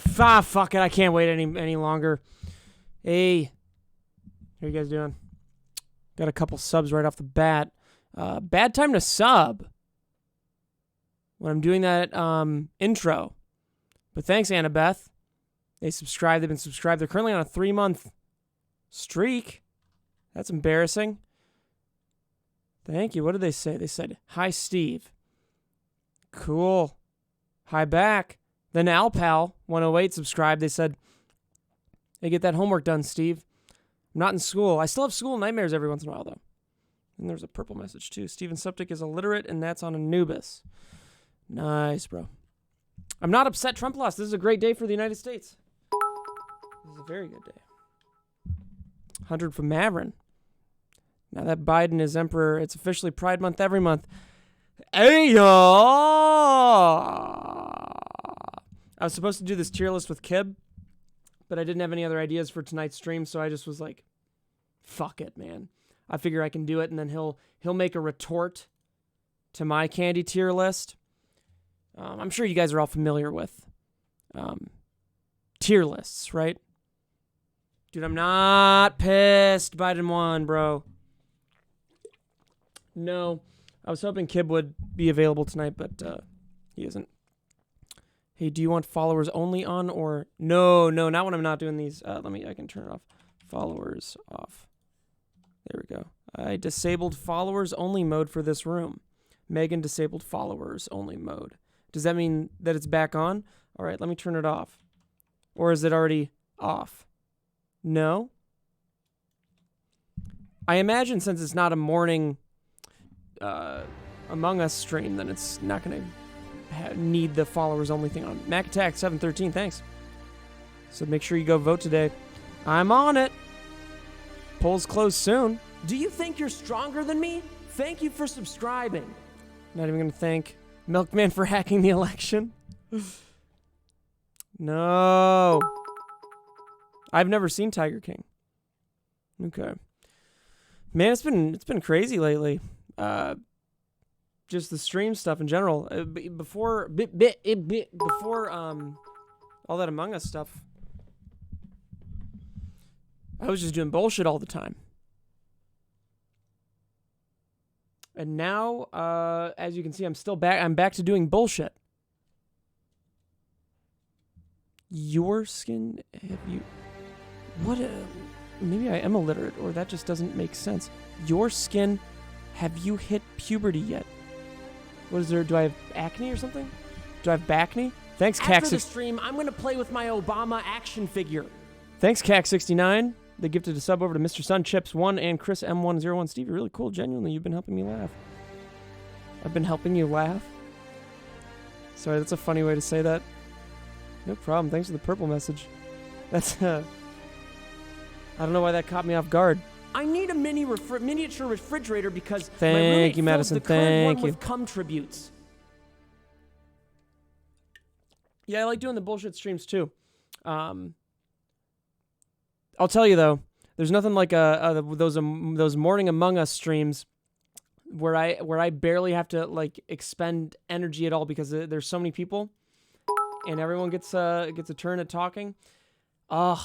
Fuck it. I can't wait any longer. Hey. How you guys doing? Got a couple subs right off the bat. Bad time to sub when I'm doing that intro. But thanks, Annabeth. They subscribed. They've been subscribed. They're currently on a 3-month streak. That's embarrassing. Thank you. What did they say? They said, hi, Steve. Cool. Hi back. Then Alpal108 subscribed. They said, hey, get that homework done, Steve. I'm not in school. I still have school nightmares every once in a while, though. And there's a purple message, too. Steven Suptic is illiterate, and that's on Anubis. Nice, bro. I'm not upset Trump lost. This is a great day for the United States. This is a very good day. 100 from Maverick. Now that Biden is emperor, it's officially Pride Month every month. Hey, I was supposed to do this tier list with Kib, but I didn't have any other ideas for tonight's stream, so I just was like, fuck it, man. I figure I can do it, and then he'll make a retort to my candy tier list. I'm sure you guys are all familiar with tier lists, right? Dude, I'm not pissed Biden won, bro. No. I was hoping Kib would be available tonight, but he isn't. Hey, do you want followers only on or... No, not when I'm not doing these. I can turn it off. Followers off. There we go. I disabled followers only mode for this room. Megan disabled followers only mode. Does that mean that it's back on? All right, let me turn it off. Or is it already off? No? I imagine since it's not a morning Among Us stream, then it's not going to need the followers only thing on. Mac Attack 713, thanks. So make sure you go vote today. I'm on it. Polls close soon. Do you think you're stronger than me? Thank you for subscribing. Not even going to thank Milkman for hacking the election. No. I've never seen Tiger King. Okay. Man, it's been crazy lately. Just the stream stuff in general. Before all that Among Us stuff, I was just doing bullshit all the time. And now, as you can see, I'm still back. I'm back to doing bullshit. Your skin, have you... What? Maybe I am illiterate, or that just doesn't make sense. Your skin, have you hit puberty yet? What is there? Do I have acne or something? Do I have backney? Thanks, CAC. After the stream, I'm going to play with my Obama action figure. Thanks, CAC69. They gifted a sub over to Mr. Sun Chips 1 and Chris M101. Steve, you're really cool. Genuinely, you've been helping me laugh. I've been helping you laugh? Sorry, that's a funny way to say that. No problem. Thanks for the purple message. That's, I don't know why that caught me off guard. I need a miniature refrigerator because Thank my roommate you, fills Madison. the current one Thank you. with cum tributes. Yeah, I like doing the bullshit streams too. I'll tell you though, there's nothing like those morning Among Us streams where I barely have to like expend energy at all because there's so many people, and everyone gets a turn at talking. Ugh.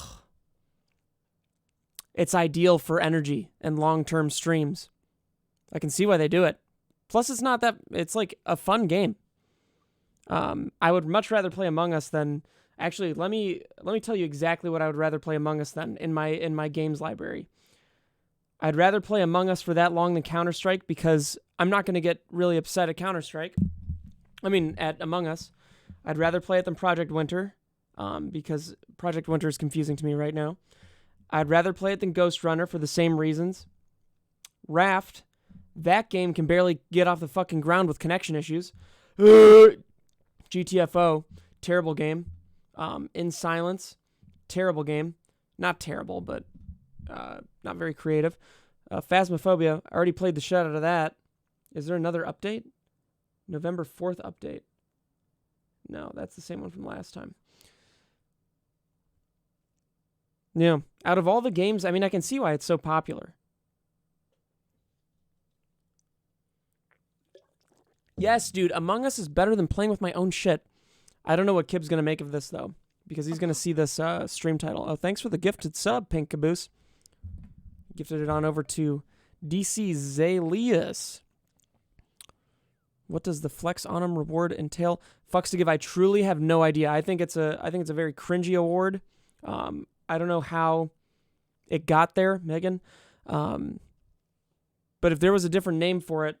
It's ideal for energy and long-term streams. I can see why they do it. Plus, it's like a fun game. I would much rather play Among Us than... Actually, let me tell you exactly what I would rather play Among Us than in my games library. I'd rather play Among Us for that long than Counter-Strike because I'm not going to get really upset at Counter-Strike. I mean, at Among Us. I'd rather play it than Project Winter because Project Winter is confusing to me right now. I'd rather play it than Ghost Runner for the same reasons. Raft, that game can barely get off the fucking ground with connection issues. GTFO, terrible game. In Silence, terrible game. Not terrible, but not very creative. Phasmophobia, I already played the shit out of that. Is there another update? November 4th update. No, that's the same one from last time. Yeah, out of all the games, I mean, I can see why it's so popular. Yes, dude, Among Us is better than playing with my own shit. I don't know what Kib's going to make of this, though. because he's going to see this stream title. Oh, thanks for the gifted sub, Pink Caboose. Gifted it on over to DC Zalius. What does the Flex on him reward entail? Fucks to give. I truly have no idea. I think it's a very cringy award. I don't know how it got there, Megan. But if there was a different name for it,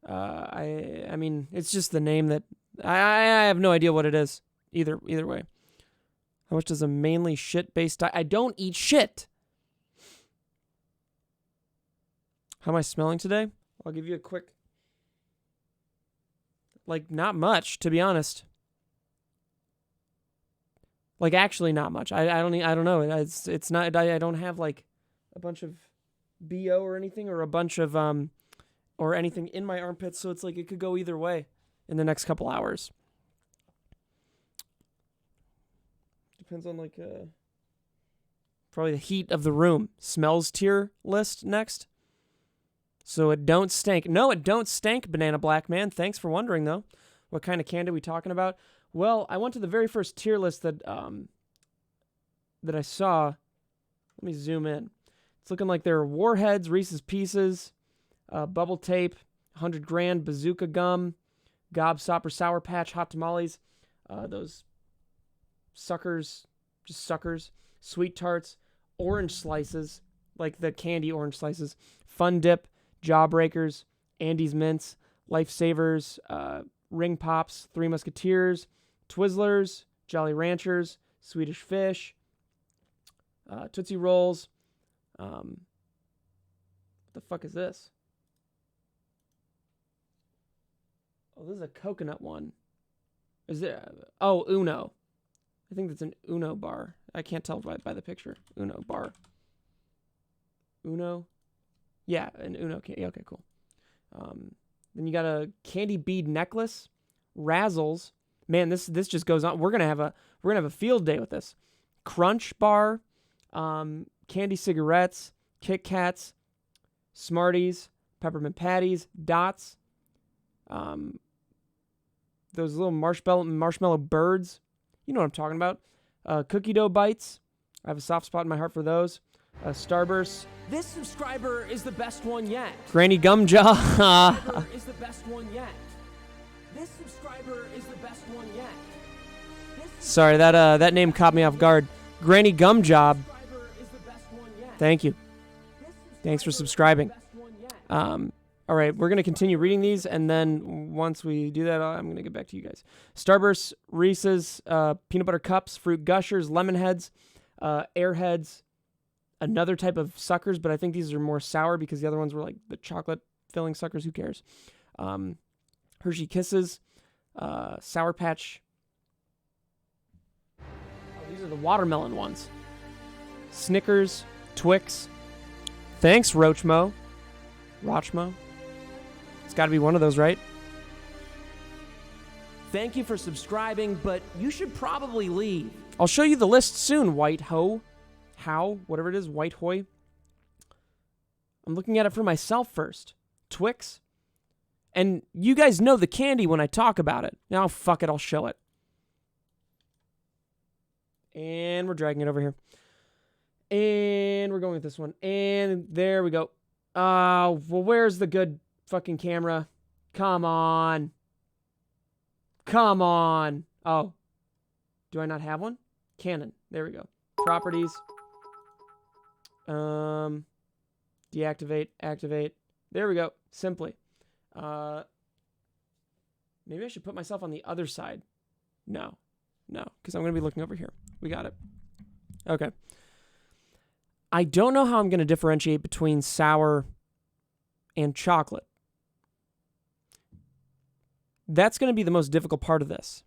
I mean, it's just the name that I have no idea what it is. Either way. How much does a mainly shit-based diet? I don't eat shit. How am I smelling today? I'll give you a quick. Like, not much, to be honest. Like, actually, not much. I don't know. It's not. I don't have like a bunch of BO or anything, or a bunch of or anything in my armpits. So it's like it could go either way in the next couple hours. Depends on like probably the heat of the room. Smells tier list next. So it don't stink. No, it don't stink, Banana Black Man. Thanks for wondering, though. What kind of candy are we talking about? Well, I went to the very first tier list that I saw. Let me zoom in. It's looking like there are Warheads, Reese's Pieces, Bubble Tape, 100 Grand, Bazooka Gum, Gobstopper, Sour Patch, Hot Tamales, those suckers, just suckers, Sweet Tarts, Orange Slices, like the candy orange slices, Fun Dip, Jawbreakers, Andy's Mints, Lifesavers, Ring Pops, Three Musketeers, Twizzlers, Jolly Ranchers, Swedish Fish, Tootsie Rolls. What the fuck is this? Oh, this is a coconut one. Is there? Oh, Uno. I think that's an Uno bar. I can't tell by the picture. Uno bar. Uno. Yeah, an Uno. Okay, cool. Then you got a candy bead necklace, Razzles. Man, this just goes on. We're gonna have a field day with this. Crunch bar, candy cigarettes, Kit Kats, Smarties, peppermint patties, Dots. Those little marshmallow birds. You know what I'm talking about. Cookie dough bites. I have a soft spot in my heart for those. Starburst. This subscriber is the best one yet. Granny Gumjaw. Subscriber is the best one yet. This subscriber is the best one yet. Sorry, that name caught me off guard. Granny Gumjob. Is the best one yet. Thank you. Thanks for subscribing. All right, we're going to continue reading these, and then once we do that, I'm going to get back to you guys. Starburst, Reese's, Peanut Butter Cups, Fruit Gushers, Lemon Heads, Airheads, another type of suckers, but I think these are more sour because the other ones were like the chocolate filling suckers. Who cares? Hershey Kisses, Sour Patch. Oh, these are the watermelon ones. Snickers, Twix. Thanks, Roachmo. It's got to be one of those, right? Thank you for subscribing, but you should probably leave. I'll show you the list soon, White Ho. How? Whatever it is, White Hoy. I'm looking at it for myself first. Twix. And you guys know the candy when I talk about it. Now, fuck it, I'll show it. And we're dragging it over here. And we're going with this one. And there we go. Well, where's the good fucking camera? Come on. Come on. Oh. Do I not have one? Canon. There we go. Properties. Deactivate. Activate. There we go. Simply. Maybe I should put myself on the other side. No, because I'm going to be looking over here. We got it. Okay. I don't know how I'm going to differentiate between sour and chocolate. That's going to be the most difficult part of this.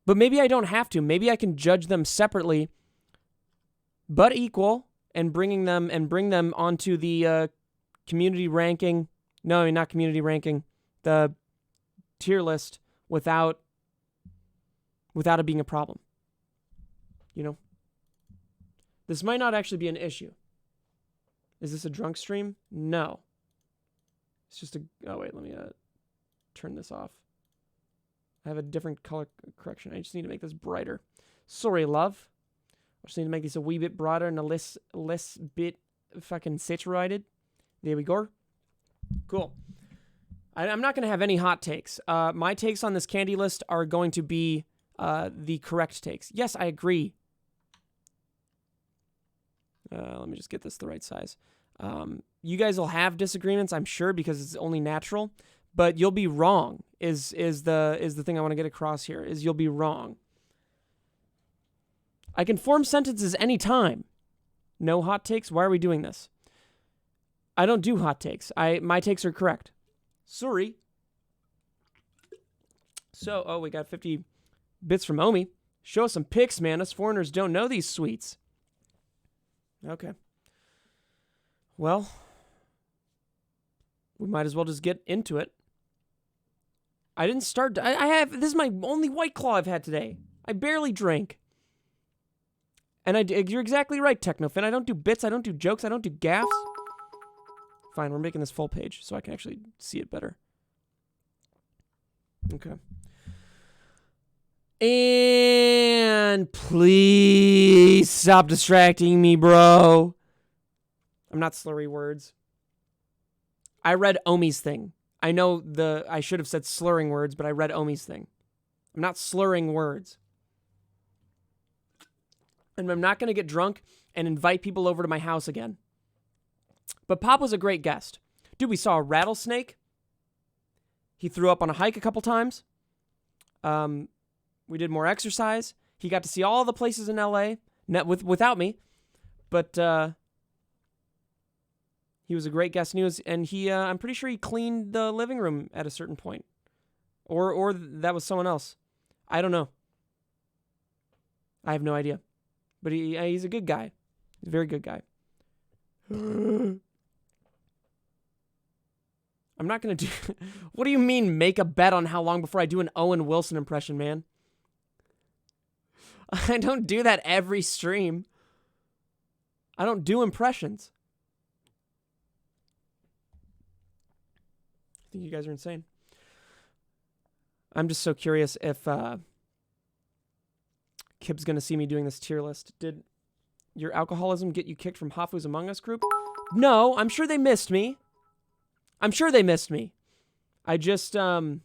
But maybe I don't have to. Maybe I can judge them separately, but equal, and bring them onto the community ranking. No, not community ranking. The tier list without it being a problem. You know? This might not actually be an issue. Is this a drunk stream? No. It's just a... Oh, wait. Let me turn this off. I have a different color correction. I just need to make this brighter. Sorry, love. I just need to make this a wee bit brighter and a less bit fucking saturated. There we go. Cool. I'm not going to have any hot takes. My takes on this candy list are going to be the correct takes. Yes, I agree. Let me just get this the right size. You guys will have disagreements, I'm sure, because it's only natural. But you'll be wrong. Is the thing I want to get across here? Is you'll be wrong. I can form sentences anytime. No hot takes. Why are we doing this? I don't do hot takes. My takes are correct. Sorry. So, we got 50 bits from Omi. Show us some pics, man. Us foreigners don't know these sweets. Okay. Well, we might as well just get into it. I didn't start. This is my only White Claw I've had today. I barely drank. And you're exactly right, Technofin. I don't do bits. I don't do jokes. I don't do gaffes. Fine, we're making this full page so I can actually see it better. Okay. And please stop distracting me, bro. I'm not slurry words. I read Omi's thing. I know I should have said slurring words, but I read Omi's thing. I'm not slurring words. And I'm not going to get drunk and invite people over to my house again. But Pop was a great guest. Dude, we saw a rattlesnake. He threw up on a hike a couple times. We did more exercise. He got to see all the places in LA without me. But he was a great guest. And I'm pretty sure he cleaned the living room at a certain point. Or that was someone else. I don't know. I have no idea. But he's a good guy. He's a very good guy. I'm not going to do... What do you mean make a bet on how long before I do an Owen Wilson impression, man? I don't do that every stream. I don't do impressions. I think you guys are insane. I'm just so curious if Kib's going to see me doing this tier list. Did your alcoholism get you kicked from Hafu's Among Us group? No, I'm sure they missed me. I just, I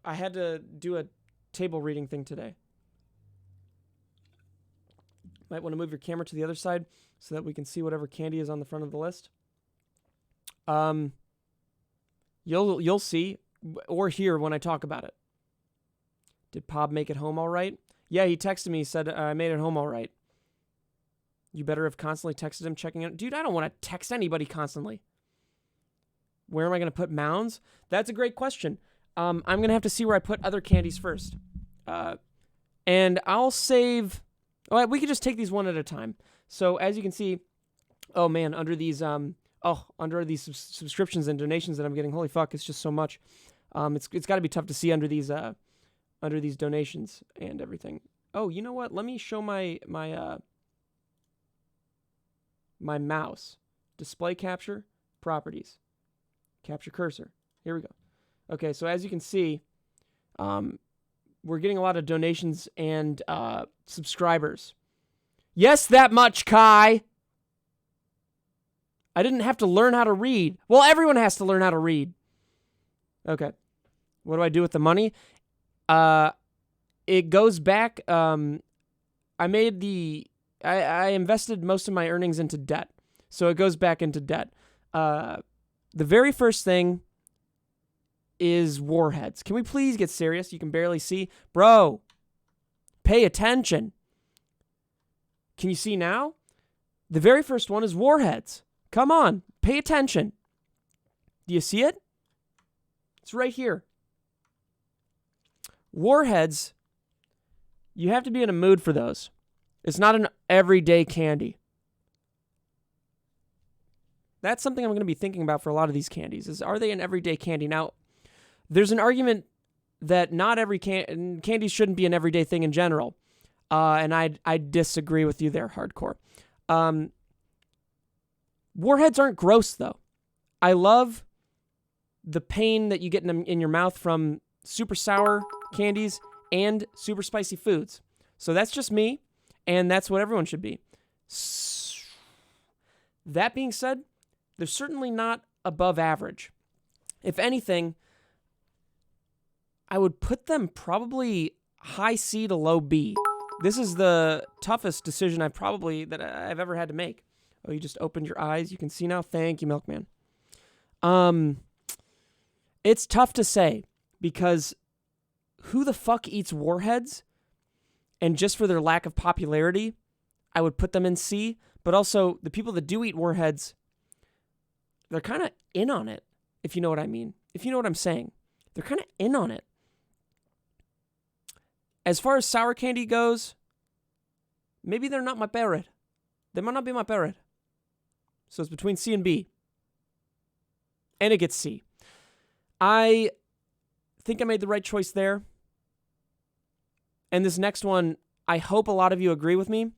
had to do a table reading thing today. Might want to move your camera to the other side so that we can see whatever candy is on the front of the list. You'll see or hear when I talk about it. Did Pob make it home all right? Yeah, he texted me, said, I made it home all right. You better have constantly texted him, checking out. Dude, I don't want to text anybody constantly. Where am I going to put mounds? That's a great question. I'm going to have to see where I put other candies first. And I'll save... Oh, we could just take these one at a time. So as you can see, oh man, under these subscriptions and donations that I'm getting, holy fuck, it's just so much. It's got to be tough to see under these donations and everything. Oh, you know what? Let me show my mouse. Display capture, properties, capture cursor. Here we go. Okay, so as you can see, we're getting a lot of donations and subscribers. Yes, that much, Kai. I didn't have to learn how to read. Well, everyone has to learn how to read. Okay. What do I do with the money? It goes back. I invested most of my earnings into debt. So it goes back into debt. The very first thing is Warheads. Can we please get serious? You can barely see. Bro, pay attention. Can you see now? The very first one is Warheads. Come on, pay attention. Do you see it? It's right here. Warheads, you have to be in a mood for those. It's not an everyday candy. That's something I'm going to be thinking about for a lot of these candies, is are they an everyday candy? Now, there's an argument that not every candies shouldn't be an everyday thing in general. And I disagree with you there, hardcore. Warheads aren't gross, though. I love the pain that you get in your mouth from super sour candies and super spicy foods. So that's just me, and that's what everyone should be. That being said, they're certainly not above average. If anything, I would put them probably high C to low B. This is the toughest decision I've ever had to make. Oh, you just opened your eyes. You can see now. Thank you, Milkman. It's tough to say because who the fuck eats Warheads? And just for their lack of popularity, I would put them in C. But also, the people that do eat Warheads, they're kind of in on it, if you know what I mean. If you know what I'm saying. They're kind of in on it. As far as sour candy goes, maybe they're not my favorite. They might not be my favorite. So it's between C and B. And it gets C. I think I made the right choice there. And this next one, I hope a lot of you agree with me.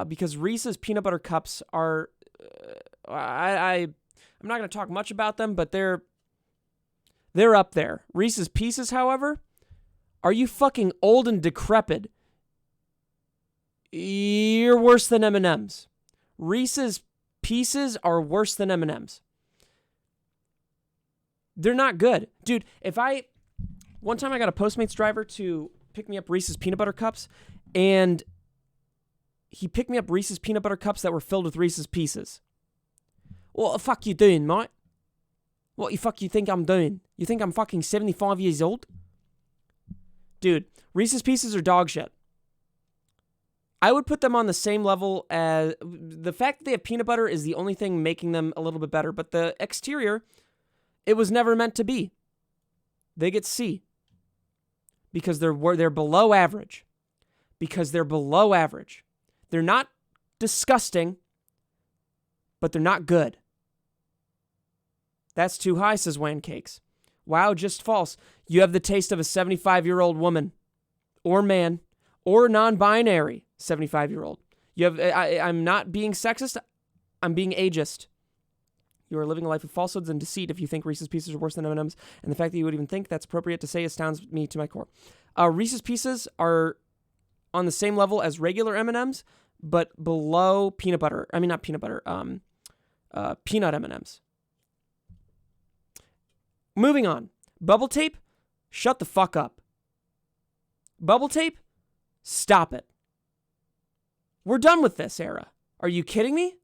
Because Reese's peanut butter cups are... I'm not going to talk much about them, but they're up there. Reese's Pieces, however... Are you fucking old and decrepit? You're worse than M&M's. Reese's Pieces are worse than M&M's. They're not good. Dude, one time I got a Postmates driver to pick me up Reese's peanut butter cups, and he picked me up Reese's peanut butter cups that were filled with Reese's Pieces. What the fuck you doing, mate? What the fuck you think I'm doing? You think I'm fucking 75 years old? Dude, Reese's Pieces are dog shit. I would put them on the same level as... The fact that they have peanut butter is the only thing making them a little bit better. But the exterior, it was never meant to be. They get C. Because they're below average. Because they're below average. They're not disgusting, but they're not good. That's too high, says Wan Cakes. Wow, just false. You have the taste of a 75-year-old woman or man or non-binary 75-year-old. I'm not being sexist. I'm being ageist. You are living a life of falsehoods and deceit if you think Reese's Pieces are worse than M&M's, and the fact that you would even think that's appropriate to say astounds me to my core. Reese's Pieces are on the same level as regular M&M's, but below peanut butter. I mean, not peanut butter. Peanut M&M's. Moving on. Bubble tape, shut the fuck up. Bubble tape, stop it. We're done with this era. Are you kidding me?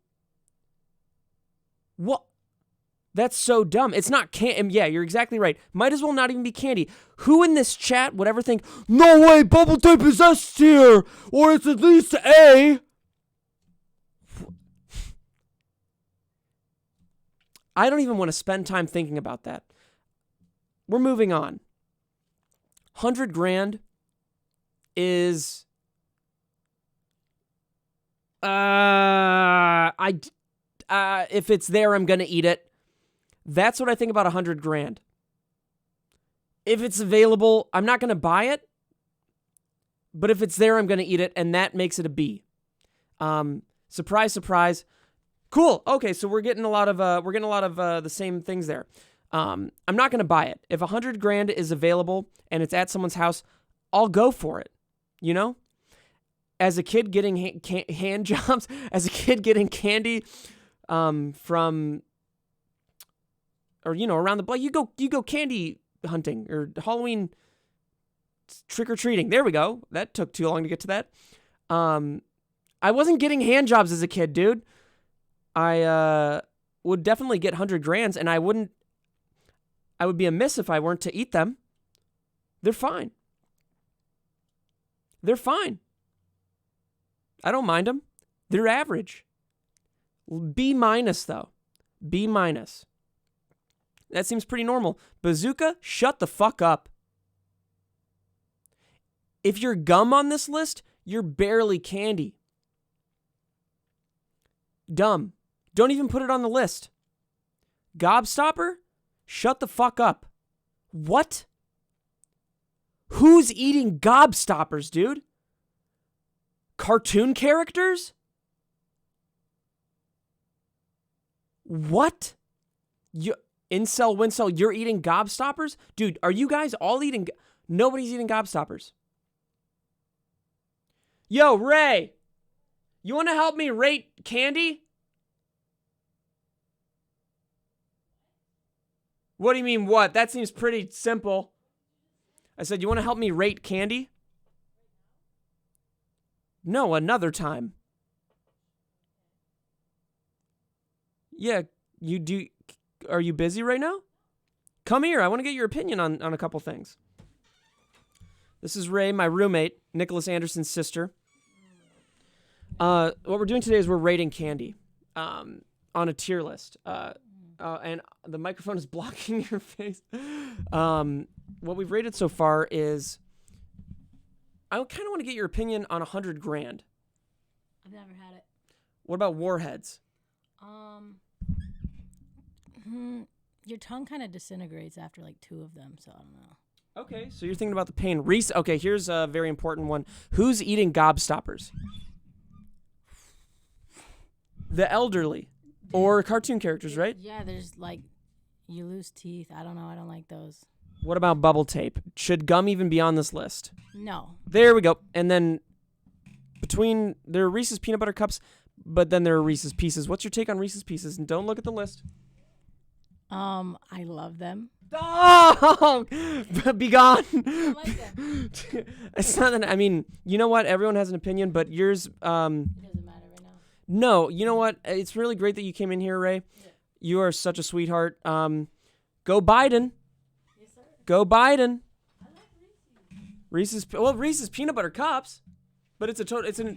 What? That's so dumb. It's not candy. Yeah, you're exactly right. Might as well not even be candy. Who in this chat would ever think, no way, bubble tape is S tier, or it's at least A? I don't even want to spend time thinking about that. We're moving on. 100 grand is... if it's there, I'm going to eat it. That's what I think about 100 grand. If it's available, I'm not going to buy it. But if it's there, I'm going to eat it, and that makes it a B. Surprise, surprise. Cool. Okay, so we're getting a lot of the same things there. I'm not going to buy it. If 100 grand is available and it's at someone's house, I'll go for it. You know? As a kid getting hand jobs, as a kid getting candy from, or, you know, around the block, you go candy hunting or Halloween trick-or-treating. There we go. That took too long to get to that. I wasn't getting hand jobs as a kid, dude. I would definitely get 100 grands, and I would be amiss if I weren't to eat them. They're fine. They're fine. I don't mind them. They're average. B minus, though. B minus. That seems pretty normal. Bazooka, shut the fuck up. If you're gum on this list, you're barely candy. Dumb. Don't even put it on the list. Gobstopper, shut the fuck up. What? Who's eating gobstoppers, dude? Cartoon characters? What? Incel, Wincel, you're eating gobstoppers? Dude, are you guys all eating... Nobody's eating gobstoppers. Yo, Ray, you want to help me rate candy? What do you mean, what? That seems pretty simple. I said, you want to help me rate candy? No, another time. Yeah, you do. Are you busy right now? Come here. I want to get your opinion on a couple things. This is Ray, my roommate, Nicholas Anderson's sister. What we're doing today is we're rating candy on a tier list. And the microphone is blocking your face. What we've rated so far is... I kind of want to get your opinion on 100 grand. I've never had it. What about warheads? Your tongue kind of disintegrates after like 2 of them, so I don't know. Okay, so you're thinking about the pain. Reese, okay, here's a very important one. Who's eating gobstoppers? The elderly. Or cartoon characters, right? Yeah, there's like, you lose teeth. I don't know. I don't like those. What about bubble tape? Should gum even be on this list? No. There we go. And then there are Reese's peanut butter cups, but then there are Reese's Pieces. What's your take on Reese's Pieces? And don't look at the list. I love them. Oh, be gone. I like them. It's not that, I mean, you know what? Everyone has an opinion, but yours, It doesn't matter right now. no, you know what? It's really great that you came in here, Ray. Yeah. You are such a sweetheart. Go Biden. Yes, sir. Go Biden. I like Reese's. Reese's peanut butter cups, but it's what? What's the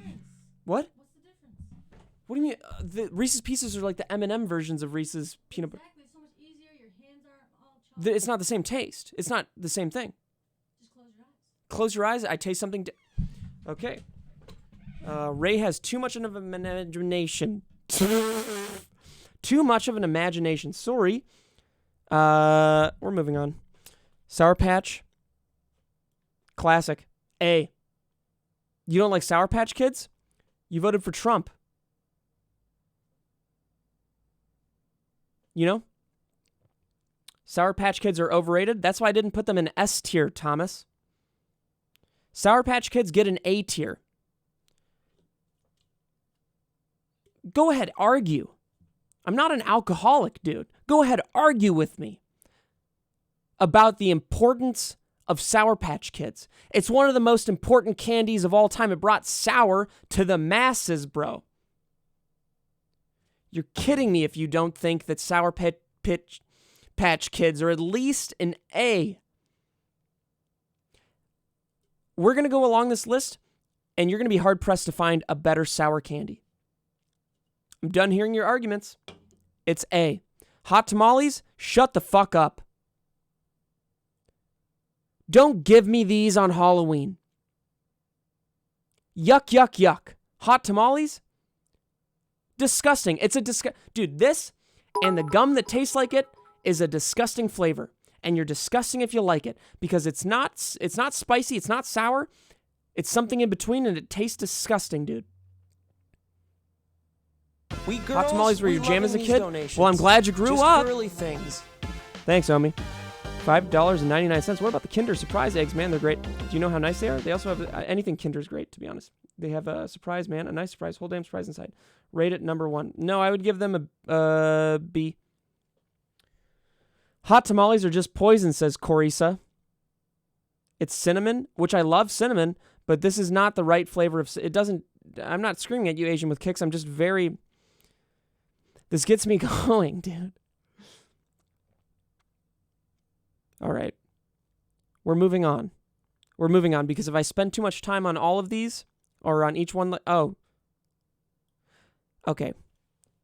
difference? What do you mean? The Reese's Pieces are like the M&M versions of Reese's peanut butter. Exactly. It's so much easier. Your hands aren't all chopped. It's not the same taste. It's not the same thing. Just close your eyes. Close your eyes. I taste something. Okay. Ray has too much of an imagination. Too much of an imagination. Sorry. We're moving on. Sour Patch. Classic. A. You don't like Sour Patch Kids? You voted for Trump. You know? Sour Patch Kids are overrated. That's why I didn't put them in S tier, Thomas. Sour Patch Kids get an A tier. Go ahead, argue. I'm not an alcoholic, dude. Go ahead, argue with me about the importance of Sour Patch Kids. It's one of the most important candies of all time. It brought sour to the masses, bro. You're kidding me if you don't think that Sour Patch Kids are at least an A. We're going to go along this list, and you're going to be hard-pressed to find a better sour candy. I'm done hearing your arguments. It's A. Hot tamales? Shut the fuck up. Don't give me these on Halloween. Yuck, yuck, yuck. Hot tamales? Disgusting. It's a Dude, this and the gum that tastes like it is a disgusting flavor. And you're disgusting if you like it. Because it's not spicy, it's not sour. It's something in between and it tastes disgusting, dude. Hot tamales were your jam as a kid? Well, I'm glad you grew up. Girly things. Thanks, Omi. $5.99. What about the Kinder Surprise eggs, man? They're great. Do you know how nice they are? They also have anything Kinder's great, to be honest. They have a surprise, man. A nice surprise. Whole damn surprise inside. Rate it number 1. No, I would give them a B. Hot tamales are just poison, says Corisa. It's cinnamon, which I love cinnamon, but this is not the right flavor of... It doesn't... I'm not screaming at you, Asian with Kicks. I'm just very... This gets me going, dude. All right. We're moving on. We're moving on because if I spend too much time on all of these or on each one... Oh. Okay.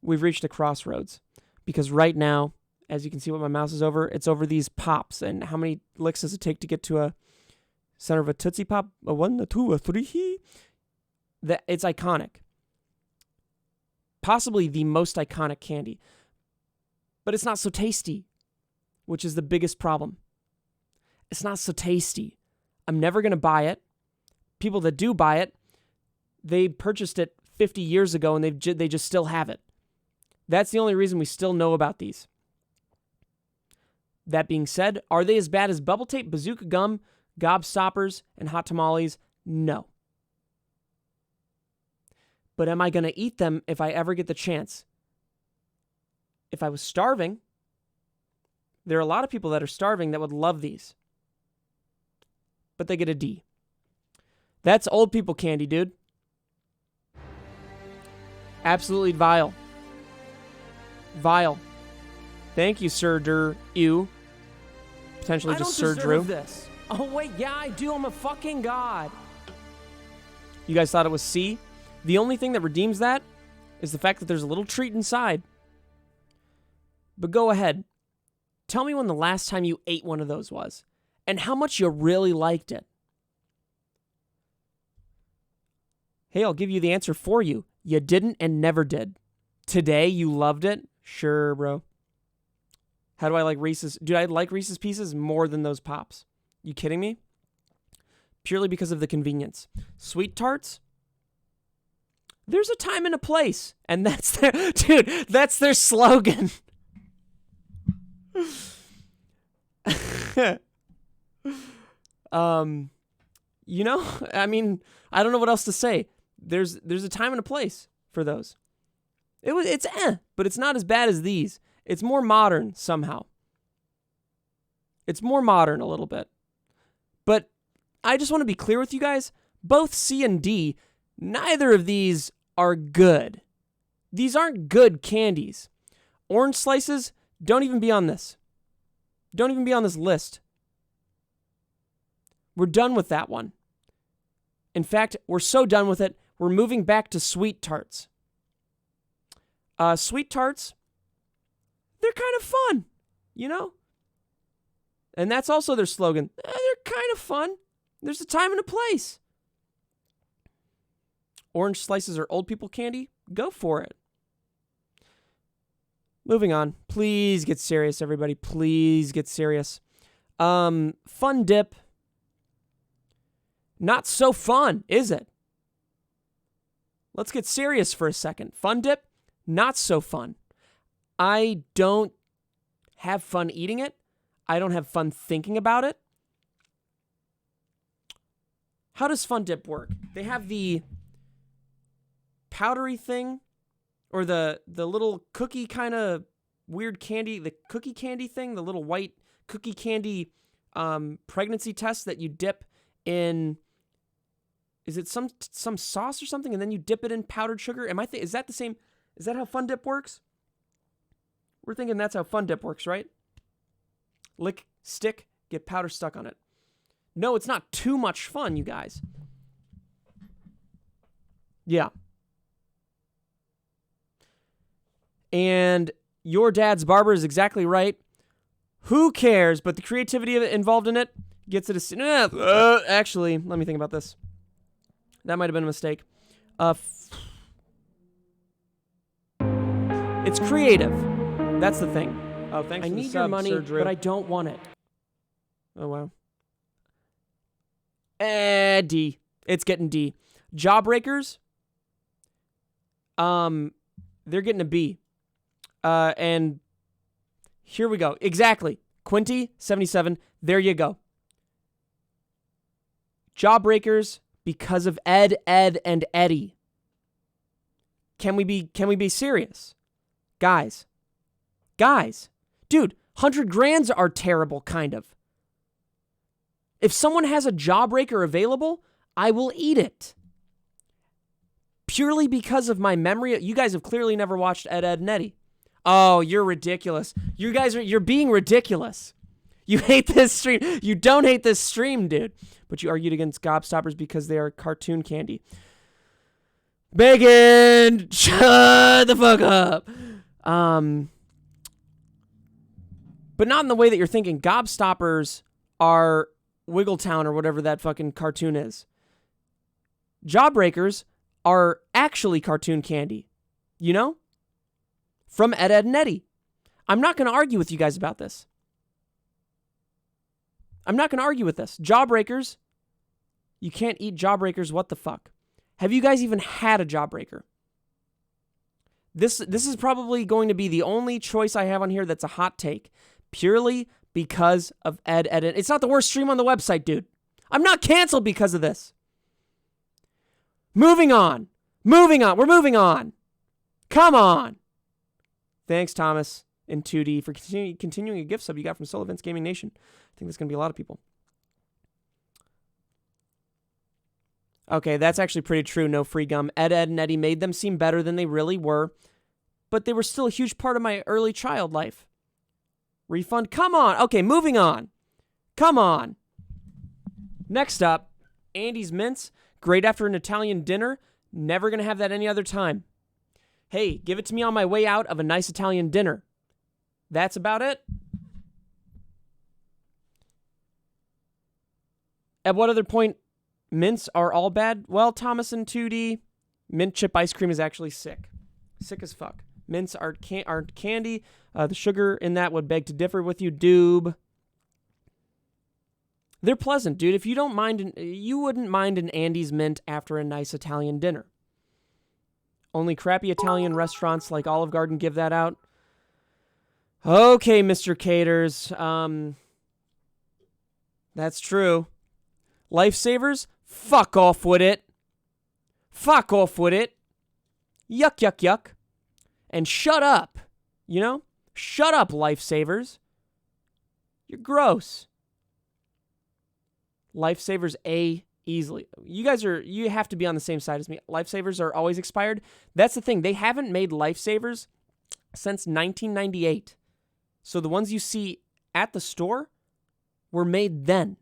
We've reached a crossroads because right now, as you can see what my mouse is over, it's over these pops. And how many licks does it take to get to a center of a Tootsie Pop? A 1, a 2, a 3? It's iconic. Possibly the most iconic candy. But it's not so tasty, which is the biggest problem. It's not so tasty. I'm never going to buy it. People that do buy it, they purchased it 50 years ago and they just still have it. That's the only reason we still know about these. That being said, are they as bad as bubble tape, bazooka gum, gobstoppers, and hot tamales? No. But am I going to eat them if I ever get the chance? If I was starving, there are a lot of people that are starving that would love these. But they get a D. That's old people candy, dude. Absolutely vile. Vile. Thank you, Sir Ew. Potentially just Sir Drew. This. Oh, wait, yeah, I do. I'm a fucking god. You guys thought it was C? The only thing that redeems that is the fact that there's a little treat inside. But go ahead. Tell me when the last time you ate one of those was, and how much you really liked it. Hey, I'll give you the answer for you. You didn't and never did. Today, you loved it? Sure, bro. How do I like Reese's? Dude, I like Reese's Pieces more than those Pops. You kidding me? Purely because of the convenience. Sweet Tarts? There's a time and a place. And that's their... Dude, that's their slogan. You know, I mean, I don't know what else to say. There's a time and a place for those. It's but it's not as bad as these. It's more modern somehow. It's more modern a little bit. But I just want to be clear with you guys, both C and D, neither of these are good. These aren't good candies. Orange slices, don't even be on this. Don't even be on this list. We're done with that one. In fact, we're so done with it, we're moving back to Sweet Tarts. Sweet Tarts, they're kind of fun, you know? And that's also their slogan. They're kind of fun. There's a time and a place. Orange slices are old people candy? Go for it. Moving on. Please get serious, everybody. Please get serious. Fun dip. Not so fun, is it? Let's get serious for a second. Fun dip, not so fun. I don't have fun eating it. I don't have fun thinking about it. How does fun dip work? They have the powdery thing, or the little cookie kind of weird candy, the cookie candy thing, the little white cookie candy pregnancy test that you dip in. Is it some sauce or something, and then you dip it in powdered sugar? Is that the same? Is that how fun dip works? We're thinking that's how fun dip works, right? Lick, stick, get powder stuck on it. No, it's not too much fun, you guys. Yeah. And your dad's barber is exactly right. Who cares? But the creativity involved in it gets it a... actually, let me think about this. That might have been a mistake. It's creative. That's the thing. Oh, thanks I for the need sub, your money, Sir Drew. but I don't want it. Oh, wow. D. It's getting D. Jawbreakers. They're getting a B. And here we go. Exactly. Quinty, 77. There you go. Jawbreakers because of Ed, and Eddie. Can we be serious? Guys. Dude, 100 grands are terrible, kind of. If someone has a Jawbreaker available, I will eat it. Purely because of my memory. You guys have clearly never watched Ed, and Eddie. Oh, you're ridiculous. You're being ridiculous. You hate this stream. You don't hate this stream, dude. But you argued against gobstoppers because they are cartoon candy. Megan, shut the fuck up. But not in the way that you're thinking. Gobstoppers are Wiggletown or whatever that fucking cartoon is. Jawbreakers are actually cartoon candy. You know? From Ed, and Eddie. I'm not going to argue with you guys about this. I'm not going to argue with this. Jawbreakers. You can't eat Jawbreakers. What the fuck? Have you guys even had a Jawbreaker? This is probably going to be the only choice I have on here that's a hot take. Purely because of Ed Edit. It's not the worst stream on the website, dude. I'm not canceled because of this. Moving on. We're moving on. Come on. Thanks, Thomas in 2D, for continuing a gift sub you got from Solo Vince Gaming Nation. I think there's going to be a lot of people. Okay, that's actually pretty true. No free gum. Ed, and Eddie made them seem better than they really were, but they were still a huge part of my early child life. Refund? Come on. Okay, moving on. Come on. Next up, Andy's Mints. Great after an Italian dinner. Never going to have that any other time. Hey, give it to me on my way out of a nice Italian dinner. That's about it. At what other point mints are all bad? Well, Thomas and 2D, mint chip ice cream is actually sick. Sick as fuck. Mints aren't candy. The sugar in that would beg to differ with you, Doob. They're pleasant, dude. If you don't mind, you wouldn't mind an Andy's Mint after a nice Italian dinner. Only crappy Italian restaurants like Olive Garden give that out. Okay, Mr. Caters. That's true. Lifesavers? Fuck off with it. Fuck off with it. Yuck, yuck, yuck. And shut up. You know? Shut up, Lifesavers. You're gross. Lifesavers A, easily. You have to be on the same side as me. Lifesavers are always expired. That's the thing. They haven't made Lifesavers since 1998. So the ones you see at the store were made then.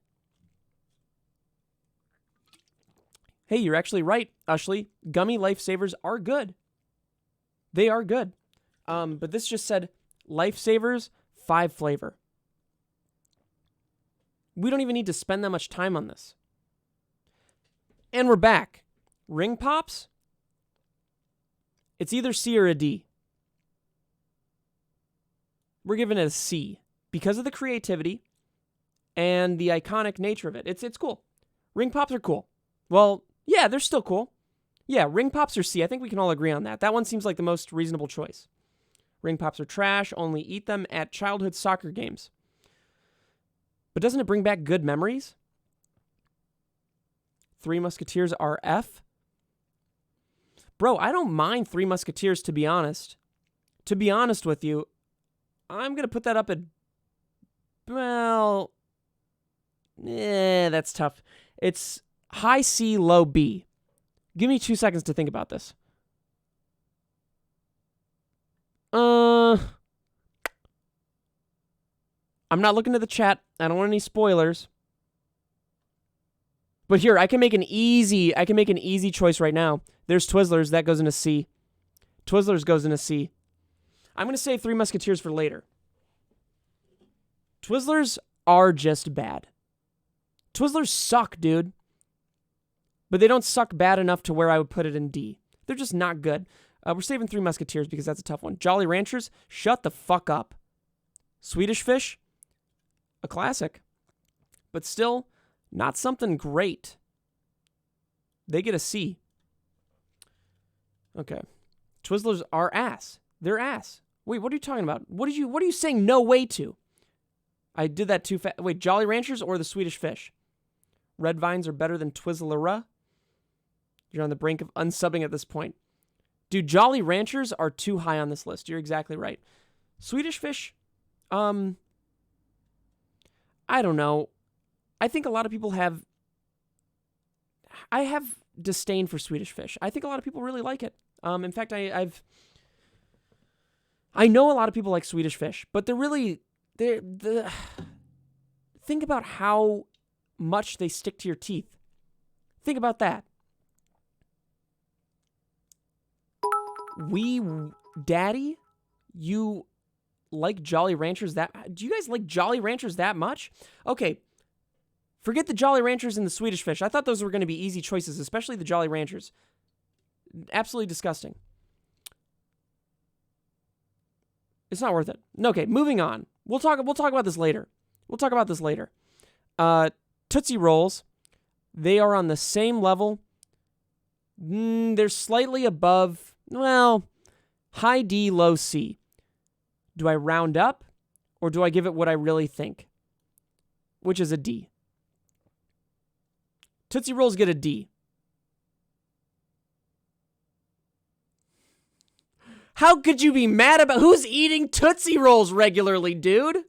Hey, you're actually right, Ushley. Gummy Lifesavers are good. They are good. But this just said Lifesavers 5 flavor. We don't even need to spend that much time on this. And we're back. Ring Pops? It's either C or a D. We're giving it a C because of the creativity and the iconic nature of it. It's cool. Ring Pops are cool. Well, yeah, they're still cool. Yeah, Ring Pops are C. I think we can all agree on that. That one seems like the most reasonable choice. Ring Pops are trash. Only eat them at childhood soccer games. But doesn't it bring back good memories? Three Musketeers are F. Bro, I don't mind Three Musketeers, to be honest. To be honest with you, I'm going to put that up at, well, that's tough. It's high C, low B. Give me 2 seconds to think about this. I'm not looking at the chat. I don't want any spoilers. But here, I can make an easy choice right now. There's Twizzlers, that goes into C. Twizzlers goes into C. I'm going to save Three Musketeers for later. Twizzlers are just bad. Twizzlers suck, dude. But they don't suck bad enough to where I would put it in D. They're just not good. We're saving Three Musketeers because that's a tough one. Jolly Ranchers, shut the fuck up. Swedish Fish, a classic. But still, not something great. They get a C. Okay. Twizzlers are ass. They're ass. Wait, what are you talking about? What are you saying no way to? I did that too fast. Wait, Jolly Ranchers or the Swedish Fish? Red Vines are better than Twizzlera? You're on the brink of unsubbing at this point. Dude, Jolly Ranchers are too high on this list. You're exactly right. Swedish Fish, I don't know. I think a lot of people have... I have disdain for Swedish Fish. I think a lot of people really like it. In fact, I know a lot of people like Swedish Fish, but think about how much they stick to your teeth. Think about that. Daddy, you like Jolly Ranchers that... Do you guys like Jolly Ranchers that much? Okay, forget the Jolly Ranchers and the Swedish Fish. I thought those were going to be easy choices, especially the Jolly Ranchers. Absolutely disgusting. It's not worth it. Okay, moving on. We'll talk about this later. Tootsie Rolls, they are on the same level. They're slightly above, well, high D, low C. Do I round up Or do I give it what I really think? Which is a D. Tootsie Rolls get a D. How could you be mad about... Who's eating Tootsie Rolls regularly, dude?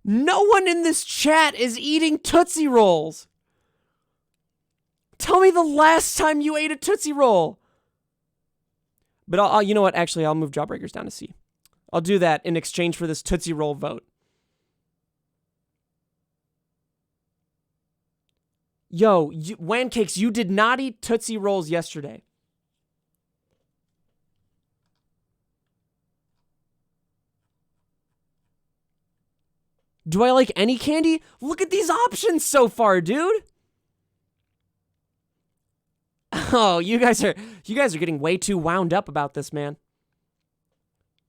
No one in this chat is eating Tootsie Rolls. Tell me the last time you ate a Tootsie Roll. But I'll you know what? Actually, I'll move Jawbreakers down to C. I'll do that in exchange for this Tootsie Roll vote. Yo, Wancakes, you did not eat Tootsie Rolls yesterday. Do I like any candy? Look at these options so far, dude. Oh, you guys are getting way too wound up about this, man.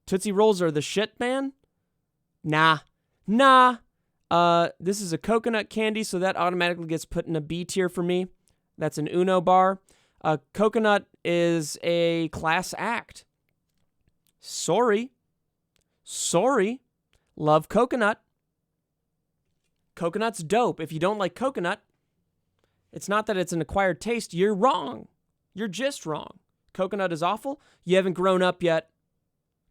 Tootsie Rolls are the shit, man? Nah. This is a coconut candy, so that automatically gets put in a B tier for me. That's an Uno bar. Coconut is a class act. Sorry. Love coconut. Coconut's dope. If you don't like coconut, it's not that it's an acquired taste. You're wrong. You're just wrong. Coconut is awful. You haven't grown up yet.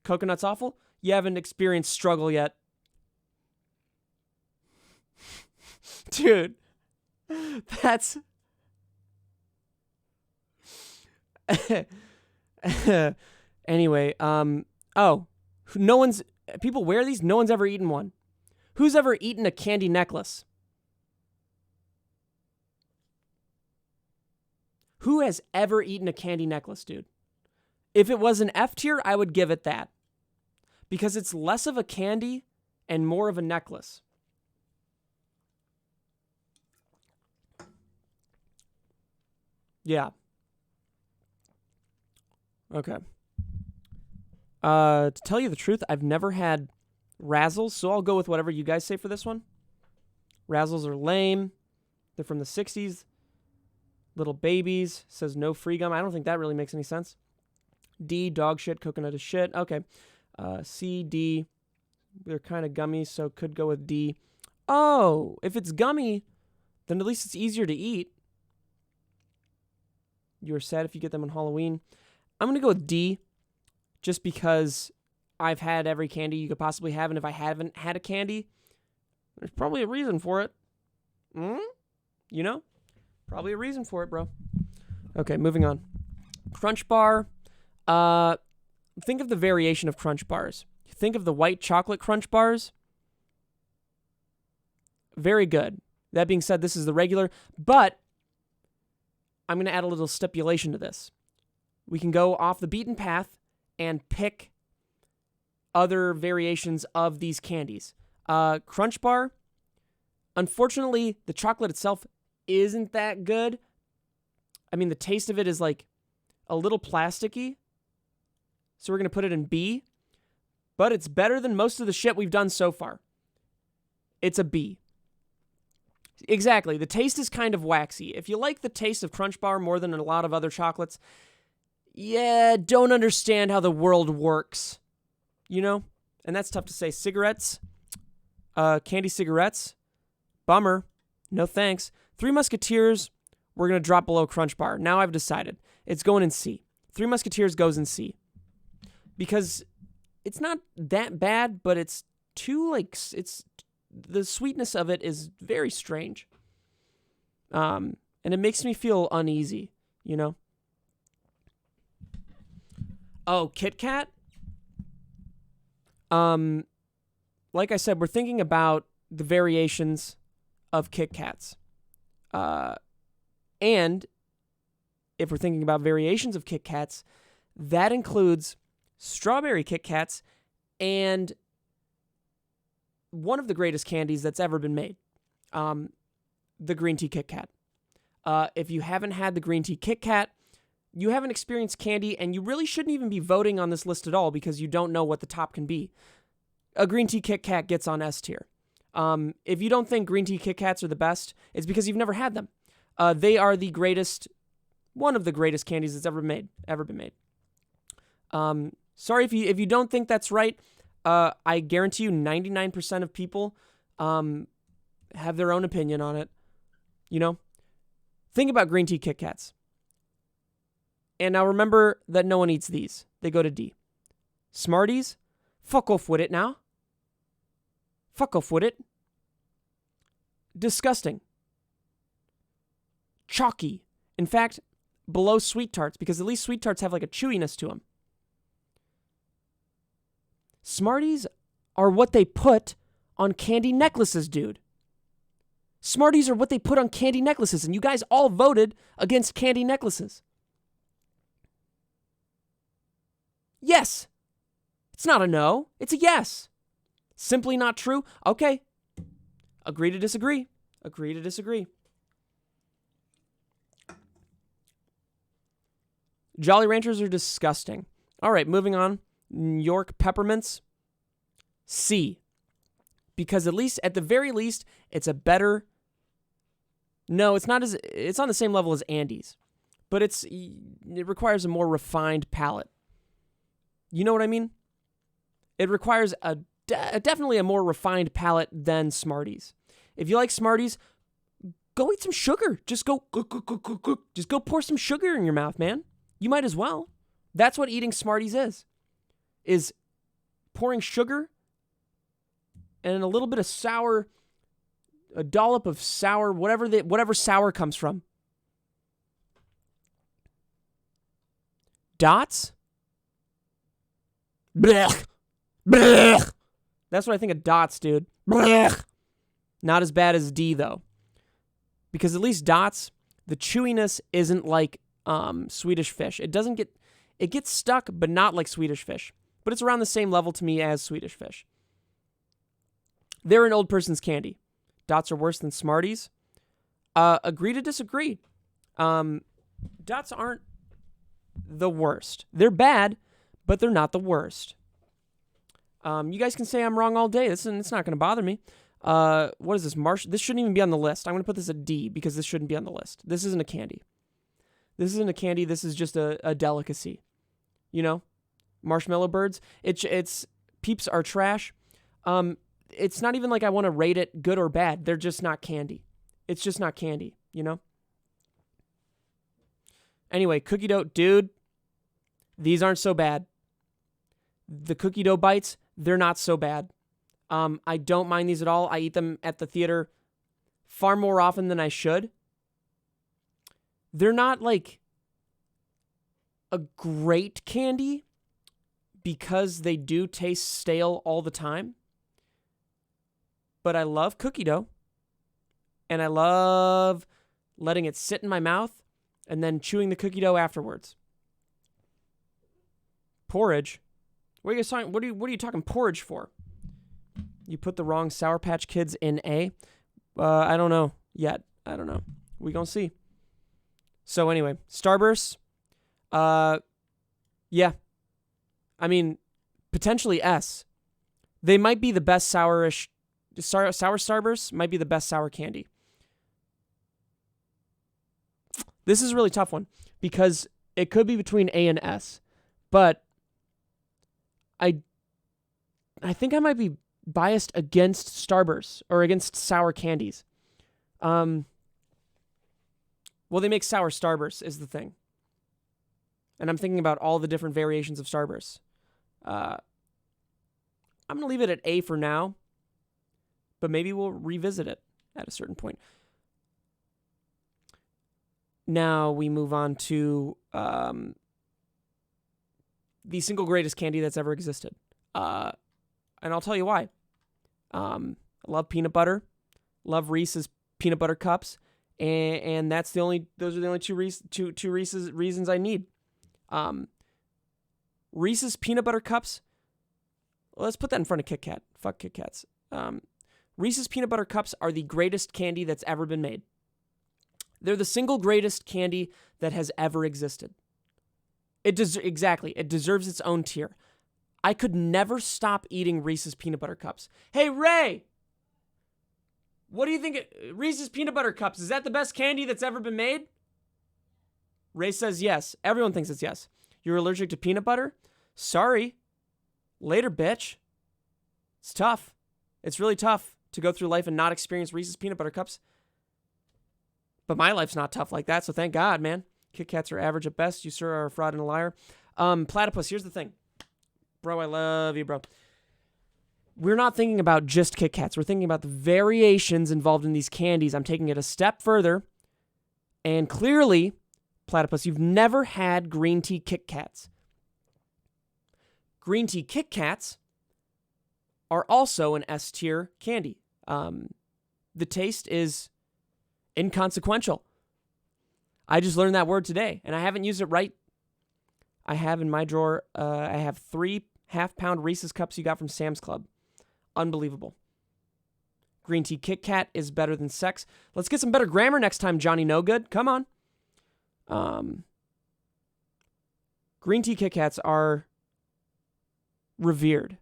Coconut's awful. You haven't experienced struggle yet. Dude, that's... Anyway, people wear these? No one's ever eaten one. Who's ever eaten a candy necklace? Who has ever eaten a candy necklace, dude? If it was an F tier, I would give it that. Because it's less of a candy and more of a necklace. Yeah. Okay. To tell you the truth, I've never had Razzles, so I'll go with whatever you guys say for this one. Razzles are lame. They're from the 60s. Little babies. Says no free gum. I don't think that really makes any sense. D, dog shit. Coconut is shit. Okay. C, D. They're kind of gummy, so could go with D. Oh, if it's gummy, then at least it's easier to eat. You're sad if you get them on Halloween. I'm going to go with D, just because I've had every candy you could possibly have, and if I haven't had a candy, there's probably a reason for it. You know? Probably a reason for it, bro. Okay, moving on. Crunch Bar. Think of the variation of Crunch Bars. Think of the white chocolate Crunch Bars. Very good. That being said, this is the regular, but I'm going to add a little stipulation to this. We can go off the beaten path and pick other variations of these candies. Crunch Bar, unfortunately, the chocolate itself isn't that good. I mean, the taste of it is like a little plasticky. So we're going to put it in B. But it's better than most of the shit we've done so far. It's a B. Exactly. The taste is kind of waxy. If you like the taste of Crunch Bar more than a lot of other chocolates, yeah, don't understand how the world works. You know? And that's tough to say. Cigarettes. Candy cigarettes. Bummer. No thanks. Three Musketeers, we're going to drop below Crunch Bar. Now I've decided. It's going in C. Three Musketeers goes in C. Because it's not that bad, but it's too, like, it's... The sweetness of it is very strange. And it makes me feel uneasy, you know? Oh, Kit Kat? Like I said, we're thinking about the variations of Kit Kats. And if we're thinking about variations of Kit Kats, that includes strawberry Kit Kats and one of the greatest candies that's ever been made, the green tea Kit Kat. If you haven't had the green tea Kit Kat, you haven't experienced candy, and you really shouldn't even be voting on this list at all because you don't know what the top can be. A green tea Kit Kat gets on S tier. If you don't think green tea Kit Kats are the best, it's because you've never had them. They are the greatest, one of the greatest candies that's ever been made. Sorry if you don't think that's right. I guarantee you 99% of people have their own opinion on it. You know? Think about green tea Kit Kats. And now remember that no one eats these. They go to D. Smarties? Fuck off with it now. Fuck off with it. Disgusting. Chalky. In fact, below Sweet Tarts, because at least Sweet Tarts have like a chewiness to them. Smarties are what they put on candy necklaces, dude. Smarties are what they put on candy necklaces, and you guys all voted against candy necklaces. Yes. It's not a no. It's a yes. Simply not true? Okay. Agree to disagree. Agree to disagree. Jolly Ranchers are disgusting. All right, moving on. New York Peppermints. C. Because at the very least, it's a better... No, it's not as... It's on the same level as Andes. But it requires a more refined palate. You know what I mean? It requires definitely a more refined palate than Smarties. If you like Smarties, go eat some sugar. Just go pour some sugar in your mouth, man. You might as well. That's what eating Smarties is pouring sugar and a little bit of sour, a dollop of sour, whatever sour comes from. Dots? Blech. Blech. That's what I think of Dots, dude. Blech. Not as bad as D, though. Because at least Dots, the chewiness isn't like Swedish Fish. It gets stuck, but not like Swedish Fish. But it's around the same level to me as Swedish Fish. They're an old person's candy. Dots are worse than Smarties. Agree to disagree. Dots aren't the worst. They're bad, but they're not the worst. You guys can say I'm wrong all day. It's not going to bother me. What is this? This shouldn't even be on the list. I'm going to put this at D because this shouldn't be on the list. This isn't a candy. This isn't a candy. This is just a delicacy. You know? Marshmallow birds. It's Peeps are trash. It's not even like I want to rate it good or bad. They're just not candy. It's just not candy, you know? Anyway, cookie dough, dude, these aren't so bad. The cookie dough bites, they're not so bad. I don't mind these at all. I eat them at the theater far more often than I should. They're not like a great candy because they do taste stale all the time. But I love cookie dough. And I love letting it sit in my mouth and then chewing the cookie dough afterwards. Porridge. What are you guys talking? What are you talking porridge for? You put the wrong Sour Patch Kids in A? I don't know yet. I don't know. We gonna see. So anyway, Starburst. Yeah. I mean, potentially S. They might be the best sour Starburst might be the best sour candy. This is a really tough one because it could be between A and S, but I think I might be biased against Starburst or against sour candies. Well, they make sour Starburst is the thing. And I'm thinking about all the different variations of Starburst. I'm going to leave it at A for now, but maybe we'll revisit it at a certain point. Now we move on to the single greatest candy that's ever existed. And I'll tell you why. I love peanut butter. Love Reese's peanut butter cups. And those are the only two Reese's reasons I need. Reese's peanut butter cups. Let's put that in front of Kit Kat. Fuck Kit Kats. Reese's peanut butter cups are the greatest candy that's ever been made. They're the single greatest candy that has ever existed. It deserves its own tier. I could never stop eating Reese's peanut butter cups. Hey, Ray! What do you think? Reese's peanut butter cups, is that the best candy that's ever been made? Ray says yes. Everyone thinks it's yes. You're allergic to peanut butter? Sorry. Later, bitch. It's tough. It's really tough to go through life and not experience Reese's Peanut Butter Cups. But my life's not tough like that, so thank God, man. Kit Kats are average at best. You, sir, are a fraud and a liar. Platypus, here's the thing. Bro, I love you, bro. We're not thinking about just Kit Kats. We're thinking about the variations involved in these candies. I'm taking it a step further. And clearly, Platypus, you've never had green tea Kit Kats. Green tea Kit Kats are also an S tier candy. The taste is inconsequential. I just learned that word today, and I haven't used it right. I have in my drawer, I have 3 half-pound Reese's Cups you got from Sam's Club. Unbelievable. Green tea Kit Kat is better than sex. Let's get some better grammar next time, Johnny No Good. Come on. Green tea Kit Kats are revered,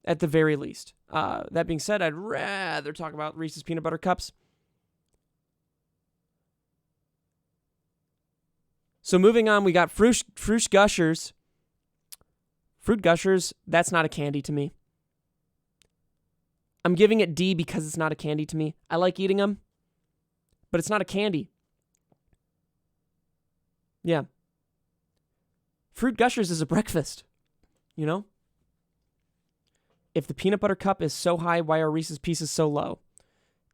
at the very least. That being said, I'd rather talk about Reese's Peanut Butter Cups. So moving on, we got Fruit Gushers. Fruit Gushers, that's not a candy to me. I'm giving it D because it's not a candy to me. I like eating them, but it's not a candy. Yeah. Fruit Gushers is a breakfast, you know? If the peanut butter cup is so high, why are Reese's Pieces so low?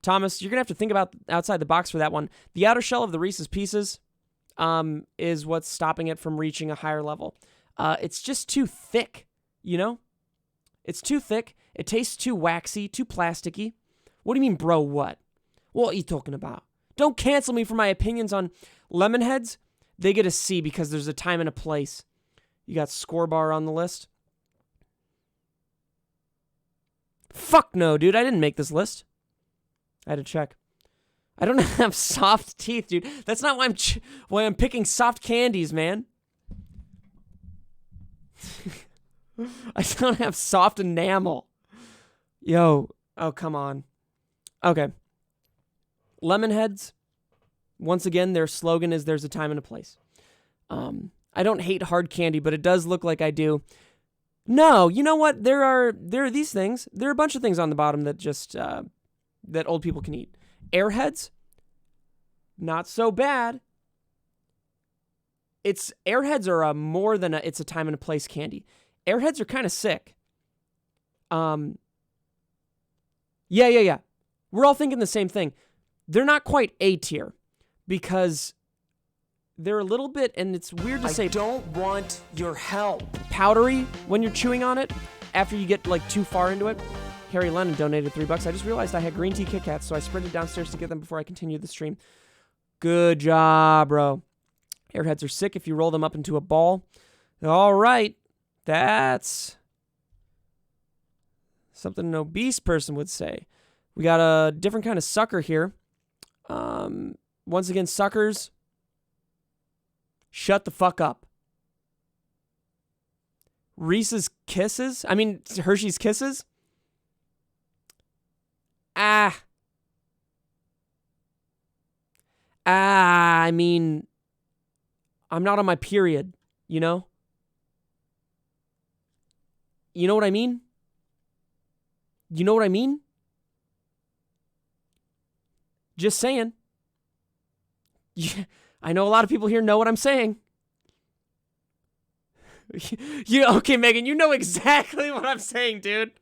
Thomas, you're going to have to think about outside the box for that one. The outer shell of the Reese's Pieces is what's stopping it from reaching a higher level. It's just too thick, you know? It's too thick. It tastes too waxy, too plasticky. What do you mean, bro, what? What are you talking about? Don't cancel me for my opinions on Lemonheads. They get a C because there's a time and a place. You got Score Bar on the list. Fuck no, dude. I didn't make this list. I had to check. I don't have soft teeth, dude. That's not why I'm picking soft candies, man. I don't have soft enamel. Yo. Oh, come on. Okay. Lemonheads. Once again, their slogan is there's a time and a place. I don't hate hard candy, but it does look like I do. No, you know what? There are these things. There are a bunch of things on the bottom that just that old people can eat. Airheads, not so bad. Airheads are more than it's a time and a place candy. Airheads are kind of sick. Yeah. We're all thinking the same thing. They're not quite A tier because they're a little bit, and it's weird to say. I don't want your help. Powdery when you're chewing on it after you get like too far into it. Harry Lennon donated $3. I just realized I had green tea Kit Kats, so I sprinted downstairs to get them before I continued the stream. Good job, bro. Airheads are sick if you roll them up into a ball. All right. That's something an obese person would say. We got a different kind of sucker here. Once again, suckers, shut the fuck up. Hershey's Kisses? I mean, I'm not on my period, you know? You know what I mean? You know what I mean? Just saying. Yeah, I know a lot of people here know what I'm saying. Okay, Megan, you know exactly what I'm saying, dude.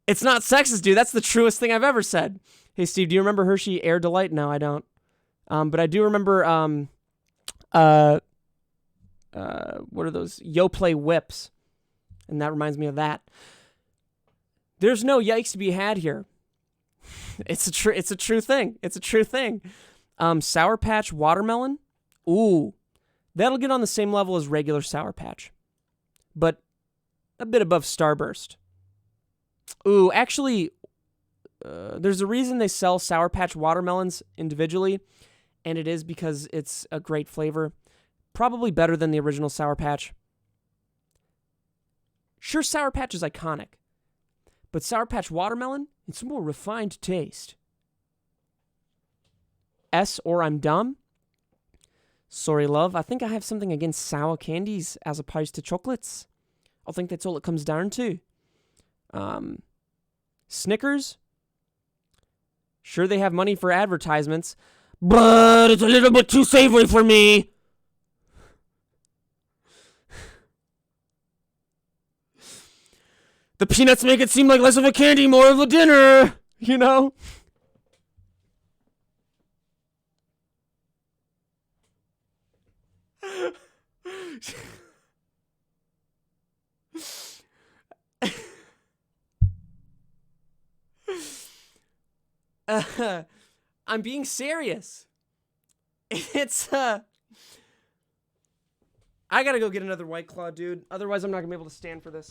It's not sexist, dude. That's the truest thing I've ever said. Hey, Steve, do you remember Hershey Air Delight? No, I don't. But I do remember, what are those? Yoplait whips. And that reminds me of that. There's no yikes to be had here. It's a true thing. It's a true thing. Sour Patch Watermelon. Ooh. That'll get on the same level as regular Sour Patch. But a bit above Starburst. Ooh, actually, there's a reason they sell Sour Patch Watermelons individually, and it is because it's a great flavor. Probably better than the original Sour Patch. Sure, Sour Patch is iconic, but Sour Patch Watermelon, it's a more refined taste. S or I'm dumb. Sorry, love. I think I have something against sour candies as opposed to chocolates. I think that's all it comes down to. Snickers. Sure, they have money for advertisements, but it's a little bit too savory for me. The peanuts make it seem like less of a candy, more of a dinner, you know? I'm being serious. It's, I gotta go get another White Claw, dude. Otherwise, I'm not gonna be able to stand for this.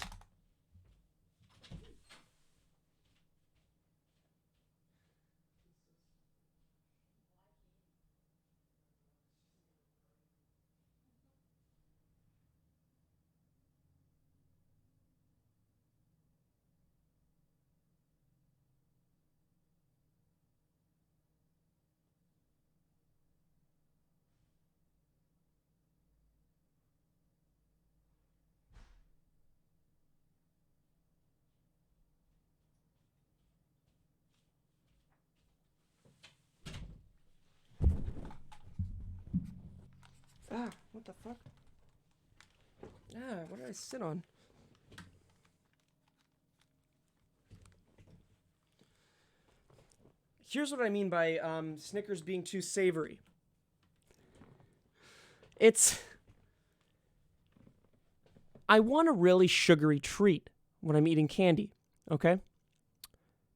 Ah, what the fuck? Ah, what did I sit on? Here's what I mean by Snickers being too savory. I want a really sugary treat when I'm eating candy, okay?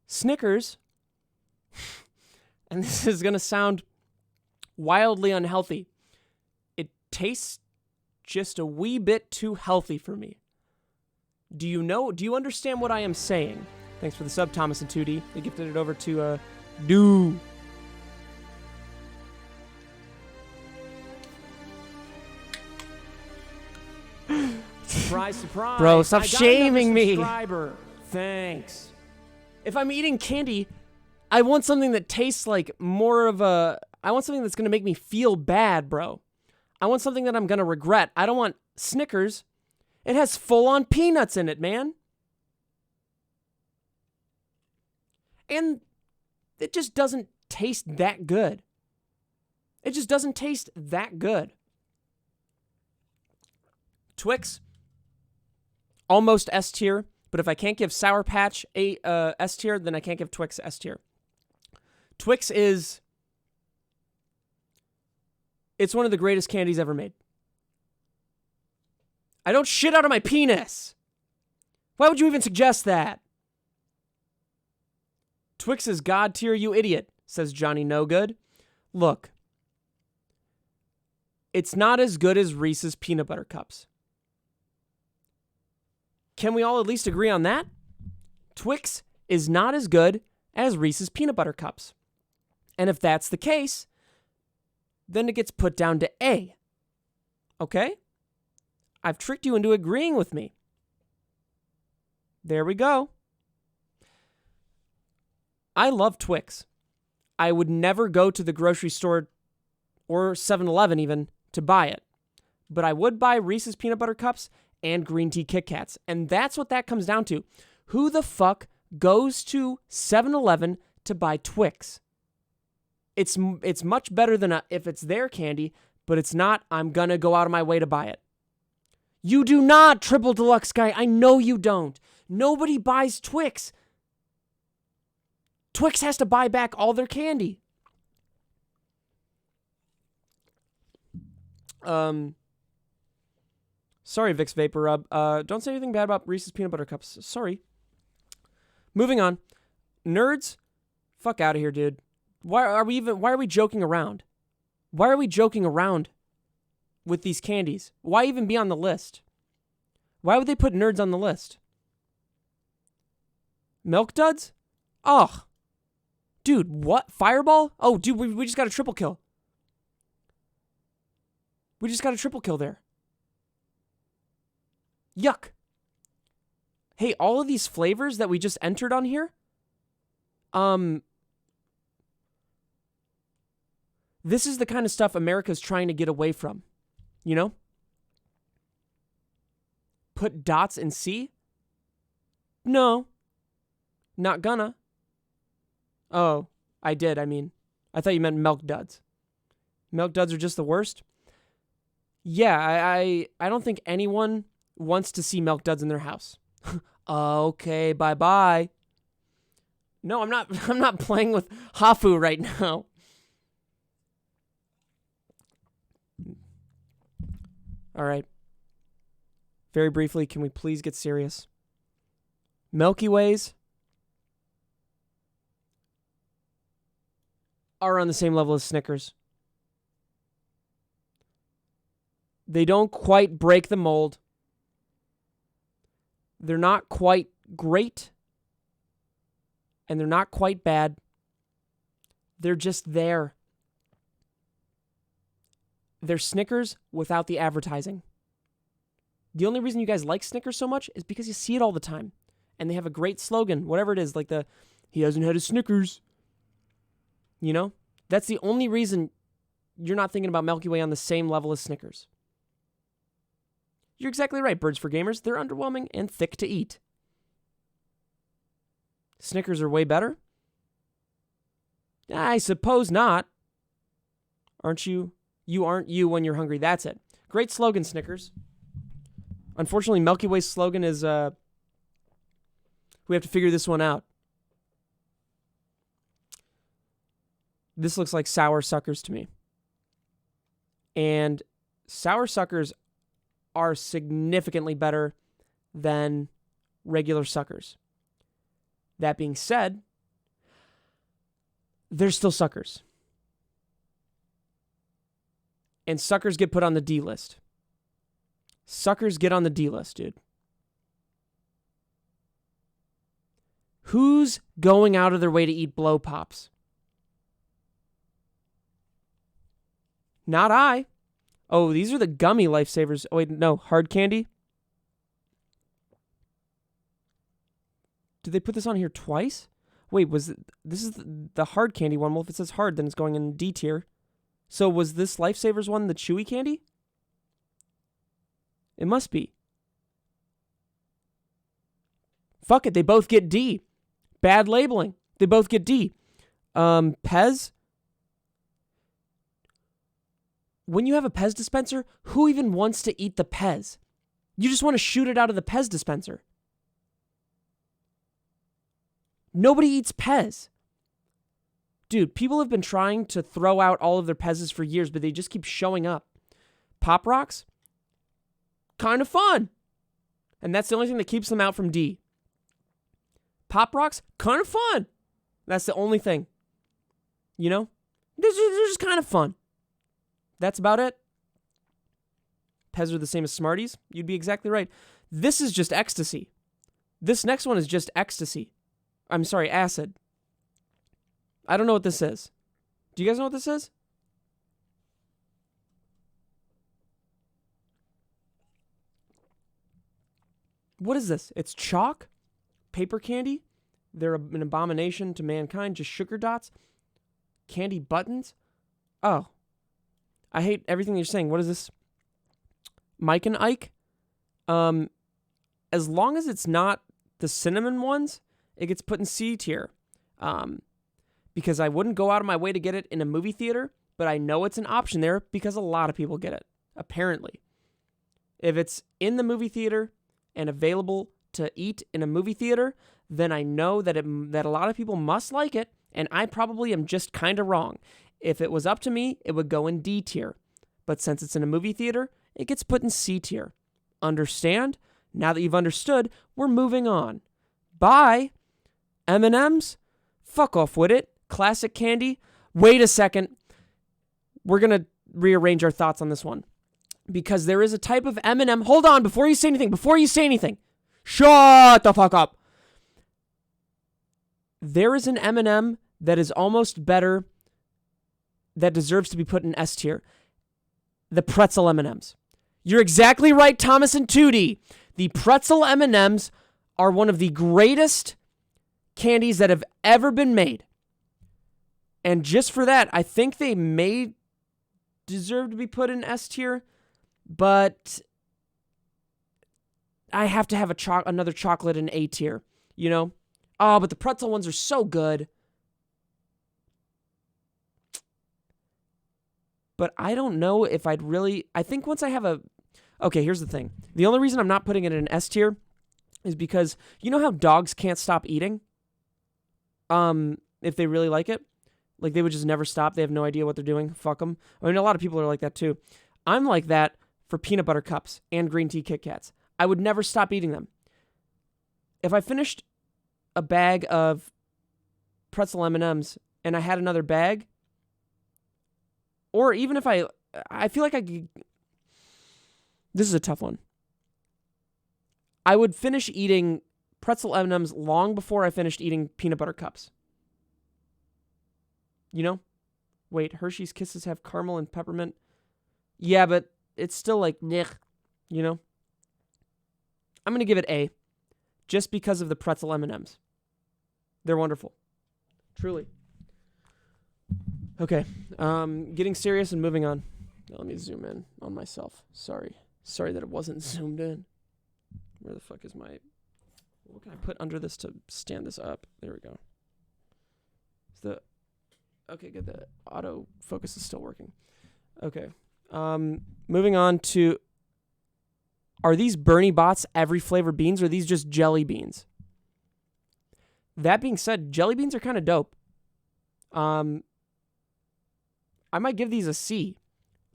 Snickers, and this is going to sound wildly unhealthy, it tastes just a wee bit too healthy for me. Do you understand what I am saying? Thanks for the sub, Thomas and 2D. They gifted it over to, Do. Surprise, surprise. Bro, stop I got shaming another me. subscriber. Thanks. If I'm eating candy, I want something that tastes like more of a... I want something that's going to make me feel bad, bro. I want something that I'm going to regret. I don't want Snickers. It has full-on peanuts in it, man. And it just doesn't taste that good. It just doesn't taste that good. Twix, almost S tier, but if I can't give Sour Patch a S tier, then I can't give Twix S tier. Twix is... It's one of the greatest candies ever made. I don't shit out of my penis. Why would you even suggest that? Twix is God tier, you idiot, says Johnny No Good. Look, it's not as good as Reese's Peanut Butter Cups. Can we all at least agree on that? Twix is not as good as Reese's Peanut Butter Cups. And if that's the case, then it gets put down to A. Okay? I've tricked you into agreeing with me. There we go. I love Twix. I would never go to the grocery store or 7-Eleven even to buy it. But I would buy Reese's Peanut Butter Cups and green tea Kit Kats. And that's what that comes down to. Who the fuck goes to 7-Eleven to buy Twix? It's much better than if it's their candy, but it's not, I'm gonna go out of my way to buy it. You do not, Triple Deluxe guy. I know you don't. Nobody buys Twix. Twix has to buy back all their candy. Sorry, Vicks Vapor Rub. Don't say anything bad about Reese's Peanut Butter Cups. Sorry. Moving on. Nerds, fuck out of here, dude. Why are we joking around? Why are we joking around with these candies? Why even be on the list? Why would they put Nerds on the list? Milk Duds? Ugh. Dude, what? Fireball? Oh, dude, we just got a triple kill. We just got a triple kill there. Yuck. Hey, all of these flavors that we just entered on here, This is the kind of stuff America's trying to get away from. You know? Put dots in C? No. Not gonna. Oh, I did. I thought you meant milk duds. Milk duds are just the worst? Yeah, I don't think anyone wants to see milk duds in their house. Okay, bye-bye. No, I'm not playing with Hafu right now. All right. Very briefly, can we please get serious? Milky Ways are on the same level as Snickers. They don't quite break the mold. They're not quite great. And they're not quite bad. They're just there. They're Snickers without the advertising. The only reason you guys like Snickers so much is because you see it all the time. And they have a great slogan, whatever it is, like he hasn't had a Snickers. You know? That's the only reason you're not thinking about Milky Way on the same level as Snickers. You're exactly right, Birds for Gamers. They're underwhelming and thick to eat. Snickers are way better? I suppose not. Aren't you? You aren't you when you're hungry. That's it. Great slogan, Snickers. Unfortunately, Milky Way's slogan is, we have to figure this one out. This looks like sour suckers to me. And sour suckers are significantly better than regular suckers. That being said, they're still suckers. And suckers get put on the D list. Suckers get on the D list, dude. Who's going out of their way to eat blow pops? Not I. Oh, these are the gummy lifesavers. Oh, wait, no. Hard candy? Did they put this on here twice? Wait, this is the hard candy one. Well, if it says hard, then it's going in D tier. So was this lifesavers one the chewy candy? It must be. Fuck it, they both get D. Bad labeling. They both get D. Pez? When you have a Pez dispenser, who even wants to eat the Pez? You just want to shoot it out of the Pez dispenser. Nobody eats Pez. Dude, people have been trying to throw out all of their Pez's for years, but they just keep showing up. Pop Rocks? Kind of fun. And that's the only thing that keeps them out from D. Pop Rocks? Kind of fun. That's the only thing. You know? They're just kind of fun. That's about it. Pez are the same as Smarties? You'd be exactly right. This is just ecstasy. This next one is just ecstasy. I'm sorry, acid. I don't know what this is. Do you guys know what this is? What is this? It's chalk? Paper candy? They're an abomination to mankind. Just sugar dots? Candy buttons? Oh. I hate everything you're saying. What is this? Mike and Ike? As long as it's not the cinnamon ones, it gets put in C tier. Because I wouldn't go out of my way to get it in a movie theater, but I know it's an option there because a lot of people get it, apparently. If it's in the movie theater and available to eat in a movie theater, then I know that that a lot of people must like it, and I probably am just kind of wrong. If it was up to me, it would go in D tier. But since it's in a movie theater, it gets put in C tier. Understand? Now that you've understood, we're moving on. Bye. M&M's? Fuck off with it. Classic candy? Wait a second. We're going to rearrange our thoughts on this one. Because there is a type of M&M. Hold on, before you say anything. Shut the fuck up. There is an M&M that is almost better, that deserves to be put in S tier. The pretzel M&Ms. You're exactly right, Thomas and Tootie. The pretzel M&Ms are one of the greatest candies that have ever been made. And just for that, I think they may deserve to be put in S tier, but I have to have another chocolate in A tier, you know? Oh, but the pretzel ones are so good. But I don't know if I'd really... I think once I have a... Okay, here's the thing. The only reason I'm not putting it in S tier is because you know how dogs can't stop eating? If they really like it? Like, they would just never stop. They have no idea what they're doing. Fuck them. I mean, a lot of people are like that, too. I'm like that for peanut butter cups and green tea Kit Kats. I would never stop eating them. If I finished a bag of pretzel M&Ms and I had another bag, or even if I feel like I could... This is a tough one. I would finish eating pretzel M&Ms long before I finished eating peanut butter cups. You know? Wait, Hershey's Kisses have caramel and peppermint. Yeah, but it's still like, blech, you know? I'm going to give it A, just because of the pretzel M&Ms. They're wonderful. Truly. Okay, getting serious and moving on. Let me zoom in on myself. Sorry that it wasn't zoomed in. Where the fuck is my... What can I put under this to stand this up? There we go. Okay, good. The auto focus is still working. Okay. Moving on to... Are these Bernie Bots every flavor beans, or are these just jelly beans? That being said, jelly beans are kind of dope. I might give these a C.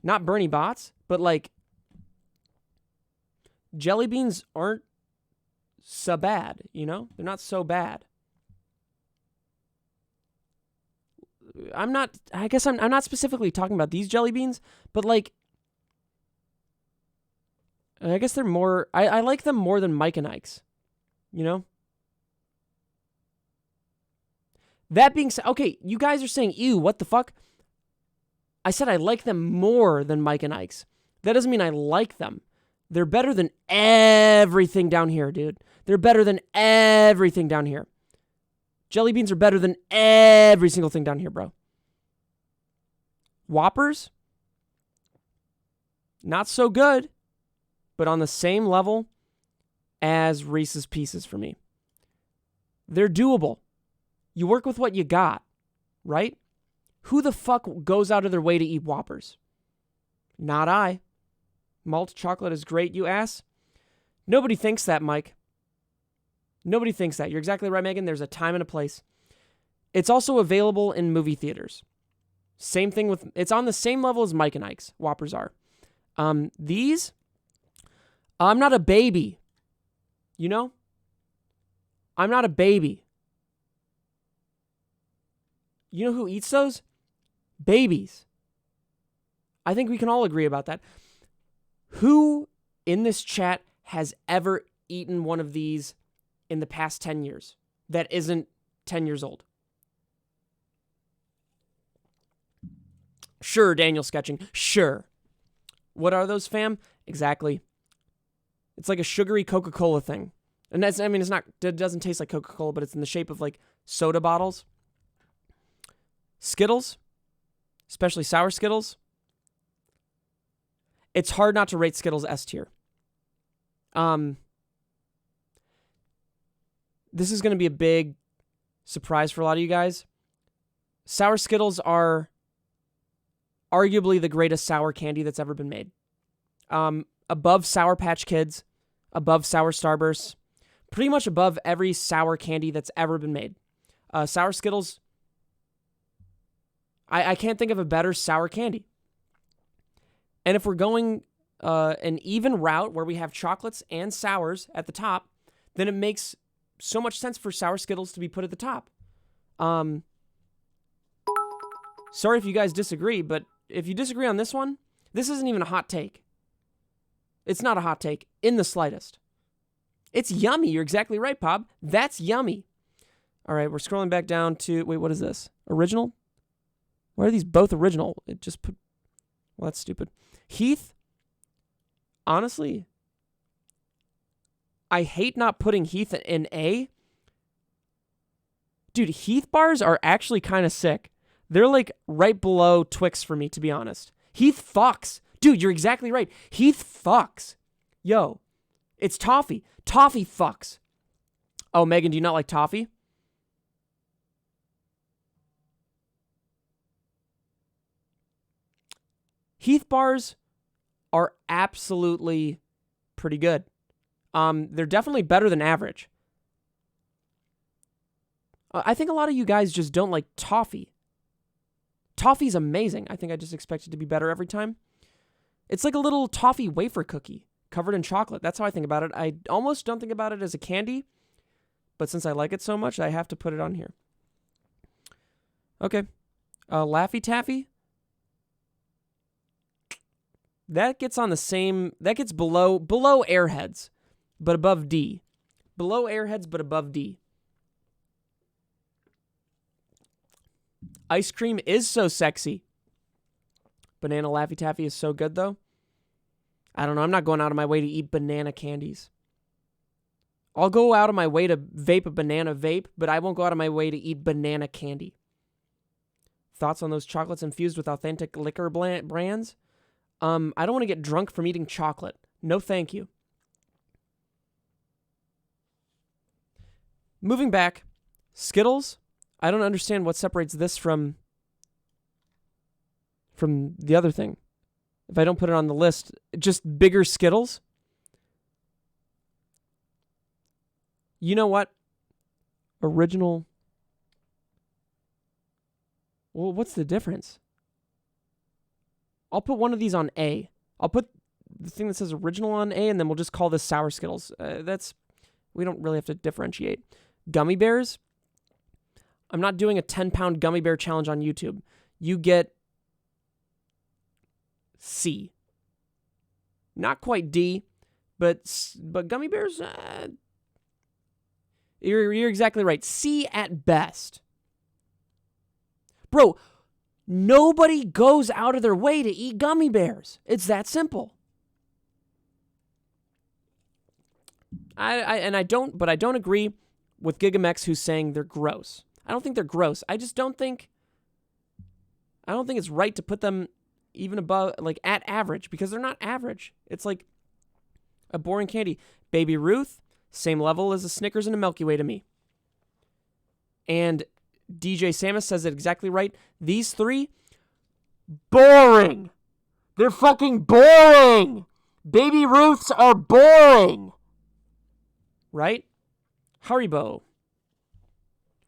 Not Bernie Bots, but like... Jelly beans aren't so bad, you know? They're not so bad. I'm not specifically talking about these jelly beans, but like, I guess they're more, I like them more than Mike and Ike's, you know? That being said, okay, you guys are saying, ew, what the fuck? I said I like them more than Mike and Ike's. That doesn't mean I like them. They're better than everything down here, dude. They're better than everything down here. Jelly beans are better than every single thing down here, bro. Whoppers? Not so good, but on the same level as Reese's Pieces for me. They're doable. You work with what you got, right? Who the fuck goes out of their way to eat Whoppers? Not I. Malt chocolate is great, you ass. Nobody thinks that, Mike. Nobody thinks that. You're exactly right, Megan. There's a time and a place. It's also available in movie theaters. Same thing with... It's on the same level as Mike and Ike's. Whoppers are. These... I'm not a baby. You know? I'm not a baby. You know who eats those? Babies. I think we can all agree about that. Who in this chat has ever eaten one of these in the past 10 years that isn't 10 years old? Sure, Daniel Sketching. Sure. What are those, fam? Exactly. It's like a sugary Coca-Cola thing. And that's, I mean, it doesn't taste like Coca-Cola, but it's in the shape of like soda bottles. Skittles, especially sour Skittles. It's hard not to rate Skittles S tier. This is going to be a big surprise for a lot of you guys. Sour Skittles are arguably the greatest sour candy that's ever been made. Above Sour Patch Kids, above Sour Starbursts, pretty much above every sour candy that's ever been made. Sour Skittles, I can't think of a better sour candy. And if we're going an even route where we have chocolates and sours at the top, then it makes so much sense for Sour Skittles to be put at the top. Sorry if you guys disagree, but if you disagree on this one, this isn't even a hot take. It's not a hot take in the slightest. It's yummy. You're exactly right, Bob. That's yummy. All right, we're scrolling back down to... Wait, what is this? Original? Why are these both original? It just put... Well, that's stupid. Heath, honestly, I hate not putting Heath in A. Dude, Heath bars are actually kind of sick. They're like right below Twix for me, to be honest. Heath fucks. Dude, you're exactly right. Heath fucks. Yo, it's toffee. Toffee fucks. Oh, Megan, do you not like toffee? Heath bars are absolutely pretty good. They're definitely better than average. I think a lot of you guys just don't like toffee. Toffee's amazing. I think I just expect it to be better every time. It's like a little toffee wafer cookie covered in chocolate. That's how I think about it. I almost don't think about it as a candy, but since I like it so much, I have to put it on here. Okay. Laffy Taffy. That gets on the same, that gets below Airheads, but above D. Below Airheads, but above D. Ice cream is so sexy. Banana Laffy Taffy is so good, though. I don't know. I'm not going out of my way to eat banana candies. I'll go out of my way to vape a banana vape, but I won't go out of my way to eat banana candy. Thoughts on those chocolates infused with authentic liquor brands? I don't want to get drunk from eating chocolate. No, thank you. Moving back, Skittles. I don't understand what separates this from the other thing. If I don't put it on the list, just bigger Skittles. You know what? Original. Well, what's the difference? I'll put one of these on A. I'll put the thing that says original on A, and then we'll just call this Sour Skittles. We don't really have to differentiate. Gummy bears. I'm not doing a 10-pound gummy bear challenge on YouTube. You get C. Not quite D, but gummy bears, you're exactly right. C at best. Bro, nobody goes out of their way to eat gummy bears. It's that simple. I don't agree with Gigamex who's saying they're gross. I don't think they're gross. I don't think it's right to put them even above, like, at average, because they're not average. It's like a boring candy. Baby Ruth, same level as a Snickers and a Milky Way to me. And DJ Samus says it exactly right. These three, boring. They're fucking boring. Baby Ruths are boring. Right? Haribo.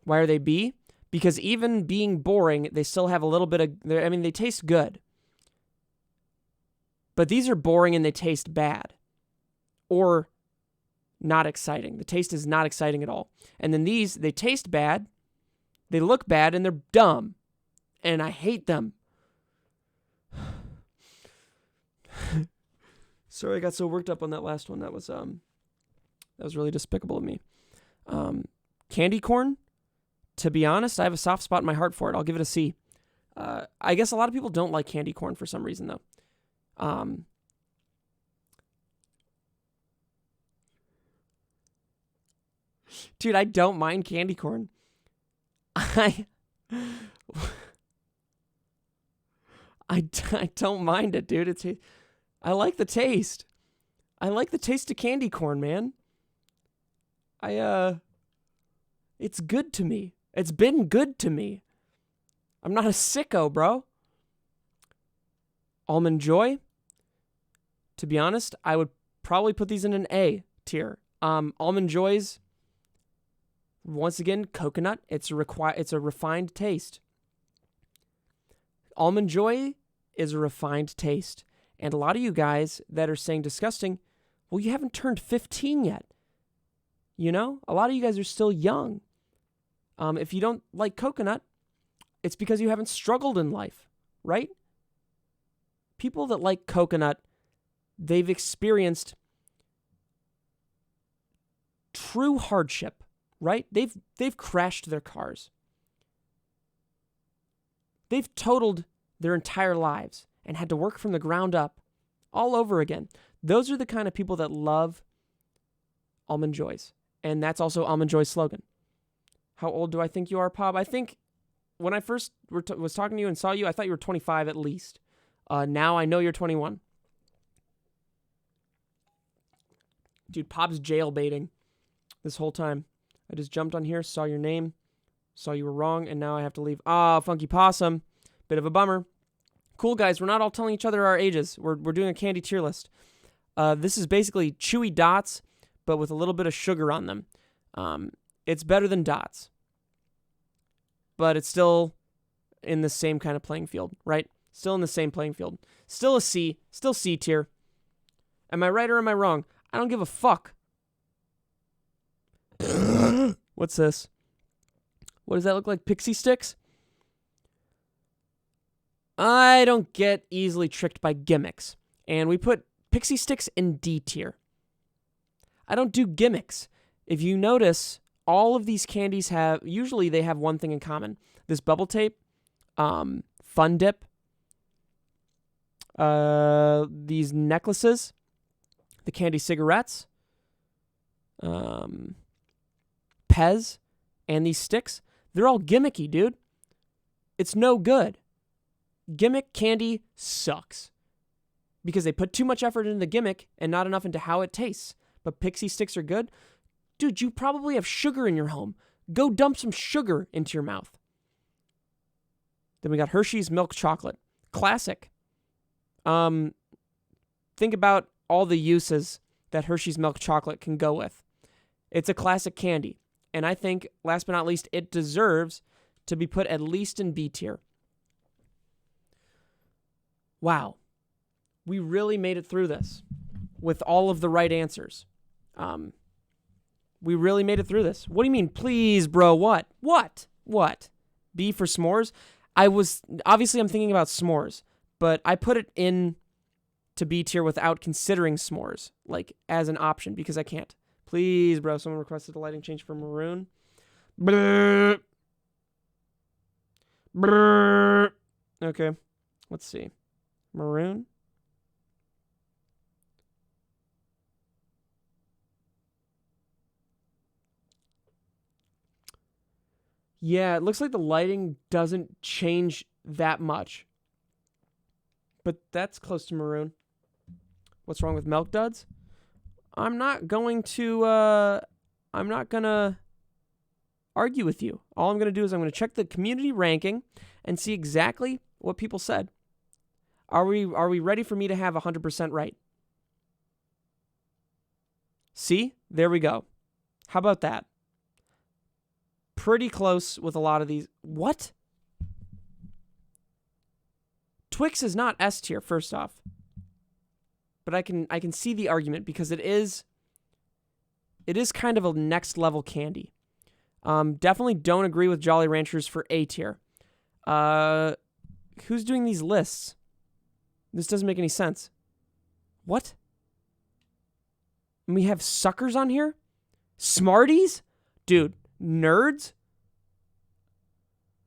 Why are they B? Because even being boring, they still have a little bit of, they taste good. But these are boring and they taste bad. Or not exciting. The taste is not exciting at all. And then these, they taste bad, they look bad, and they're dumb. And I hate them. Sorry I got so worked up on that last one. That was really despicable of me. Candy corn, to be honest, I have a soft spot in my heart for it. I'll give it a C. I guess a lot of people don't like candy corn for some reason, though. Dude, I don't mind candy corn. I don't mind it, dude. I like the taste. I like the taste of candy corn, man. It's good to me. It's been good to me. I'm not a sicko, bro. Almond Joy. To be honest, I would probably put these in an A tier. Almond Joys, once again, coconut. It's a refined taste. Almond Joy is a refined taste. And a lot of you guys that are saying disgusting, well, you haven't turned 15 yet. You know? A lot of you guys are still young. If you don't like coconut, it's because you haven't struggled in life, right? People that like coconut, they've experienced true hardship, right? They've crashed their cars. They've totaled their entire lives and had to work from the ground up all over again. Those are the kind of people that love Almond Joys. And that's also Almond Joy's slogan. How old do I think you are, Pob? I think when I first was talking to you and saw you, I thought you were 25 at least. Now I know you're 21. Dude, Pop's jailbaiting this whole time. I just jumped on here, saw your name, saw you were wrong, and now I have to leave. Ah, Funky Possum. Bit of a bummer. Cool, guys. We're not all telling each other our ages. We're doing a candy tier list. This is basically chewy dots, but with a little bit of sugar on them. It's better than dots. But it's still in the same kind of playing field, right? Still in the same playing field. Still a C. Still C tier. Am I right or am I wrong? I don't give a fuck. What's this? What does that look like? Pixie sticks? I don't get easily tricked by gimmicks. And we put pixie sticks in D tier. I don't do gimmicks. If you notice, all of these candies usually they have one thing in common. This bubble tape, Fun Dip, these necklaces, the candy cigarettes, Pez, and these sticks. They're all gimmicky, dude. It's no good. Gimmick candy sucks because they put too much effort into the gimmick and not enough into how it tastes. But pixie sticks are good. Dude, you probably have sugar in your home. Go dump some sugar into your mouth. Then we got Hershey's milk chocolate. Classic. Think about all the uses that Hershey's milk chocolate can go with. It's a classic candy. And I think, last but not least, it deserves to be put at least in B tier. Wow. We really made it through this with all of the right answers. We really made it through this. What do you mean, please, bro? What? B for s'mores? Obviously I'm thinking about s'mores, but I put it in to B tier without considering s'mores, like as an option, because I can't. Please, bro, someone requested a lighting change for maroon. Brrr. Brrr. Okay, let's see. Maroon. Yeah, it looks like the lighting doesn't change that much. But that's close to maroon. What's wrong with Milk Duds? I'm not going to argue with you. All I'm going to do is I'm going to check the community ranking and see exactly what people said. Are we ready for me to have 100% right? See? There we go. How about that? Pretty close with a lot of these. What? Twix is not S tier, first off. But I can see the argument because it is kind of a next level candy. Definitely don't agree with Jolly Ranchers for A tier. Who's doing these lists? This doesn't make any sense. What? And we have suckers on here? Smarties? Dude, nerds?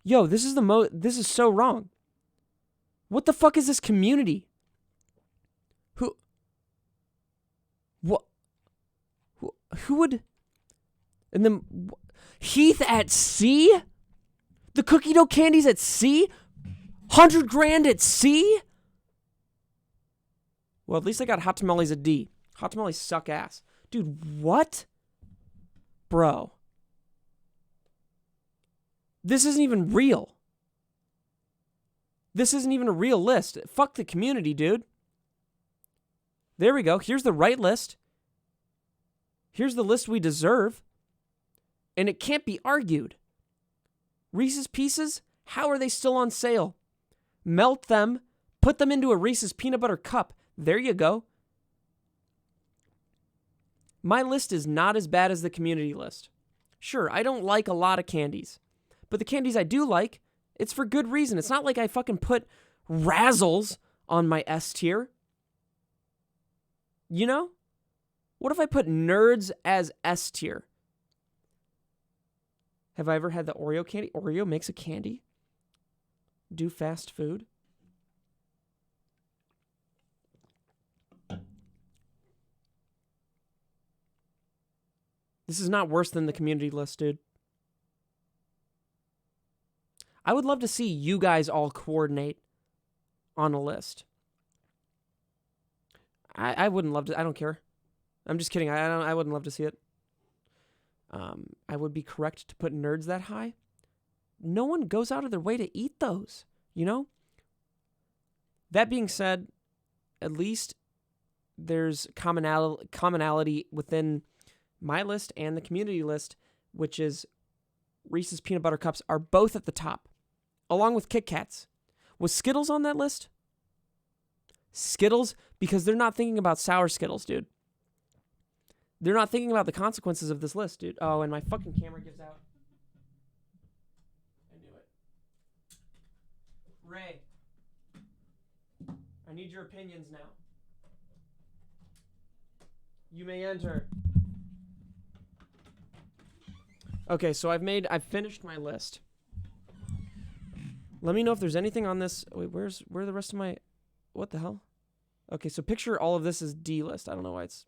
Yo, this is so wrong. What the fuck is this community? Who would? And then Heath at C? The cookie dough candies at C? 100 grand at C? Well, at least I got hot tamales at D. Hot tamales suck ass. Dude, what? Bro. This isn't even real. This isn't even a real list. Fuck the community, dude. There we go. Here's the right list. Here's the list we deserve. And it can't be argued. Reese's Pieces? How are they still on sale? Melt them. Put them into a Reese's peanut butter cup. There you go. My list is not as bad as the community list. Sure, I don't like a lot of candies. But the candies I do like, it's for good reason. It's not like I fucking put Razzles on my S tier. You know? What if I put Nerds as S tier? Have I ever had the Oreo candy? Oreo makes a candy? Do fast food? This is not worse than the community list, dude. I would love to see you guys all coordinate on a list. I wouldn't love to. I don't care. I'm just kidding. I wouldn't love to see it. I would be correct to put nerds that high. No one goes out of their way to eat those, you know? That being said, at least there's commonality within my list and the community list, which is Reese's Peanut Butter Cups are both at the top, along with Kit Kats. Was Skittles on that list? Skittles, because they're not thinking about sour Skittles, dude. They're not thinking about the consequences of this list, dude. Oh, and my fucking camera gives out. I knew it. Ray, I need your opinions now. You may enter. Okay, so I've finished my list. Let me know if there's anything on this. Wait, where are the rest of my? What the hell? Okay, so picture all of this as D list. I don't know why it's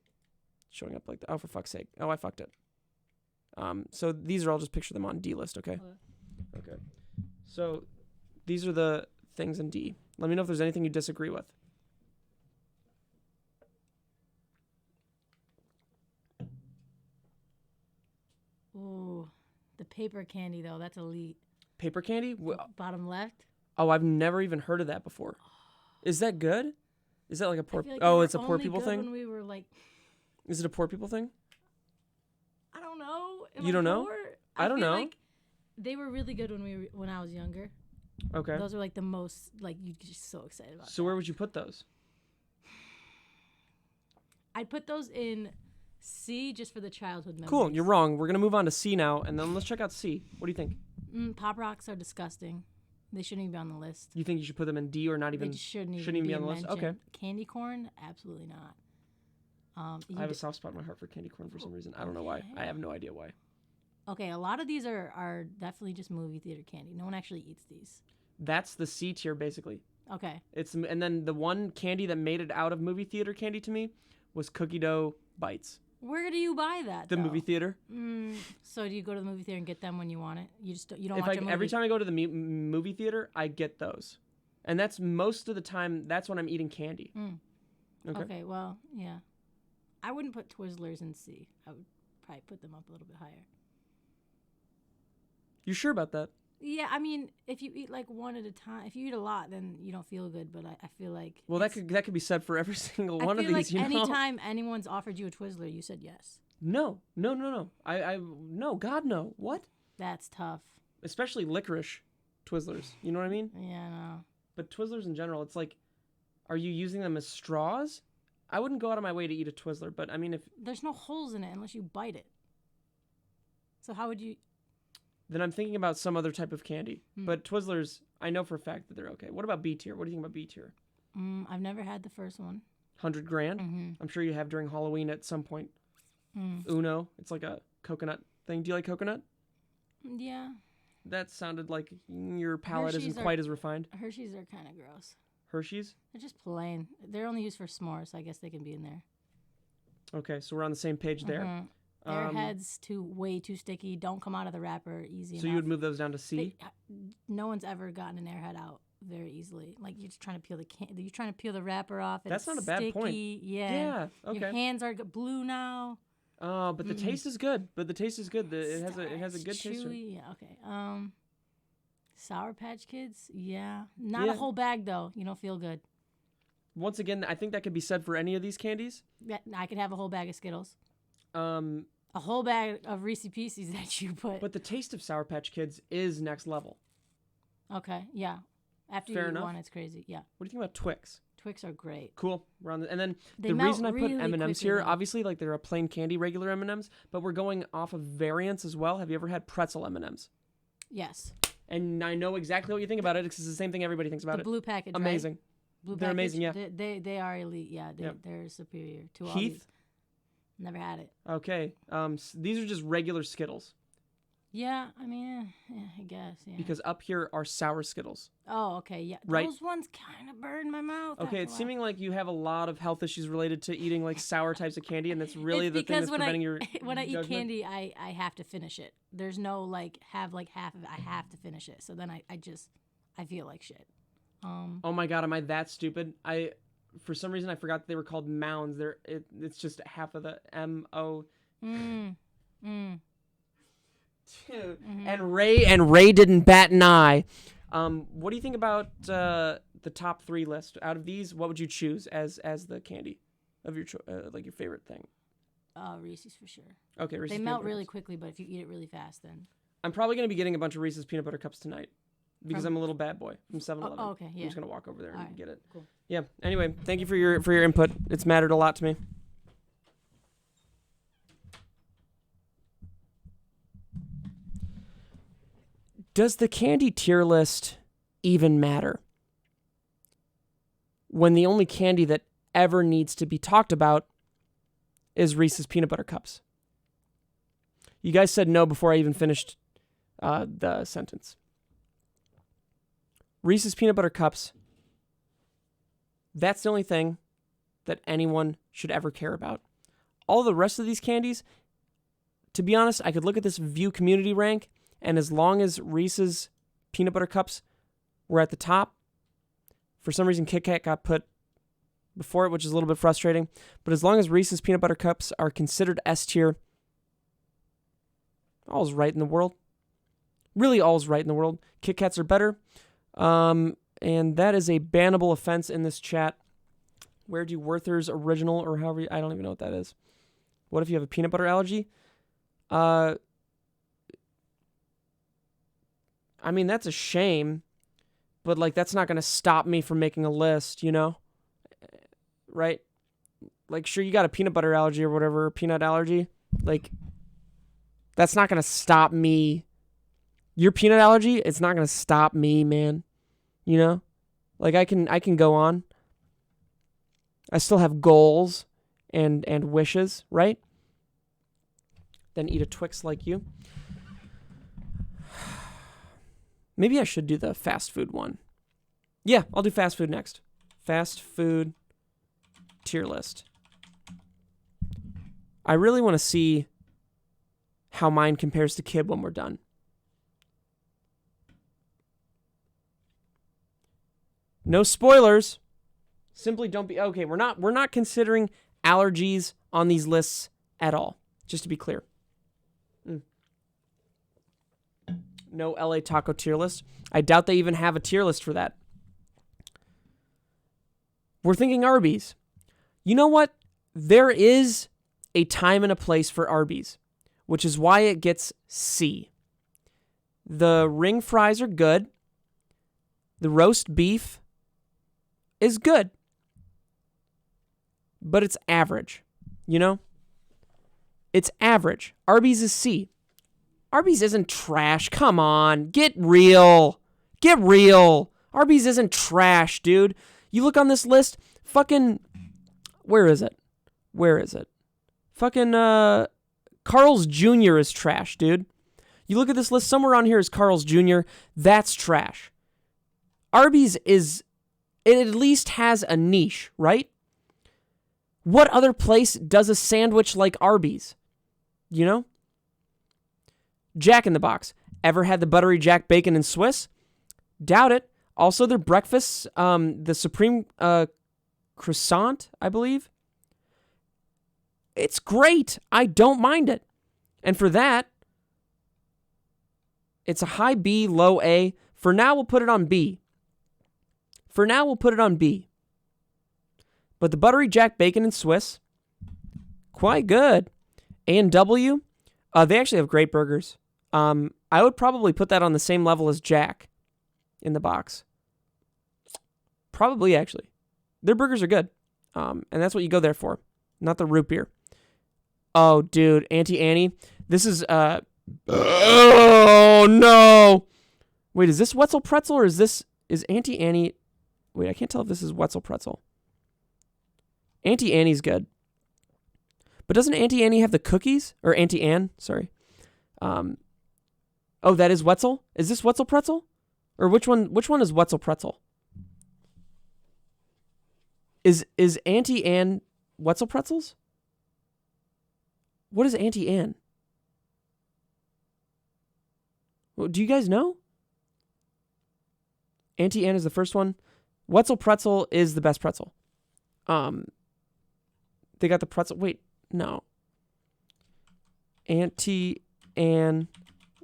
showing up like that. Oh, for fuck's sake. Oh, I fucked it. So these are all just picture them on D list, okay? Okay. So these are the things in D. Let me know if there's anything you disagree with. Ooh, the paper candy though, that's elite. Paper candy? Bottom left. Oh, I've never even heard of that before. Is that good? Is that like a poor? I feel like Oh, they it's a were poor only people good thing. When we were like, Is it a poor people thing? I don't know. Am You I don't know? poor? I don't feel know. Like they were really good when I was younger. Okay. Those were like the most like you just so excited about. So where would you put those? I'd put those in C just for the childhood memories. Cool. You're wrong. We're gonna move on to C now, and then let's check out C. What do you think? Pop rocks are disgusting. They shouldn't even be on the list. You think you should put them in D or not even? They shouldn't even be on the list. mentioned. Okay. Candy corn, absolutely not. I have a soft spot in my heart for candy corn for some reason. I don't know why. I have no idea why. Okay, a lot of these are definitely just movie theater candy. No one actually eats these. That's the C tier basically. Okay. And then the one candy that made it out of movie theater candy to me was cookie dough bites. Where do you buy that? The movie theater. So do you go to the movie theater and get them when you want it? You don't watch a movie? Every time I go to the movie theater, I get those, and that's most of the time. That's when I'm eating candy. Okay. Well, yeah. I wouldn't put Twizzlers in C. I would probably put them up a little bit higher. You sure about that? Yeah, I mean, if you eat like one at a time, if you eat a lot, then you don't feel good. But I feel like that could be said for every single one of these. Like you know? anytime anyone's offered you a Twizzler, you said yes. No. No, God, no. What? That's tough. Especially licorice Twizzlers. You know what I mean? Yeah, no. But Twizzlers in general, it's like, are you using them as straws? I wouldn't go out of my way to eat a Twizzler, but I mean, if there's no holes in it unless you bite it. So how would you? Then I'm thinking about some other type of candy. But Twizzlers, I know for a fact that they're okay. What about B tier? What do you think about B tier? I've never had the first one. 100 grand? I'm sure you have during Halloween at some point. Uno. It's like a coconut thing. Do you like coconut? Yeah. That sounded like your palate Hershey's isn't quite as refined. Hershey's are kind of gross. Hershey's? They're just plain. They're only used for s'mores, so I guess they can be in there. Okay, so we're on the same page there. Airheads way too sticky. Don't come out of the wrapper easy enough. So you would move those down to C? No one's ever gotten an Airhead out very easily. Like you're just trying to peel you're trying to peel the wrapper off. And That's not a sticky. bad point. Yeah. Okay. Your hands are blue now. Oh, but the taste is good. It has a good taste. Chewy. Yeah. Okay. Sour Patch Kids. Yeah. Not a whole bag though. You don't feel good. Once again, I think that could be said for any of these candies. Yeah, I could have a whole bag of Skittles. A whole bag of Reese's Pieces that you put. But the taste of Sour Patch Kids is next level. Okay, yeah. After Fair you eat enough. one, it's crazy. Yeah. What do you think about Twix? Twix are great. Cool. We're on the, and then They the melt reason I put really M&Ms quickly, here, though. obviously, like they're a plain candy, regular M&Ms, but we're going off of variants as well. Have you ever had pretzel M&Ms? Yes. And I know exactly what you think about it because it's the same thing everybody thinks about The it. blue package, Amazing. Right? Blue They're package, amazing, yeah. They are elite, yeah. Yep. They're superior to all Heath? these. Never had it. Okay. These are just regular Skittles. Yeah, I mean, I guess, yeah. Because up here are sour Skittles. Oh, okay, yeah. Right. Those ones kind of burn my mouth. Okay, it's seeming like you have a lot of health issues related to eating like sour types of candy, and that's really it's the thing because that's preventing your when I eat judgment. candy, I have to finish it. There's no like half of it. I have to finish it. So then I feel like shit. Oh my god, am I that stupid? For some reason I forgot that they were called mounds. It's just half of the M-O. And Ray didn't bat an eye. What do you think about the top 3 list? Out of these, what would you choose as the candy of your like your favorite thing? Reese's for sure. Okay, Reese's. They Peanut melt Butter really Cups. quickly, but if you eat it really fast, then. I'm probably gonna be getting a bunch of Reese's peanut butter cups tonight because I'm a little bad boy from 7-Eleven. Oh, okay, yeah. I'm just gonna walk over there and Alright, get it. cool. Yeah. Anyway, thank you for your input. It's mattered a lot to me. Does the candy tier list even matter when the only candy that ever needs to be talked about is Reese's peanut butter cups? You guys said no before I even finished the sentence. Reese's peanut butter cups, that's the only thing that anyone should ever care about. All the rest of these candies, to be honest, I could look at this View community rank, and as long as Reese's peanut butter cups were at the top, for some reason Kit Kat got put before it, which is a little bit frustrating. But as long as Reese's peanut butter cups are considered S tier, all's right in the world. Really, all's right in the world. Kit Kats are better. And that is a bannable offense in this chat. Where do Werther's original, or however, I don't even know what that is. What if you have a peanut butter allergy? I mean, that's a shame, but like that's not going to stop me from making a list, you know? Right? Like, sure, you got a peanut butter allergy or whatever, peanut allergy. Like, that's not going to stop me. Your peanut allergy, it's not going to stop me, man. You know? Like, I can go on. I still have goals and wishes, right? Then eat a Twix like you. Maybe I should do the fast food one. Yeah, I'll do fast food next. Fast food tier list. I really want to see how mine compares to Kib when we're done. No spoilers. Simply don't be okay. We're not considering allergies on these lists at all. Just to be clear. No LA Taco tier list. I doubt they even have a tier list for that. We're thinking Arby's. You know what? There is a time and a place for Arby's, which is why it gets C. The ring fries are good. The roast beef is good. But it's average, you know? It's average. Arby's is C. Arby's isn't trash. Come on. Get real. Get real. Arby's isn't trash, dude. You look on this list, fucking... Where is it? Fucking, Carl's Jr. is trash, dude. You look at this list, somewhere on here is Carl's Jr. That's trash. Arby's is... It at least has a niche, right? What other place does a sandwich like Arby's? You know? Jack in the Box. Ever had the buttery Jack bacon and Swiss? Doubt it. Also, their breakfasts, the Supreme croissant, I believe. It's great. I don't mind it. And for that, it's a high B, low A. For now, we'll put it on B. But the buttery Jack bacon and Swiss, quite good. A&W, they actually have great burgers. I would probably put that on the same level as Jack in the Box. Probably, actually. Their burgers are good. And that's what you go there for, not the root beer. Oh, dude, Auntie Annie. This is, oh, no. Wait, is this Wetzel Pretzel or is Auntie Annie... Wait, I can't tell if this is Wetzel Pretzel. Auntie Annie's good. But doesn't Auntie Annie have the cookies? Or Auntie Anne, sorry. Oh, that is Wetzel? Is this Wetzel pretzel? Or which one is Wetzel pretzel? Is Auntie Anne Wetzel pretzels? What is Auntie Anne? Well, do you guys know? Auntie Anne is the first one. Wetzel pretzel is the best pretzel. They got the pretzel. Wait, no. Auntie Anne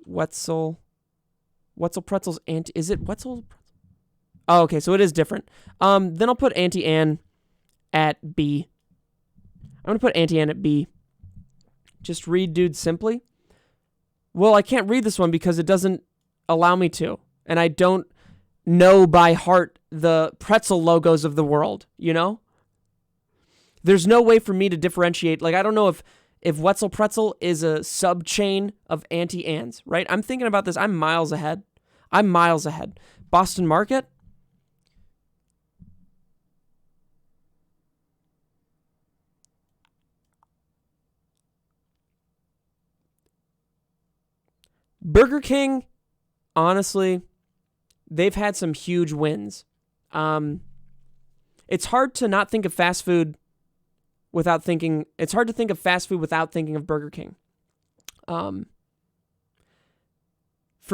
Wetzel pretzels. Is it Wetzel? Oh, okay, so it is different. Then I'll put Auntie Anne at B. I'm gonna put Auntie Anne at B. Just read Dude Simply. Well, I can't read this one because it doesn't allow me to, and I don't know by heart the pretzel logos of the world. You know, there's no way for me to differentiate. Like, I don't know if Wetzel pretzel is a sub chain of Auntie Anne's. Right? I'm thinking about this. I'm miles ahead. Boston Market. Burger King, honestly, they've had some huge wins. It's hard to not think of fast food without thinking. It's hard to think of fast food without thinking of Burger King. For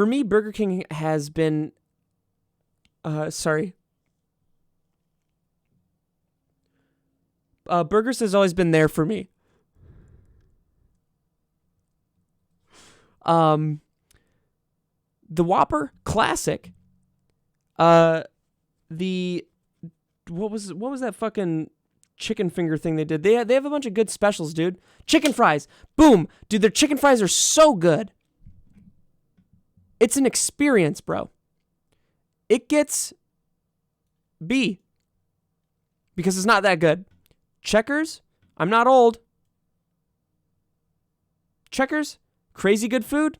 me, Burger King has been. Burgers has always been there for me. The Whopper, classic. What was that fucking chicken finger thing they did? They have a bunch of good specials, dude. Chicken fries, boom, dude. Their chicken fries are so good. It's an experience, bro. It gets B because it's not that good. Checkers, I'm not old. Checkers, crazy good food.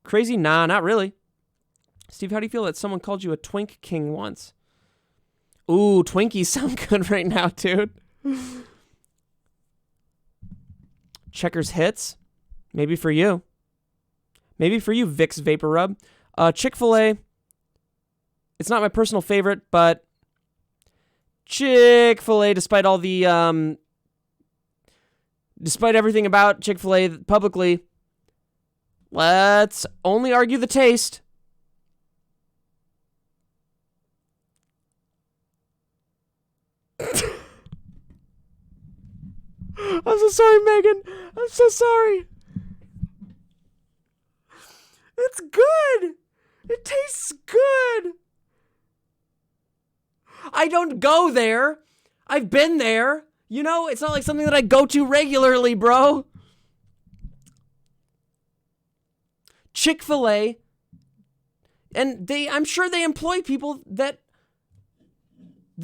Crazy? Nah, not really. Steve, how do you feel that someone called you a Twink King once? Ooh, Twinkies sound good right now, dude. Checkers hits. Maybe for you. Vicks Vapor Rub. Chick-fil-A. It's not my personal favorite, but Chick-fil-A, despite all the, despite everything about Chick-fil-A publicly, let's only argue the taste. I'm so sorry, Megan. I'm so sorry. It's good. It tastes good. I don't go there. I've been there. You know, it's not like something that I go to regularly, bro. Chick-fil-A, and I'm sure they employ people that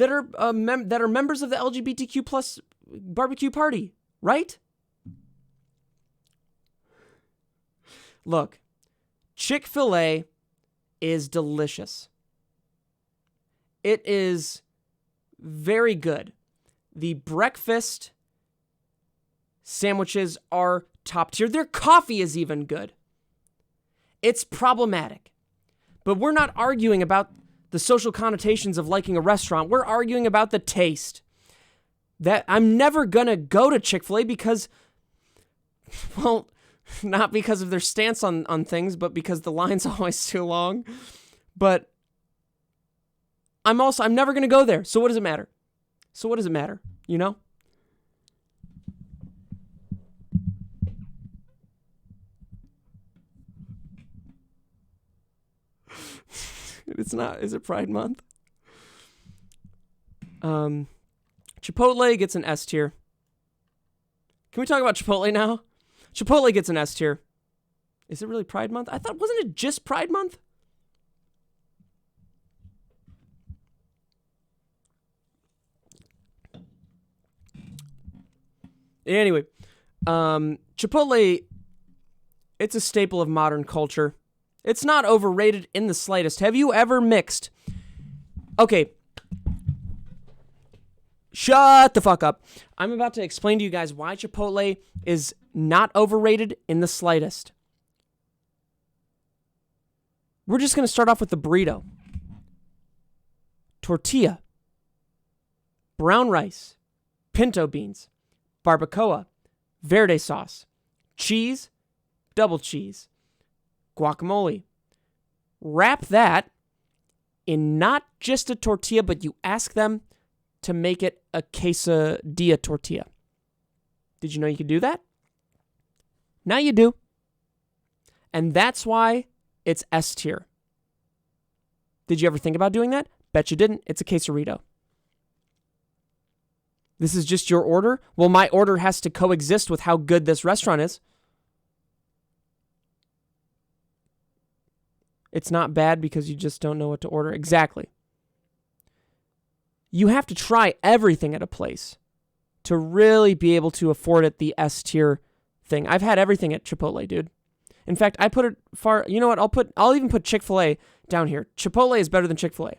are members of the LGBTQ plus barbecue party, right? Look, Chick-fil-A is delicious. It is very good. The breakfast sandwiches are top tier. Their coffee is even good. It's problematic. But we're not arguing about the social connotations of liking a restaurant. We're arguing about the taste. That I'm never going to go to Chick-fil-A because, well, not because of their stance on things, but because the line's always too long. But I'm never going to go there. So what does it matter? You know? It's not. Is it Pride Month? Chipotle gets an S tier. Can we talk about Chipotle now? Chipotle gets an S tier. Is it really Pride Month? I thought, wasn't it just Pride Month? Anyway, Chipotle, it's a staple of modern culture. It's not overrated in the slightest. Have you ever mixed? Okay. Shut the fuck up. I'm about to explain to you guys why Chipotle is not overrated in the slightest. We're just going to start off with the burrito. Tortilla, brown rice, pinto beans, barbacoa, verde sauce, cheese, double cheese, guacamole. Wrap that in not just a tortilla, but you ask them to make it a quesadilla tortilla. Did you know you could do that? Now you do. And that's why it's S tier. Did you ever think about doing that? Bet you didn't. It's a quesarito. This is just your order? Well, my order has to coexist with how good this restaurant is. It's not bad because you just don't know what to order. Exactly. You have to try everything at a place to really be able to afford it the S tier thing. I've had everything at Chipotle, dude. In fact, I put it far. You know what? I'll even put Chick-fil-A down here. Chipotle is better than Chick-fil-A.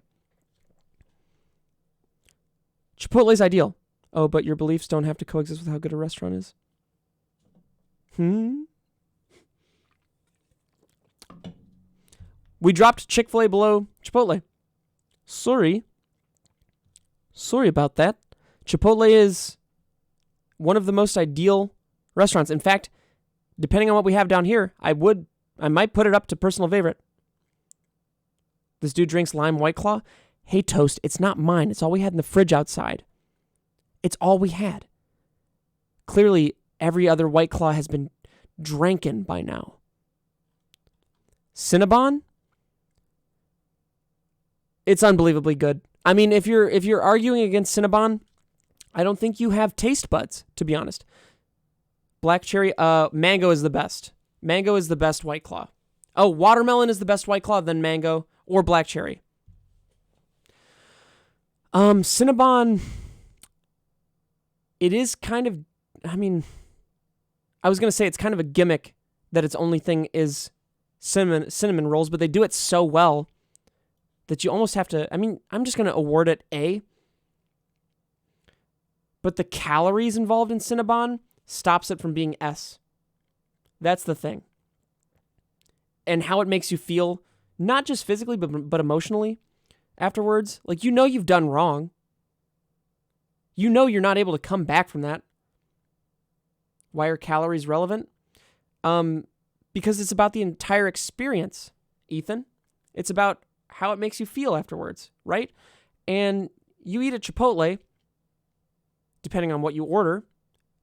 Chipotle's ideal. Oh, but your beliefs don't have to coexist with how good a restaurant is. We dropped Chick-fil-A below Chipotle. Sorry about that. Chipotle is one of the most ideal restaurants. In fact, depending on what we have down here, I might put it up to personal favorite. This dude drinks lime White Claw. Hey, Toast, it's not mine. It's all we had in the fridge outside. It's all we had. Clearly, every other White Claw has been dranken by now. Cinnabon? It's unbelievably good. I mean, if you're arguing against Cinnabon, I don't think you have taste buds, to be honest. Black cherry, mango is the best. Mango is the best White Claw. Oh, watermelon is the best White Claw, then mango or black cherry. Cinnabon, it is kind of, I mean, I was going to say it's kind of a gimmick that its only thing is cinnamon rolls, but they do it so well that you almost have to, I mean, I'm just going to award it A. But the calories involved in Cinnabon stops it from being S. That's the thing. And how it makes you feel, not just physically, but emotionally afterwards. Like, you know you've done wrong. You know you're not able to come back from that. Why are calories relevant? Because it's about the entire experience, Ethan. It's about how it makes you feel afterwards, right? And you eat at Chipotle, depending on what you order,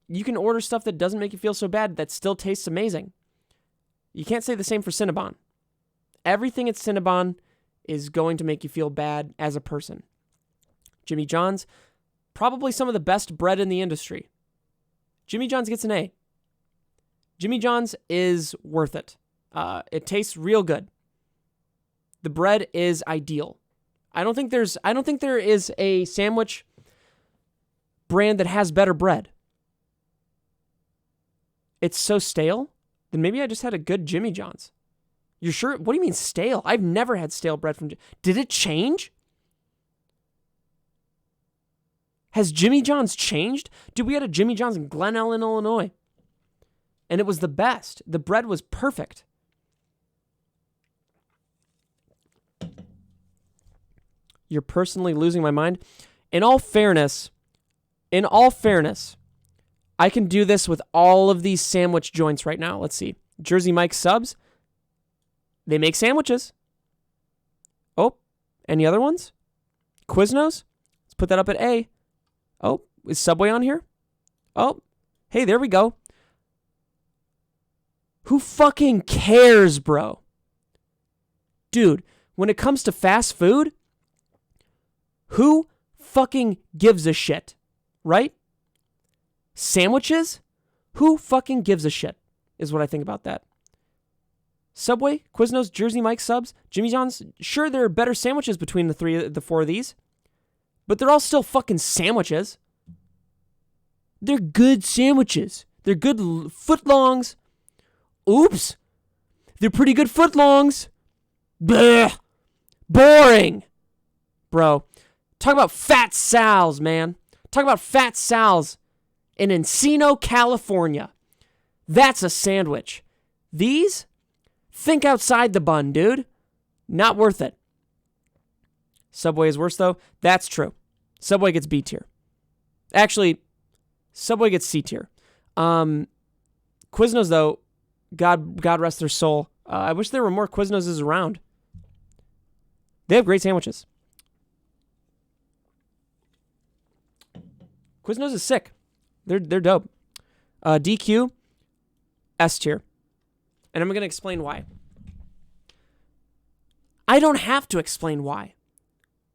you can order stuff that doesn't make you feel so bad that still tastes amazing. You can't say the same for Cinnabon. Everything at Cinnabon is going to make you feel bad as a person. Jimmy John's, probably some of the best bread in the industry. Jimmy John's gets an A. Jimmy John's is worth it. It tastes real good. The bread is ideal. I don't think there is a sandwich brand that has better bread. It's so stale. Then maybe I just had a good Jimmy John's. You're sure? What do you mean stale? I've never had stale bread from... Did it change? Has Jimmy John's changed? Dude, we had a Jimmy John's in Glen Ellen, Illinois. And it was the best. The bread was perfect. You're personally losing my mind. In all fairness, I can do this with all of these sandwich joints right now. Let's see. Jersey Mike's Subs. They make sandwiches. Oh, any other ones? Quiznos? Let's put that up at A. Oh, is Subway on here? Oh, hey, there we go. Who fucking cares, bro? Dude, when it comes to fast food, who fucking gives a shit, right? Sandwiches? Who fucking gives a shit is what I think about that. Subway, Quiznos, Jersey Mike's Subs, Jimmy John's. Sure, there are better sandwiches between the four of these, but they're all still fucking sandwiches. They're good sandwiches. They're good footlongs. Oops. They're pretty good footlongs. Blech. Boring. Bro, talk about Fat Sal's, man. Talk about Fat Sal's in Encino, California. That's a sandwich. These? Think outside the bun, dude. Not worth it. Subway is worse, though. That's true. Subway gets B tier. Actually, Subway gets C tier. Quiznos, though, God rest their soul. I wish there were more Quiznos around. They have great sandwiches. Quiznos is sick. They're dope. DQ, S tier. And I'm going to explain why. I don't have to explain why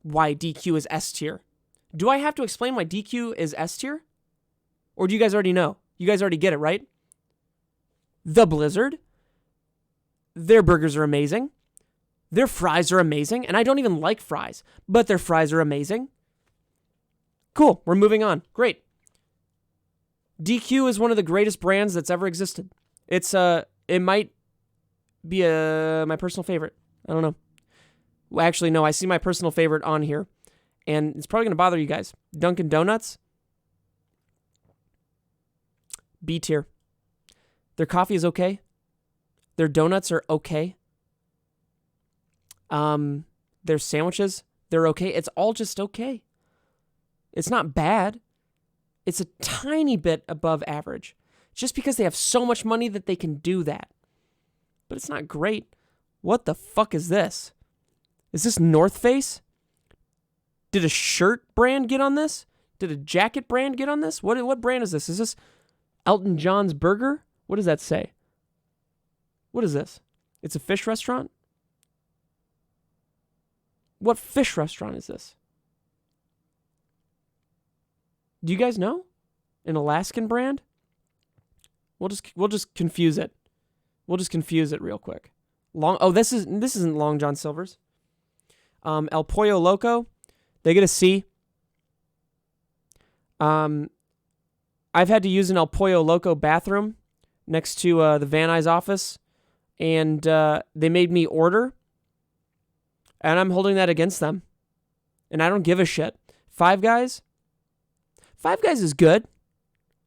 DQ is S tier. Do I have to explain why DQ is S tier? Or do you guys already know? You guys already get it, right? The Blizzard. Their burgers are amazing. Their fries are amazing. And I don't even like fries, but their fries are amazing. Cool. We're moving on. Great. DQ is one of the greatest brands that's ever existed. It might be my personal favorite. I don't know. Well, actually, no. I see my personal favorite on here, and it's probably going to bother you guys. Dunkin' Donuts, B tier. Their coffee is okay. Their donuts are okay. Their sandwiches, they're okay. It's all just okay. It's not bad. It's a tiny bit above average. Just because they have so much money that they can do that. But it's not great. What the fuck is this? Is this North Face? Did a shirt brand get on this? Did a jacket brand get on this? What brand is this? Is this Elton John's Burger? What does that say? What is this? It's a fish restaurant? What fish restaurant is this? Do you guys know? An Alaskan brand? We'll just confuse it. We'll just confuse it real quick. This isn't Long John Silver's. El Pollo Loco, they get a C. I've had to use an El Pollo Loco bathroom next to the Van Nuys office, and they made me order, and I'm holding that against them, and I don't give a shit. Five Guys is good.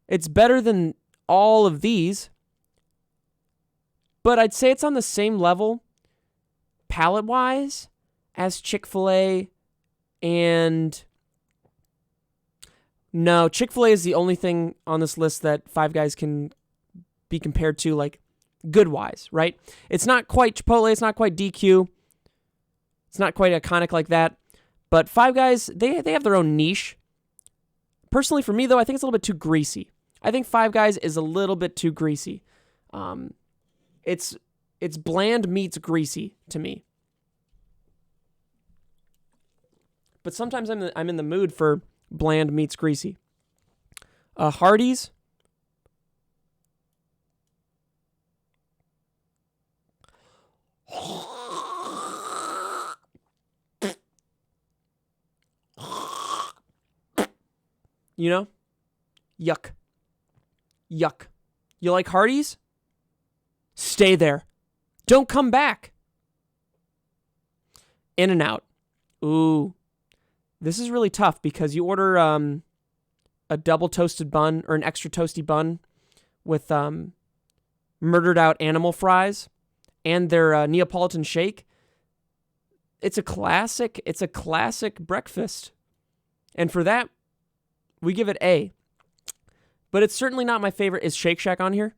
It's better than all of these, but I'd say it's on the same level, palate-wise, as Chick-fil-A, and no, Chick-fil-A is the only thing on this list that Five Guys can be compared to, like, good-wise, right? It's not quite Chipotle, it's not quite DQ, it's not quite iconic like that, but Five Guys, they have their own niche. Personally, for me, though, I think it's a little bit too greasy. I think Five Guys is a little bit too greasy. It's bland meets greasy to me. But sometimes I'm in the mood for bland meets greasy. Hardee's. You know? Yuck. Yuck. You like Hardee's? Stay there. Don't come back. In-N-Out. Ooh. This is really tough because you order a double toasted bun or an extra toasty bun with murdered out animal fries and their Neapolitan shake. It's a classic breakfast. And for that, we give it A. But it's certainly not my favorite. Is Shake Shack on here?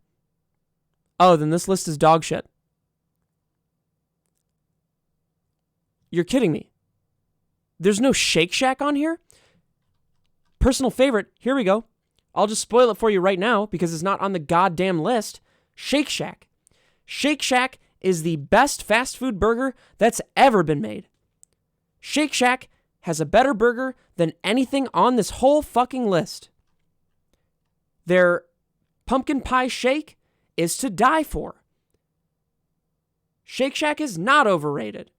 Oh, then this list is dog shit. You're kidding me. There's no Shake Shack on here? Personal favorite, here we go. I'll just spoil it for you right now because it's not on the goddamn list. Shake Shack. Shake Shack is the best fast food burger that's ever been made. Shake Shack has a better burger than anything on this whole fucking list. Their pumpkin pie shake is to die for. Shake Shack is not overrated.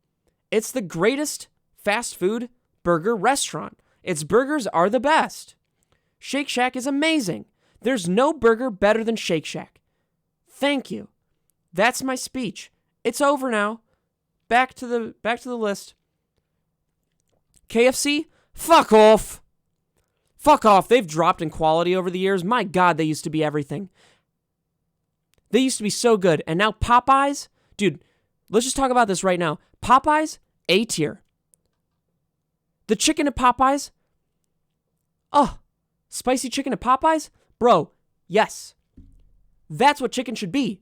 It's the greatest fast food burger restaurant. Its burgers are the best. Shake Shack is amazing. There's no burger better than Shake Shack. Thank you. That's my speech. It's over now. Back to the list. KFC? Fuck off. Fuck off. They've dropped in quality over the years. My God, they used to be everything. They used to be so good. And now Popeyes? Dude, Let's just talk about this right now. Popeyes, A tier. The chicken at Popeyes, spicy chicken at Popeyes? Bro, yes. That's what chicken should be.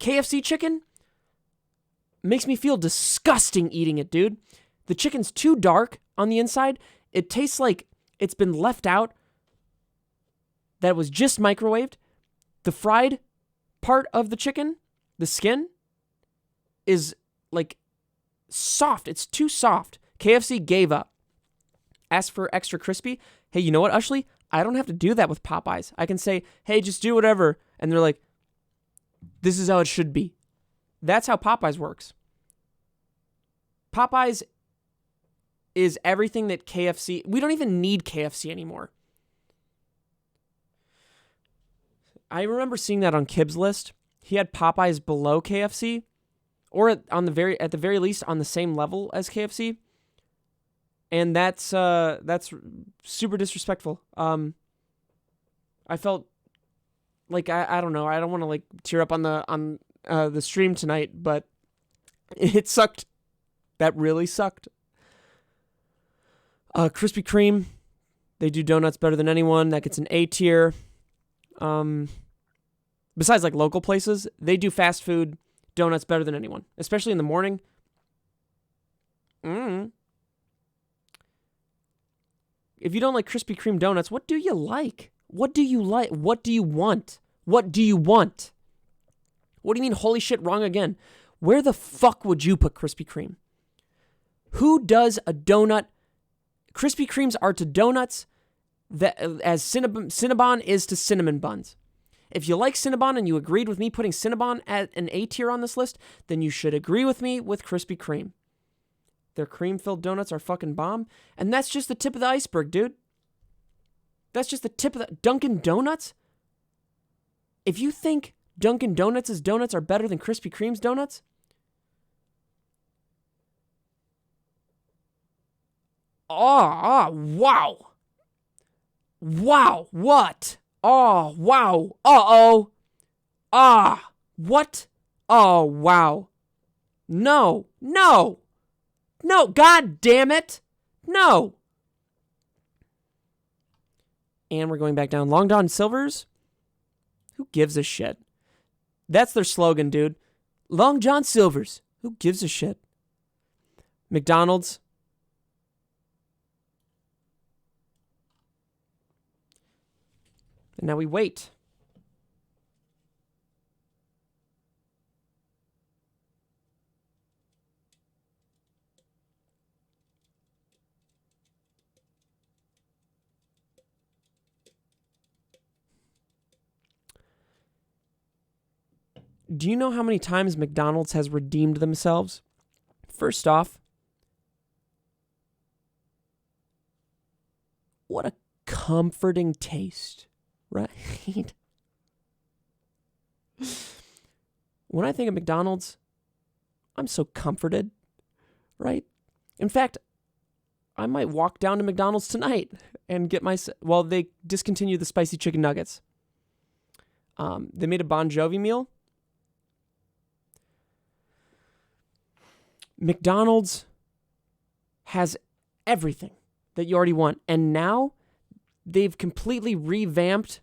KFC chicken makes me feel disgusting eating it, dude. The chicken's too dark on the inside. It tastes like it's been left out, that was just microwaved. The fried part of the chicken, the skin, is like soft. It's too soft. KFC gave up. Asked for extra crispy. Hey, you know what, Ushley? I don't have to do that with Popeyes. I can say, hey, just do whatever. And they're like, this is how it should be. That's how Popeyes works. Popeyes is everything that KFC... We don't even need KFC anymore. I remember seeing that on Kibb's list. He had Popeyes below KFC, or at the very least on the same level as KFC. And that's super disrespectful. I felt like I don't know. I don't want to like tear up on the stream tonight, but it sucked. That really sucked. Krispy Kreme, they do donuts better than anyone. That gets an A tier. Besides like local places, they do fast food donuts better than anyone, especially in the morning. If you don't like Krispy Kreme donuts, what do you like? What do you like? What do you want? What do you want? What do you mean, holy shit, wrong again? Where the fuck would you put Krispy Kreme? Who does a donut? Krispy Kremes are to donuts that as Cinnabon is to cinnamon buns. If you like Cinnabon and you agreed with me putting Cinnabon at an A tier on this list, then you should agree with me with Krispy Kreme. Their cream-filled donuts are fucking bomb. And that's just the tip of the iceberg, dude. That's just the tip of the... Dunkin' Donuts? If you think Dunkin' Donuts' donuts are better than Krispy Kreme's donuts... wow. Wow, what? Oh, wow. Uh-oh. What? Oh, wow. No, God damn it. No. And we're going back down. Long John Silver's? Who gives a shit? That's their slogan, dude. Long John Silver's. Who gives a shit? McDonald's? And now we wait. Do you know how many times McDonald's has redeemed themselves? First off, what a comforting taste, right? When I think of McDonald's, I'm so comforted, right? In fact, I might walk down to McDonald's tonight and get they discontinued the spicy chicken nuggets. They made a Bon Jovi meal. McDonald's has everything that you already want. And now they've completely revamped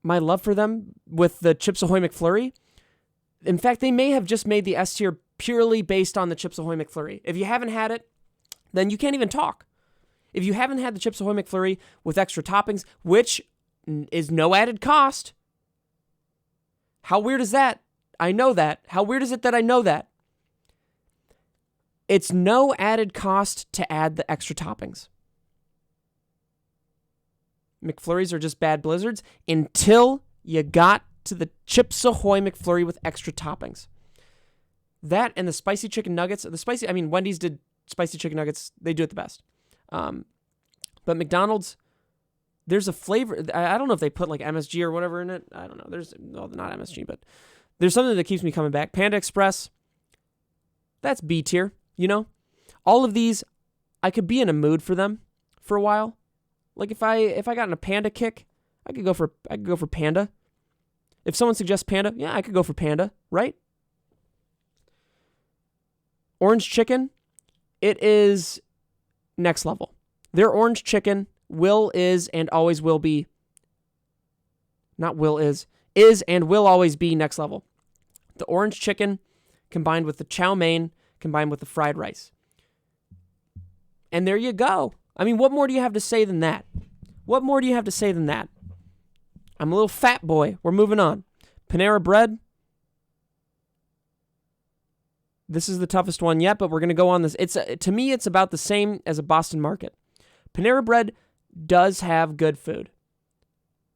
my love for them with the Chips Ahoy McFlurry. In fact, they may have just made the S tier purely based on the Chips Ahoy McFlurry. If you haven't had it, then you can't even talk. If you haven't had the Chips Ahoy McFlurry with extra toppings, which is no added cost. How weird is that? I know that. How weird is it that I know that? It's no added cost to add the extra toppings. McFlurries are just bad blizzards until you got to the Chips Ahoy McFlurry with extra toppings. That and the spicy chicken nuggets. Wendy's did spicy chicken nuggets. They do it the best. But McDonald's, there's a flavor. I don't know if they put like MSG or whatever in it. I don't know. Not MSG, but there's something that keeps me coming back. Panda Express, that's B tier. You know, all of these, I could be in a mood for them for a while. Like if I got in a Panda kick, I could go for Panda. If someone suggests Panda, yeah, I could go for Panda, right? Orange chicken, it is next level. Their orange chicken is and always will be, not will is and will always be next level. The orange chicken combined with the chow mein, combined with the fried rice. And there you go. I mean, what more do you have to say than that? What more do you have to say than that? I'm a little fat boy. We're moving on. Panera Bread. This is the toughest one yet, but we're going to go on this. To me, it's about the same as a Boston Market. Panera Bread does have good food.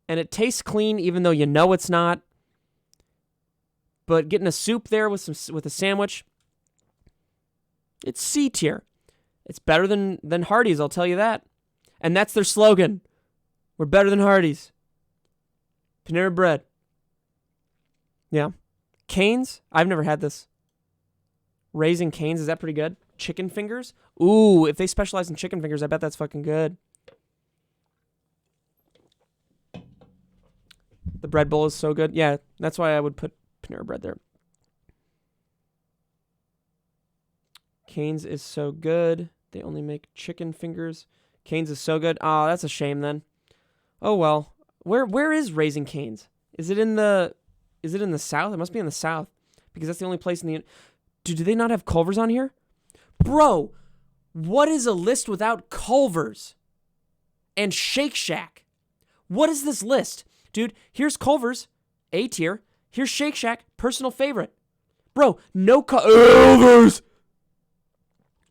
And it tastes clean even though you know it's not. But getting a soup there with a sandwich, it's C tier. It's better than Hardee's, I'll tell you that. And that's their slogan. We're better than Hardee's. Panera Bread. Yeah. Cane's, I've never had this. Raising Cane's, is that pretty good? Chicken fingers? Ooh, if they specialize in chicken fingers, I bet that's fucking good. The bread bowl is so good. Yeah, that's why I would put Panera Bread there. Cane's is so good. They only make chicken fingers. Cane's is so good. Oh, that's a shame then. Oh well. Where is Raising Cane's? Is it in the South? It must be in the South. Because that's the only place in the... Dude, do they not have Culver's on here? Bro, what is a list without Culver's and Shake Shack? What is this list? Dude, here's Culver's, A tier. Here's Shake Shack, personal favorite. Bro, no Culver's.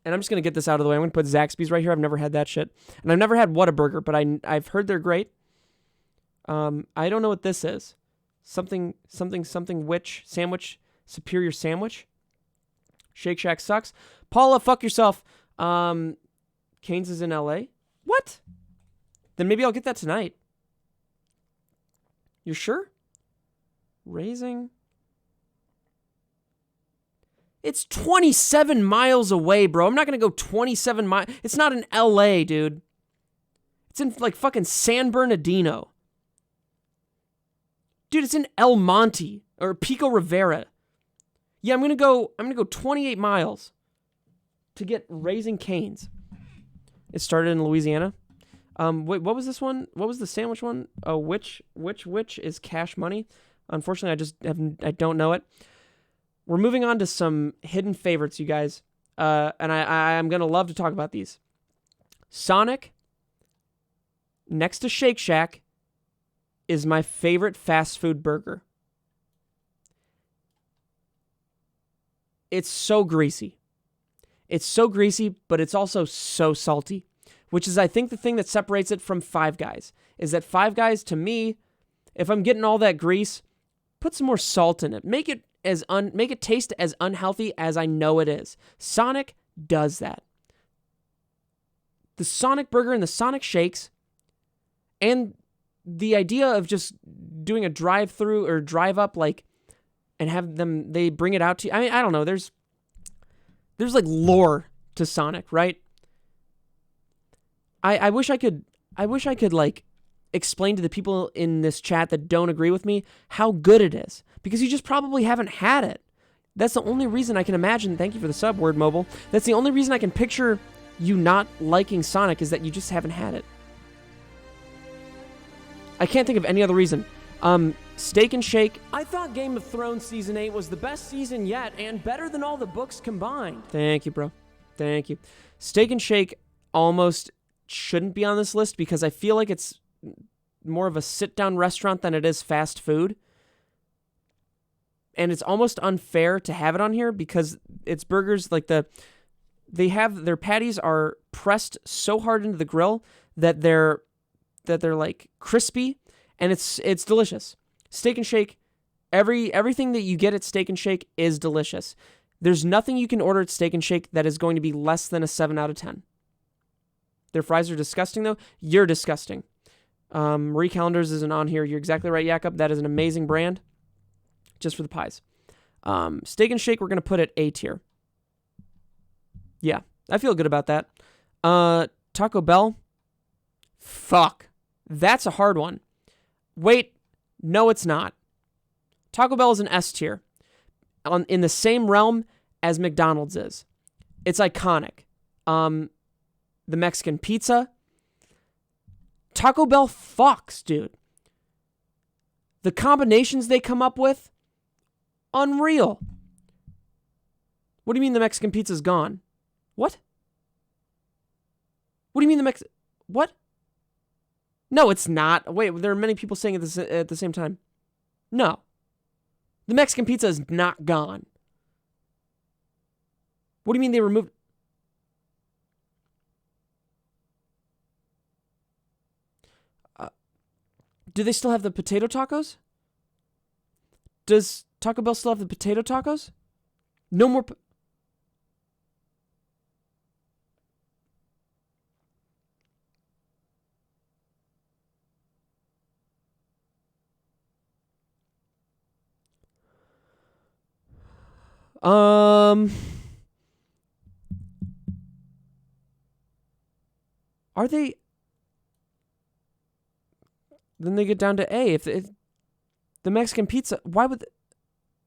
And I'm just going to get this out of the way. I'm going to put Zaxby's right here. I've never had that shit. And I've never had Whataburger, but I've heard they're great. I don't know what this is. Something which sandwich, superior sandwich. Shake Shack sucks. Paula, fuck yourself. Cane's is in LA. What? Then maybe I'll get that tonight. You sure? Raising. It's 27 miles away, bro. I'm not going to go 27 miles. It's not in LA, dude. It's in like fucking San Bernardino. Dude, it's in El Monte or Pico Rivera. Yeah, I'm going to go 28 miles to get Raising Cane's. It started in Louisiana. Wait, what was this one? What was the sandwich one? Oh, which is Cash Money? Unfortunately, I don't know it. We're moving on to some hidden favorites, you guys. And I'm going to love to talk about these. Sonic, next to Shake Shack, is my favorite fast food burger. It's so greasy. It's so greasy, but it's also so salty, which is, I think, the thing that separates it from Five Guys, is that Five Guys, to me, if I'm getting all that grease, put some more salt in it. Make it taste as unhealthy as I know it is. Sonic does that. The Sonic burger and the Sonic shakes, and the idea of just doing a drive-through or drive-up, like, and have them, they bring it out to you. I mean, I don't know. There's like lore to Sonic, right? I wish I could like explain to the people in this chat that don't agree with me how good it is, because you just probably haven't had it. That's the only reason I can imagine. Thank you for the sub, Word Mobile. That's the only reason I can picture you not liking Sonic, is that you just haven't had it. I can't think of any other reason. Steak and Shake. I thought Game of Thrones Season 8 was the best season yet and better than all the books combined. Thank you, bro. Thank you. Steak and Shake almost shouldn't be on this list because I feel like it's more of a sit-down restaurant than it is fast food. And it's almost unfair to have it on here because it's burgers like their patties are pressed so hard into the grill that they're like crispy, and it's delicious. Steak and Shake, everything that you get at Steak and Shake is delicious. There's nothing you can order at Steak and Shake that is going to be less than a 7 out of 10. Their fries are disgusting, though. You're disgusting. Marie Callender's isn't on here. You're exactly right, Jakob. That is an amazing brand. Just for the pies. Steak and Shake, we're going to put at A tier. Yeah, I feel good about that. Taco Bell. Fuck. That's a hard one. Wait, no, it's not. Taco Bell is an S tier. In the same realm as McDonald's is. It's iconic. The Mexican pizza. Taco Bell fucks, dude. The combinations they come up with, unreal. What do you mean the Mexican pizza's gone? What? What do you mean what? No, it's not. Wait, there are many people saying it at the same time. No. The Mexican pizza is not gone. What do you mean they removed? Do they still have the potato tacos? Does Taco Bell still have the potato tacos? No more. Are they? Then they get down to A. If the Mexican pizza, why would?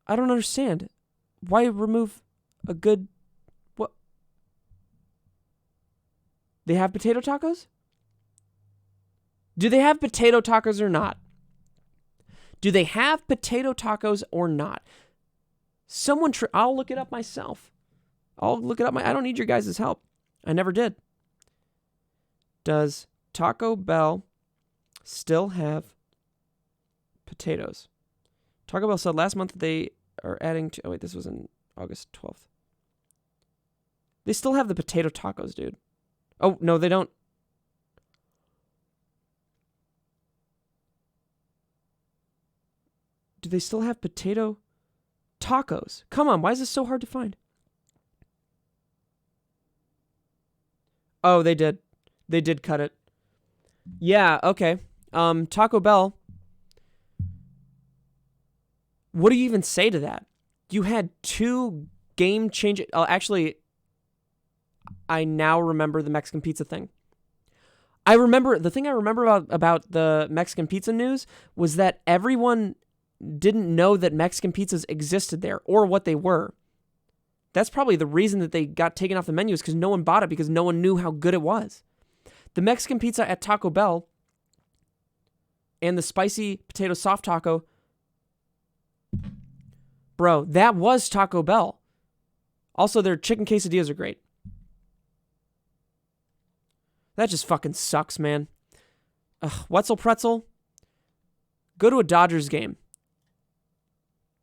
I don't understand. Why remove a good? What? They have potato tacos? Do they have potato tacos or not? Do they have potato tacos or not? I'll look it up myself. I don't need your guys' help. I never did. Does Taco Bell still have potatoes? Taco Bell said last month they are adding to... Oh, wait, this was in August 12th. They still have the potato tacos, dude. Oh, no, they don't. Do they still have potato tacos? Come on, why is this so hard to find? Oh, they did. They did cut it. Yeah, okay. Taco Bell. What do you even say to that? You had two game-changing... Oh, actually, I now remember the Mexican pizza thing. The thing I remember about the Mexican pizza news was that everyone didn't know that Mexican pizzas existed there or what they were. That's probably the reason that they got taken off the menus, because no one bought it because no one knew how good it was. The Mexican pizza at Taco Bell and the spicy potato soft taco, bro, that was Taco Bell. Also, their chicken quesadillas are great. That just fucking sucks, man. Wetzel Pretzel, go to a Dodgers game.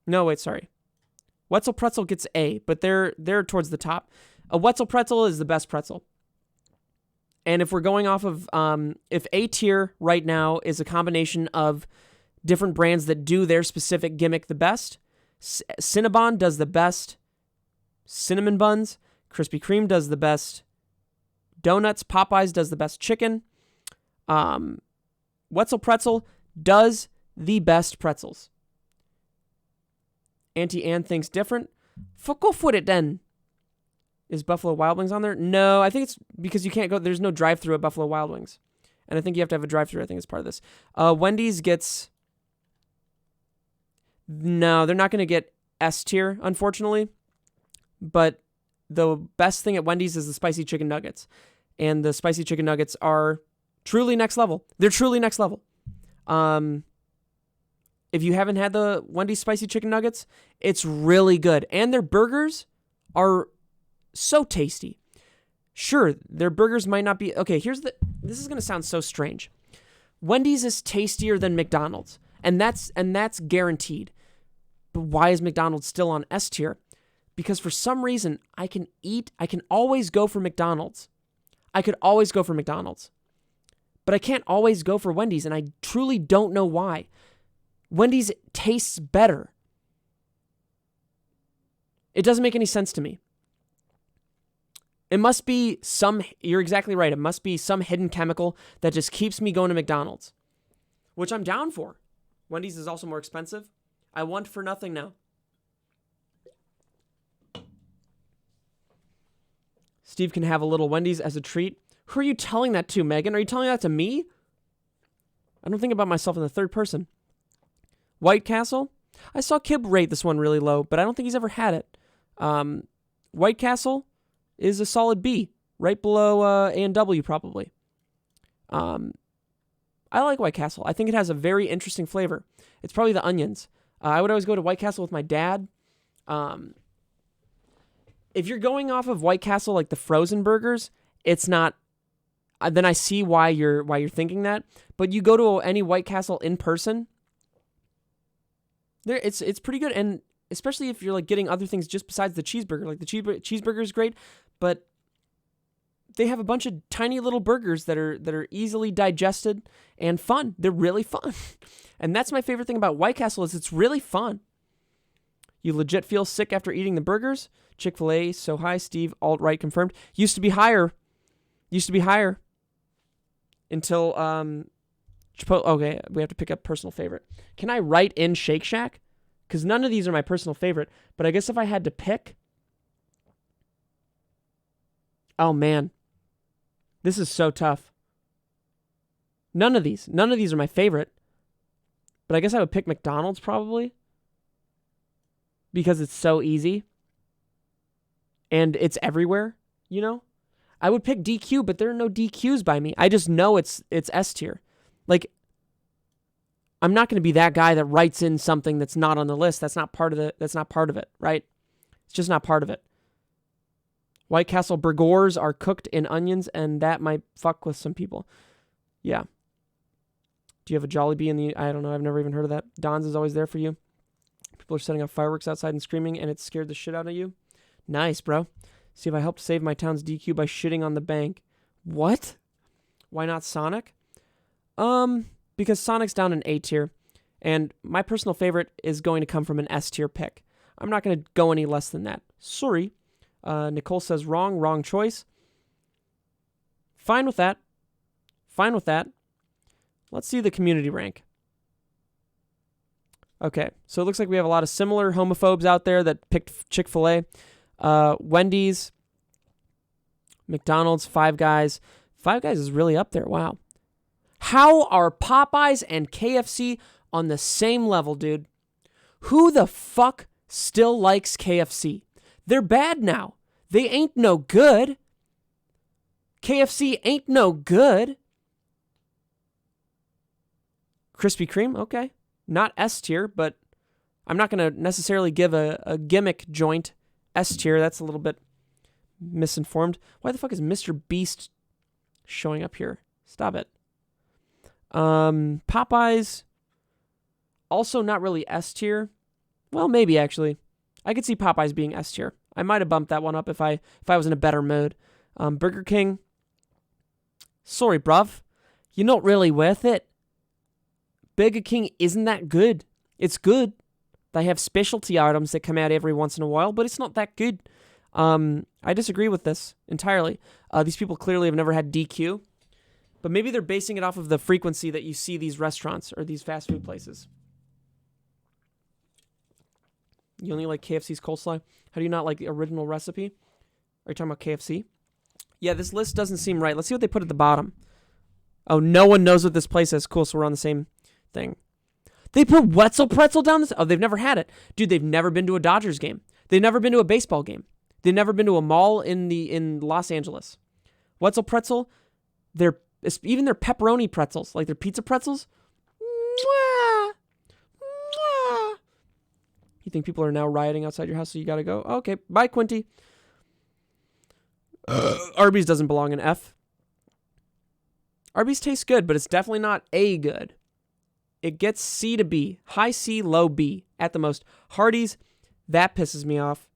No, wait, sorry. Wetzel Pretzel gets A, but they're towards the top. A Wetzel Pretzel is the best pretzel. And if we're going off of, if A tier right now is a combination of different brands that do their specific gimmick the best, Cinnabon does the best cinnamon buns, Krispy Kreme does the best donuts, Popeyes does the best chicken, Wetzel Pretzel does the best pretzels. Auntie Anne thinks different. Go for it then. Is Buffalo Wild Wings on there? No, I think it's because you can't go. There's no drive-thru at Buffalo Wild Wings. And I think you have to have a drive-thru. I think it's part of this. Wendy's gets... No, they're not going to get S tier, unfortunately. But the best thing at Wendy's is the spicy chicken nuggets. And the spicy chicken nuggets are truly next level. They're truly next level. If you haven't had the Wendy's spicy chicken nuggets, it's really good. And their burgers are so tasty. Sure, their burgers might not be... Okay, this is going to sound so strange. Wendy's is tastier than McDonald's, and that's guaranteed. But why is McDonald's still on S tier? Because for some reason, I can always go for McDonald's. But I can't always go for Wendy's, and I truly don't know why. Wendy's tastes better. It doesn't make any sense to me. It must be you're exactly right. It must be some hidden chemical that just keeps me going to McDonald's, which I'm down for. Wendy's is also more expensive. I want for nothing now. Steve can have a little Wendy's as a treat. Who are you telling that to, Megan? Are you telling that to me? I don't think about myself in the third person. White Castle? I saw Kib rate this one really low, but I don't think he's ever had it. White Castle is a solid B, right below A&W probably. I like White Castle. I think it has a very interesting flavor. It's probably the onions. I would always go to White Castle with my dad. If you're going off of White Castle like the frozen burgers, it's not. Then I see why you're thinking that. But you go to any White Castle in person, it's pretty good, and especially if you're like getting other things just besides the cheeseburger. Like the cheeseburger is great, but they have a bunch of tiny little burgers that are easily digested and fun. They're really fun. And that's my favorite thing about White Castle is it's really fun. You legit feel sick after eating the burgers. Chick-fil-A, so high. Steve, alt-right confirmed. Used to be higher. Until, okay, we have to pick up personal favorite. Can I write in Shake Shack? Because none of these are my personal favorite. But I guess if I had to pick. Oh, man. This is so tough. None of these are my favorite. But I guess I would pick McDonald's probably. Because it's so easy. And it's everywhere, you know? I would pick DQ, but there are no DQs by me. I just know it's S tier. Like, I'm not going to be that guy that writes in something that's not on the list. That's not part of it, right? It's just not part of it. White Castle burgers are cooked in onions, and that might fuck with some people. Yeah. Do you have a Jollibee in the... I don't know. I've never even heard of that. Don's is always there for you. People are setting off fireworks outside and screaming, and it scared the shit out of you. Nice, bro. See if I helped save my town's DQ by shitting on the bank. What? Why not Sonic? Because Sonic's down in A tier, and my personal favorite is going to come from an S tier pick. I'm not going to go any less than that. Sorry. Nicole says wrong choice. Fine with that. Let's see the community rank. Okay, so it looks like we have a lot of similar homophobes out there that picked Chick-fil-A. Wendy's, McDonald's, Five Guys. Five Guys is really up there. Wow. How are Popeyes and KFC on the same level, dude? Who the fuck still likes KFC? They're bad now. They ain't no good. KFC ain't no good. Krispy Kreme, okay. Not S tier, but I'm not going to necessarily give a gimmick joint S tier. That's a little bit misinformed. Why the fuck is Mr. Beast showing up here? Stop it. Popeyes, also not really S tier. Well, maybe actually. I could see Popeyes being S tier. I might have bumped that one up if I was in a better mood. Burger King, sorry, bruv. You're not really worth it. Burger King isn't that good. It's good. They have specialty items that come out every once in a while, but it's not that good. I disagree with this entirely. These people clearly have never had DQ, but maybe they're basing it off of the frequency that you see these restaurants or these fast food places. You only like KFC's coleslaw? How do you not like the original recipe? Are you talking about KFC? Yeah, this list doesn't seem right. Let's see what they put at the bottom. Oh, no one knows what this place is. Cool, so we're on the same thing. They put Wetzel Pretzel down this? Oh, they've never had it. Dude, they've never been to a Dodgers game. They've never been to a baseball game. They've never been to a mall in Los Angeles. Wetzel Pretzel, even their pepperoni pretzels, like their pizza pretzels. Mwah! Mwah! You think people are now rioting outside your house, so you gotta go? Okay, bye, Quinty. Arby's doesn't belong in F. Arby's tastes good, but it's definitely not A good. It gets C to B. High C, low B at the most. Hardee's, that pisses me off.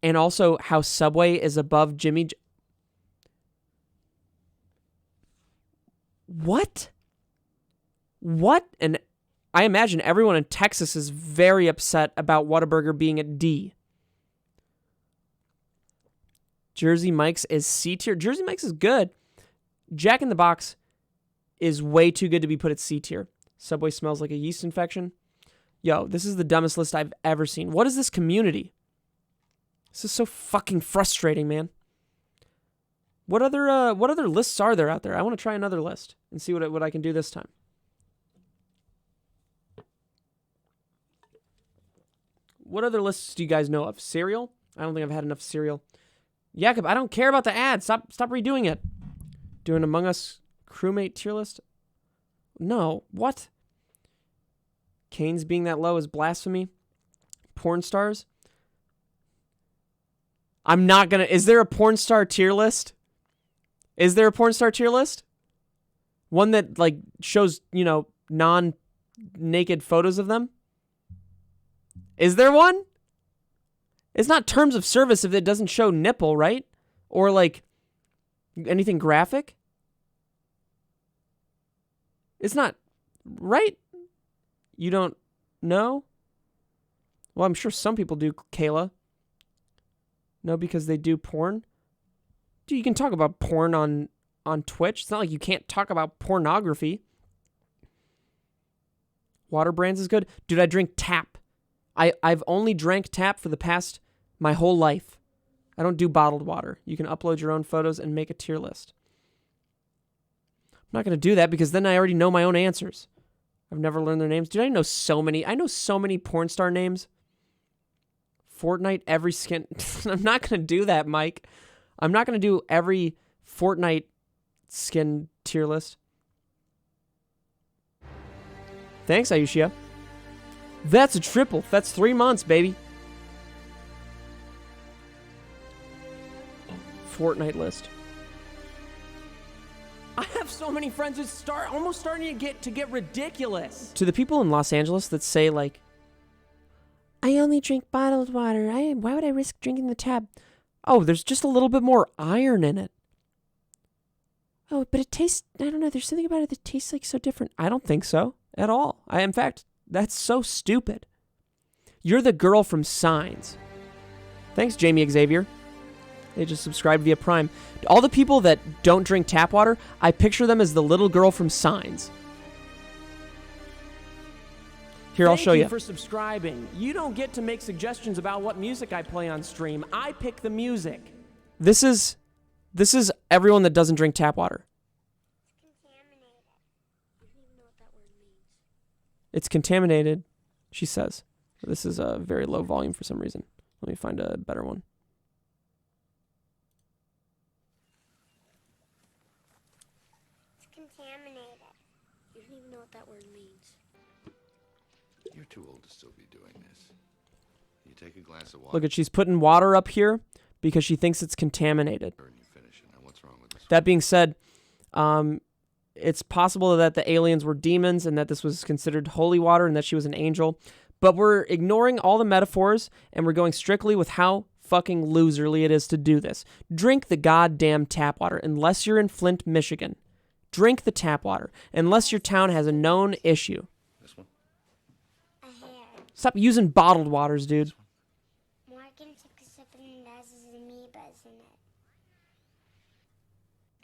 And also how Subway is above Jimmy. What? And I imagine everyone in Texas is very upset about Whataburger being at D. Jersey Mike's is C tier. Jersey Mike's is good. Jack in the Box is way too good to be put at C tier. Subway smells like a yeast infection. Yo, this is the dumbest list I've ever seen. What is this community? This is so fucking frustrating, man. What other lists are there out there? I want to try another list and see what I can do this time. What other lists do you guys know of? Cereal? I don't think I've had enough cereal. Jakob, I don't care about the ad. Stop redoing it. Doing Among Us crewmate tier list? No. What? Canes being that low is blasphemy. Porn stars? I'm not gonna... Is there a porn star tier list? Is there a porn star tier list? One that, like, shows, you know, non-naked photos of them? Is there one? It's not terms of service if it doesn't show nipple, right? Or, like, anything graphic? It's not... Right? You don't know? Well, I'm sure some people do, Kayla. No, because they do porn? Dude, you can talk about porn on Twitch. It's not like you can't talk about pornography. Water brands is good. Dude, I drink tap. I've only drank tap for my whole life. I don't do bottled water. You can upload your own photos and make a tier list. I'm not going to do that because then I already know my own answers. I've never learned their names. Dude, I know so many porn star names. Fortnite, every skin. I'm not going to do that, Mike. I'm not going to do every Fortnite skin tier list. Thanks, Ayushia. That's a triple. That's 3 months, baby. Fortnite list. I have so many friends it's almost starting to get ridiculous. To the people in Los Angeles that say, like, I only drink bottled water. Why would I risk drinking the tap? Oh, there's just a little bit more iron in it. Oh, but it tastes, I don't know, there's something about it that tastes like so different. I don't think so at all. In fact, that's so stupid. You're the girl from Signs. Thanks, Jamie Xavier. They just subscribed via Prime. All the people that don't drink tap water, I picture them as the little girl from Signs. Here, I'll show you. Thank you for subscribing. You don't get to make suggestions about what music I play on stream. I pick the music. This is everyone that doesn't drink tap water. It's contaminated, she says. This is a very low volume for some reason. Let me find a better one. It's contaminated. You don't even know what that word means. You're too old to still be doing this. You take a glass of water. Look at, she's putting water up here because she thinks it's contaminated. And you finish it. Now, what's wrong with this? That being said, it's possible that the aliens were demons and that this was considered holy water and that she was an angel. But we're ignoring all the metaphors and we're going strictly with how fucking loserly it is to do this. Drink the goddamn tap water unless you're in Flint, Michigan. Drink the tap water unless your town has a known issue. This one? A hair. Stop using bottled waters, dude. Morgan took a sip and it has amoebas in it.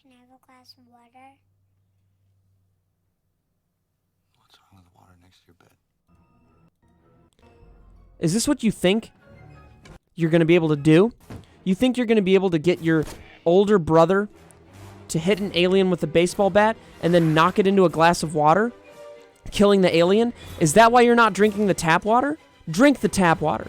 Can I have a glass of water? What's wrong with the water next to your bed? Is this what you think you're going to be able to do? You think you're going to be able to get your older brother to hit an alien with a baseball bat and then knock it into a glass of water, killing the alien? Is that why you're not drinking the tap water? Drink the tap water.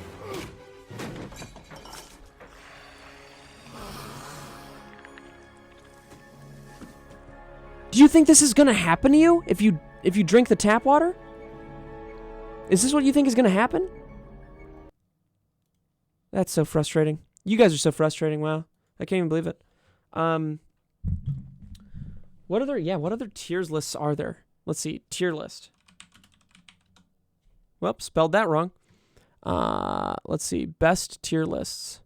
Do you think this is going to happen to you if you drink the tap water? Is this what you think is going to happen? That's so frustrating. You guys are so frustrating. Wow. I can't even believe it. What other tiers lists are there? Let's see. Tier list. Whoops, spelled that wrong. Let's see. Best tier lists.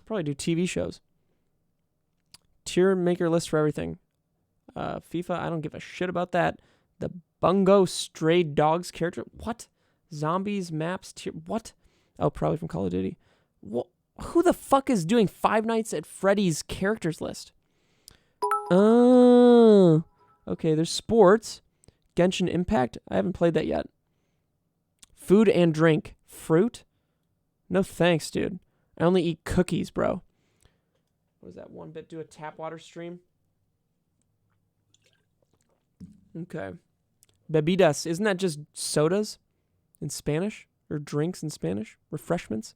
Probably do TV shows. Tier maker list for everything. FIFA, I don't give a shit about that. The Bungo Stray Dogs character. What? Zombies, maps, tier. What? Oh, probably from Call of Duty. Who the fuck is doing Five Nights at Freddy's characters list? Oh. Okay, there's sports. Genshin Impact. I haven't played that yet. Food and drink. Fruit? No thanks, dude. I only eat cookies, bro. What is that? 1bit do a tap water stream? Okay. Bebidas. Isn't that just sodas in Spanish? Or drinks in Spanish? Refreshments?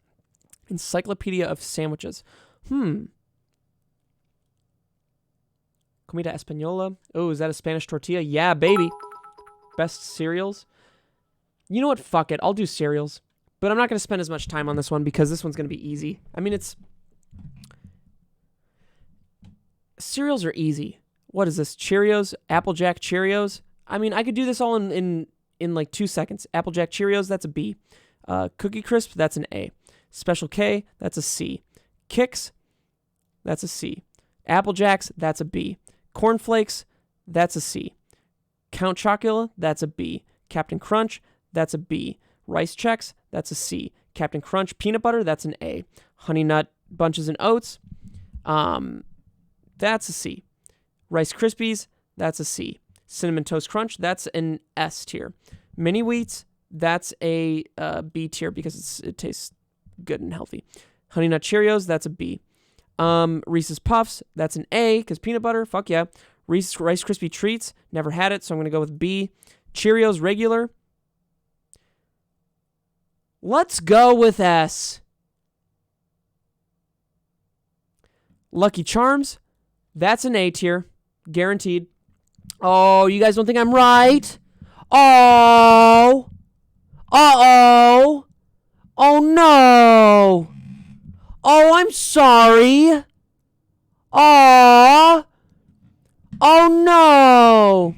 Encyclopedia of sandwiches. Comida Española. Oh, is that a Spanish tortilla? Yeah, baby. Best cereals. You know what? Fuck it. I'll do cereals. But I'm not going to spend as much time on this one because this one's going to be easy. I mean, cereals are easy. What is this? Cheerios? Applejack Cheerios? I mean, I could do this all in like 2 seconds. Applejack Cheerios, that's a B. Cookie Crisp, that's an A. Special K, that's a C. Kix, that's a C. Apple Jacks, that's a B. Corn Flakes, that's a C. Count Chocula, that's a B. Captain Crunch, that's a B. Rice Chex, that's a C. Captain Crunch Peanut Butter, that's an A. Honey Nut Bunches and Oats, that's a C. Rice Krispies, that's a C. Cinnamon Toast Crunch, that's an S tier. Mini Wheats, that's a B tier because it tastes good and healthy. Honey Nut Cheerios, that's a B. Reese's Puffs, that's an A because peanut butter, fuck yeah. Reese's Rice Krispie Treats, never had it, so I'm going to go with B. Cheerios regular, let's go with S. Lucky Charms, that's an A tier, guaranteed. Oh, you guys don't think I'm right? Oh. Uh-oh. Oh, no. Oh, I'm sorry. Oh. Oh, no.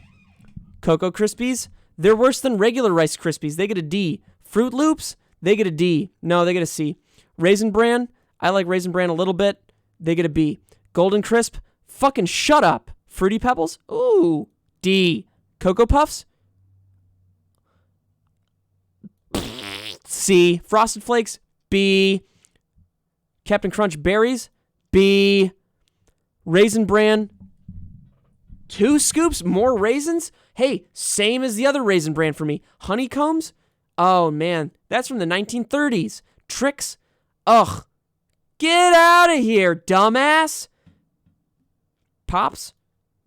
Cocoa Krispies, they're worse than regular Rice Krispies. They get a D. Fruit Loops, they get a D. No, they get a C. Raisin Bran, I like Raisin Bran a little bit. They get a B. Golden Crisp, fucking shut up. Fruity Pebbles, ooh, D. Cocoa Puffs, C. Frosted Flakes, B. Captain Crunch Berries, B. Raisin Bran, 2 scoops, more raisins? Hey, same as the other Raisin Bran for me. Honeycombs? Oh, man, that's from the 1930s. Tricks? Ugh. Get out of here, dumbass. Pops?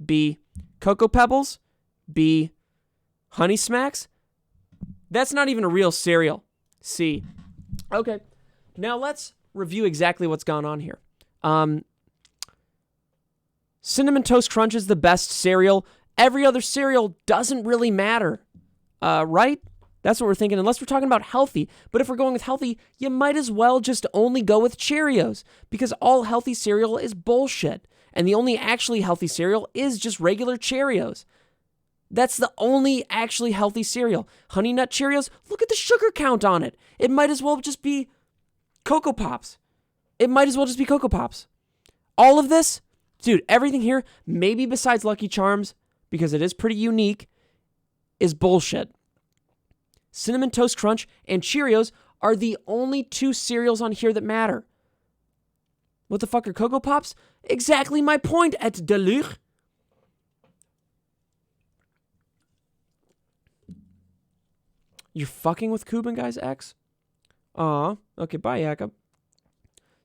B. Cocoa Pebbles? B. Honey Smacks? That's not even a real cereal. C. Okay, now let's review exactly what's gone on here. Cinnamon Toast Crunch is the best cereal. Every other cereal doesn't really matter, right? That's what we're thinking, unless we're talking about healthy. But if we're going with healthy, you might as well just only go with Cheerios, because all healthy cereal is bullshit. And the only actually healthy cereal is just regular Cheerios. That's the only actually healthy cereal. Honey Nut Cheerios, look at the sugar count on it. It might as well just be Cocoa Pops. It might as well just be Cocoa Pops. All of this, dude, everything here, maybe besides Lucky Charms, because it is pretty unique, is bullshit. Cinnamon Toast Crunch and Cheerios are the only 2 cereals on here that matter. What the fuck are Cocoa Pops? Exactly my point, et delure. You're fucking with Cuban Guys X? Aw, okay, bye, Jakob.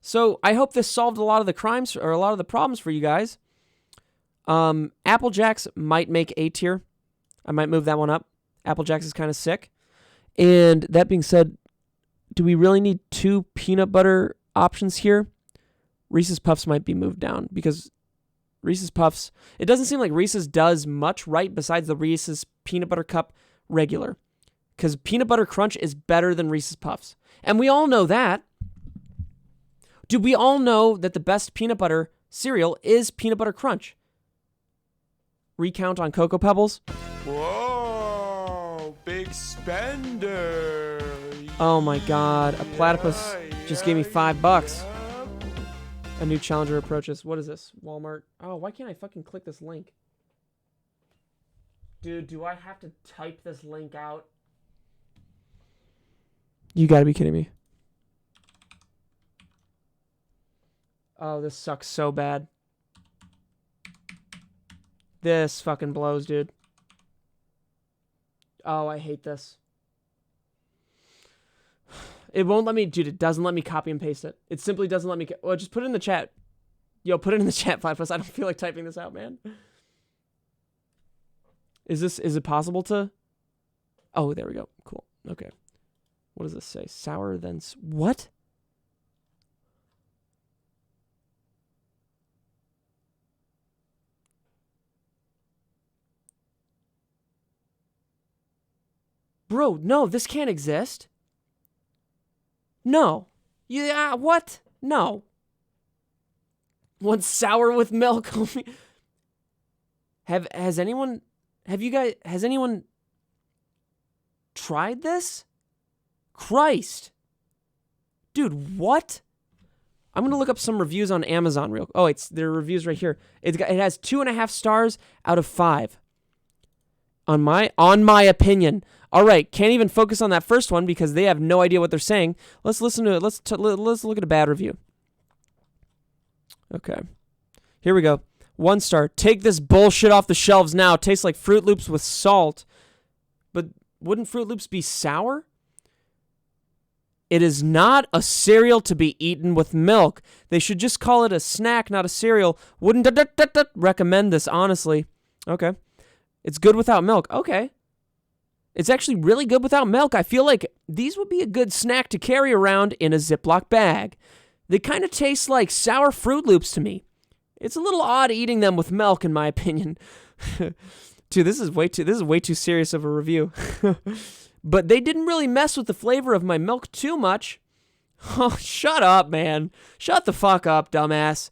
So, I hope this solved a lot of the crimes, or a lot of the problems for you guys. Apple Jacks might make A tier. I might move that one up. Apple Jacks is kind of sick. And that being said, do we really need 2 peanut butter options here? Reese's Puffs might be moved down, because Reese's Puffs, it doesn't seem like Reese's does much right besides the Reese's Peanut Butter Cup regular. Because Peanut Butter Crunch is better than Reese's Puffs. And we all know that. Do we all know that the best peanut butter cereal is Peanut Butter Crunch? Recount on Cocoa Pebbles. Whoa, big spender. Oh my god, a platypus just gave me $5. A new challenger approaches. What is this? Walmart. Oh, why can't I fucking click this link? Dude, do I have to type this link out? You gotta be kidding me. Oh, this sucks so bad. This fucking blows, dude. Oh, I hate this. It won't let me, dude, it doesn't let me copy and paste it. It simply doesn't let me, well, just put it in the chat. Yo, put it in the chat, Platypus. I don't feel like typing this out, man. Is it possible to Oh, there we go. Cool. Okay. What does this say? Sour than... What? Bro, no, this can't exist. No. Yeah, what? No. What's sour with milk? Has anyone tried this? Christ. Dude, what? I'm going to look up some reviews on Amazon real. Oh, there are reviews right here. It has 2.5 stars out of 5. On my opinion. All right, can't even focus on that first one because they have no idea what they're saying. Let's listen to it. Let's look at a bad review. Okay. Here we go. 1 star. Take this bullshit off the shelves now. Tastes like Fruit Loops with salt. But wouldn't Fruit Loops be sour? It is not a cereal to be eaten with milk. They should just call it a snack, not a cereal. Wouldn't recommend this, honestly. Okay. It's good without milk. Okay. It's actually really good without milk. I feel like these would be a good snack to carry around in a Ziploc bag. They kind of taste like sour Fruit Loops to me. It's a little odd eating them with milk, in my opinion. Dude, this is way too serious of a review. But they didn't really mess with the flavor of my milk too much. Oh, shut up, man. Shut the fuck up, dumbass.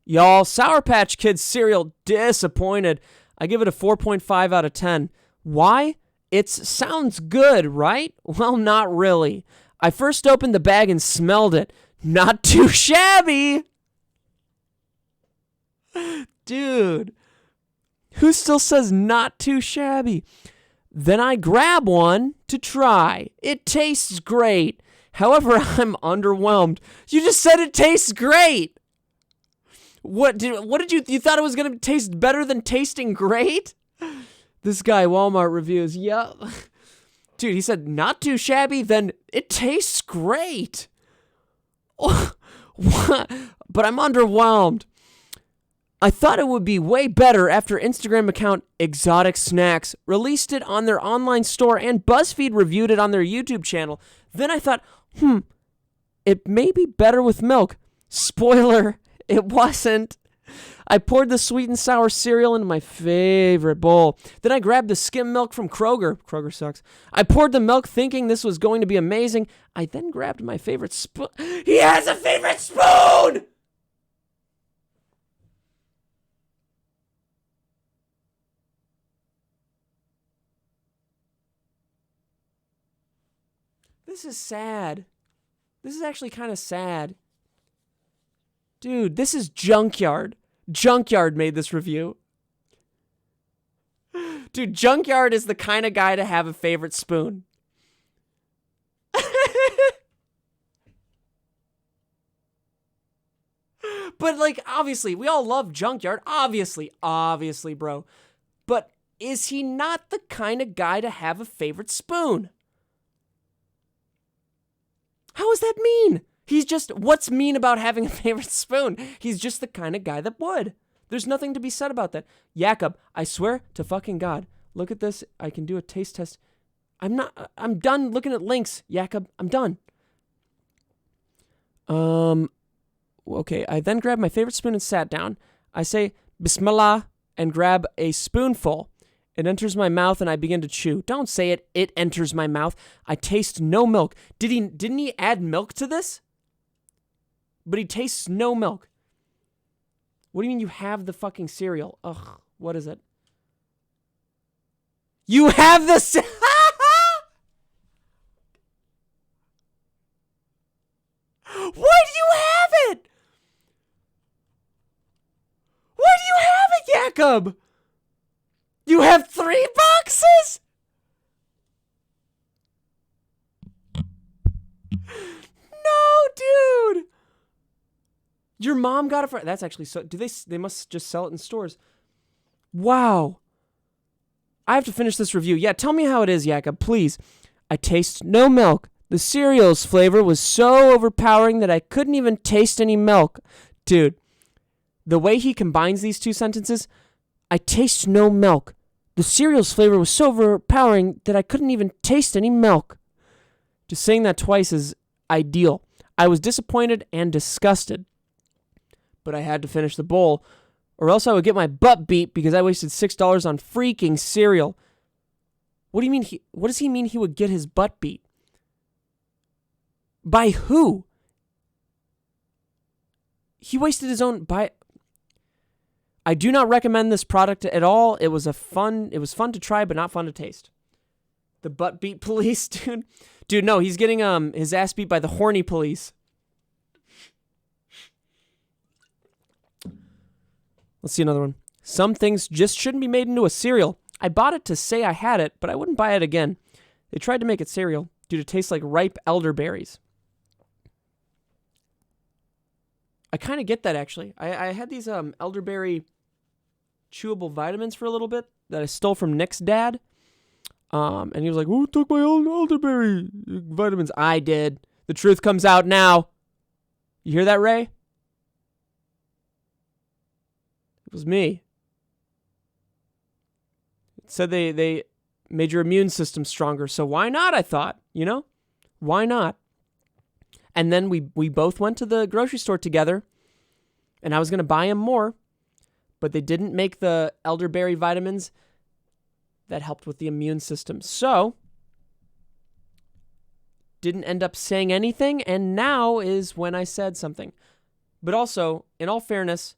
Y'all, Sour Patch Kids cereal disappointed. I give it a 4.5 out of 10. Why? It sounds good, right? Well, not really. I first opened the bag and smelled it. Not too shabby. Dude. Who still says not too shabby? Then I grab one to try. It tastes great. However, I'm underwhelmed. You just said it tastes great. What did you thought it was going to taste better than tasting great? This guy, Walmart reviews. Yup. Dude, he said not too shabby, then it tastes great. What? But I'm underwhelmed. I thought it would be way better after Instagram account Exotic Snacks released it on their online store and BuzzFeed reviewed it on their YouTube channel. Then I thought, it may be better with milk. Spoiler, it wasn't. I poured the sweet and sour cereal into my favorite bowl. Then I grabbed the skim milk from Kroger. Kroger sucks. I poured the milk thinking this was going to be amazing. I then grabbed my favorite spoon. He has a favorite spoon! This is sad. This is actually kind of sad. Dude, this is Junkyard. Junkyard made this review. Dude, Junkyard is the kind of guy to have a favorite spoon. But, like, obviously, we all love Junkyard. Obviously, bro. But is he not the kind of guy to have a favorite spoon? How is that mean? He's just, what's mean about having a favorite spoon? He's just the kind of guy that would. There's nothing to be said about that. Jakob, I swear to fucking God. Look at this. I can do a taste test. I'm done looking at links, Jakob. I'm done. Okay, I then grabbed my favorite spoon and sat down. I say, Bismillah, and grab a spoonful. It enters my mouth and I begin to chew. Don't say it. It enters my mouth. I taste no milk. Didn't he add milk to this? But he tastes no milk. What do you mean you have the fucking cereal? Ugh, what is it? You have the Why do you have it? Why do you have it, Jakob? You have 3 boxes? No, dude. Your mom got it for... That's actually so... They must just sell it in stores. Wow. I have to finish this review. Yeah, tell me how it is, Jakob, please. I taste no milk. The cereal's flavor was so overpowering that I couldn't even taste any milk. Dude, the way he combines these two sentences, I taste no milk. The cereal's flavor was so overpowering that I couldn't even taste any milk. Just saying that twice is ideal. I was disappointed and disgusted. But I had to finish the bowl, or else I would get my butt beat because I wasted $6 on freaking cereal. What do you mean? What does he mean he would get his butt beat? By who? He wasted his own by. I do not recommend this product at all. It was fun to try, but not fun to taste. The butt beat police, dude. Dude, no, he's getting his ass beat by the horny police. Let's see another one. Some things just shouldn't be made into a cereal. I bought it to say I had it, but I wouldn't buy it again. They tried to make it cereal due to taste like ripe elderberries. I kind of get that, actually. I had these elderberry chewable vitamins for a little bit that I stole from Nick's dad. And he was like, who took my own elderberry vitamins? I did. The truth comes out now. You hear that, Ray? It was me. It said they made your immune system stronger, so why not, I thought, Why not? And then we both went to the grocery store together, and I was going to buy him more, but they didn't make the elderberry vitamins that helped with the immune system. So, didn't end up saying anything, and now is when I said something. But also, in all fairness,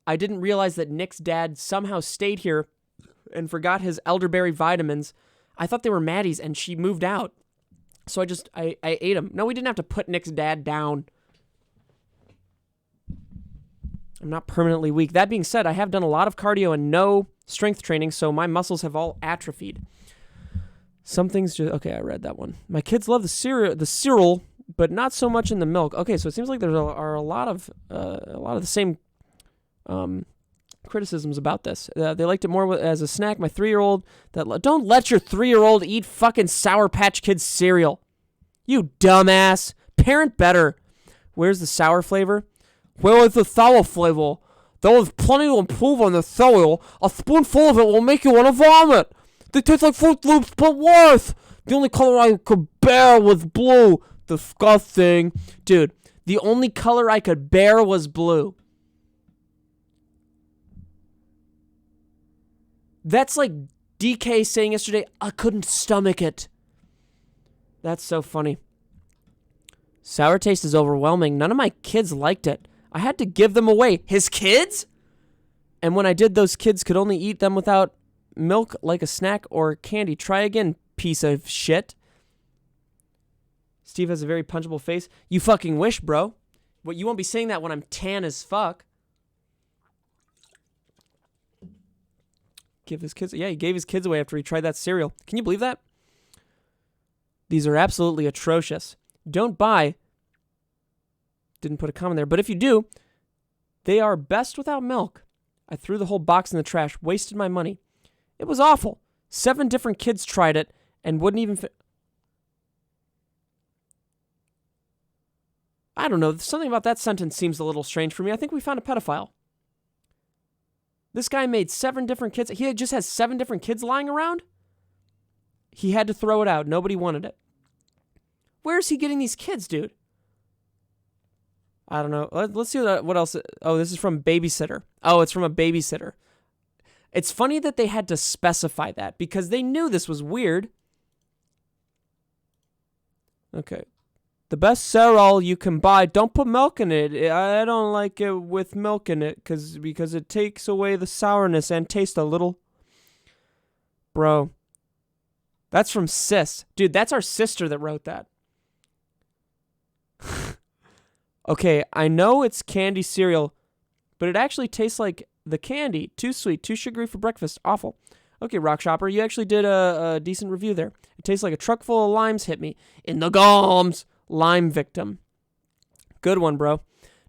I didn't realize that Nick's dad somehow stayed here and forgot his elderberry vitamins. I thought they were Maddie's, and she moved out. So I ate them. No, we didn't have to put Nick's dad down. I'm not permanently weak. That being said, I have done a lot of cardio and no strength training, so my muscles have all atrophied. Some things just... Okay, I read that one. My kids love the cereal, but not so much in the milk. Okay, so it seems like there are a lot of the same criticisms about this. They liked it more as a snack. My 3-year-old... Don't let your 3-year-old eat fucking Sour Patch Kids cereal. You dumbass. Parent better. Where's the sour flavor? Where is the sour flavor? There was plenty to improve on the cereal. A spoonful of it will make you want to vomit. They taste like Fruit Loops, but worse. The only color I could bear was blue. Disgusting. Dude, the only color I could bear was blue. That's like DK saying yesterday, I couldn't stomach it. That's so funny. Sour taste is overwhelming. None of my kids liked it. I had to give them away. His kids? And when I did, those kids could only eat them without milk like a snack or candy. Try again, piece of shit. Steve has a very punchable face. You fucking wish, bro. What, you won't be saying that when I'm tan as fuck. Give his kids... Yeah, he gave his kids away after he tried that cereal. Can you believe that? These are absolutely atrocious. Don't buy... Didn't put a comment there, but if you do, they are best without milk. I threw the whole box in the trash, wasted my money. It was awful. 7 different kids tried it and wouldn't even fit. I don't know. Something about that sentence seems a little strange for me. I think we found a pedophile. This guy made 7 different kids. He just has 7 different kids lying around. He had to throw it out. Nobody wanted it. Where is he getting these kids, dude? I don't know. Let's see what else. Oh, this is from Babysitter. Oh, it's from a babysitter. It's funny that they had to specify that because they knew this was weird. Okay. The best cereal you can buy, don't put milk in it. I don't like it with milk in it because it takes away the sourness and taste a little. Bro. That's from Sis. Dude, that's our sister that wrote that. Okay, I know it's candy cereal, but it actually tastes like the candy. Too sweet, too sugary for breakfast. Awful. Okay, Rock Shopper, you actually did a decent review there. It tastes like a truck full of limes hit me. In the gums. Lime victim. Good one, bro.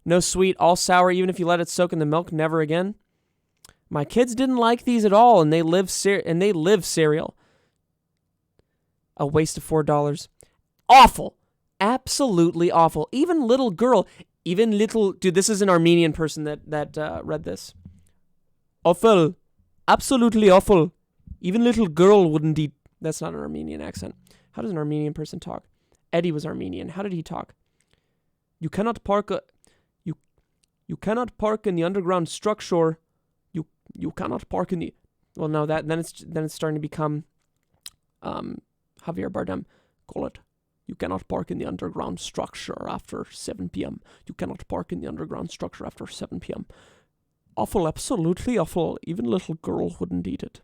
No sweet, all sour, even if you let it soak in the milk, never again. My kids didn't like these at all, and they live cereal. A waste of $4. Awful. Absolutely awful. Dude, this is an Armenian person that read this. Awful. Absolutely awful. Even little girl wouldn't eat. That's not an Armenian accent. How does an Armenian person talk? Eddie was Armenian. How did he talk? You cannot park you cannot park in the underground structure. You cannot park in the. Well, no, then it's starting to become Javier Bardem. Call it. You cannot park in the underground structure after 7 p.m. You cannot park in the underground structure after 7 p.m. Awful, absolutely awful. Even little girl wouldn't eat it.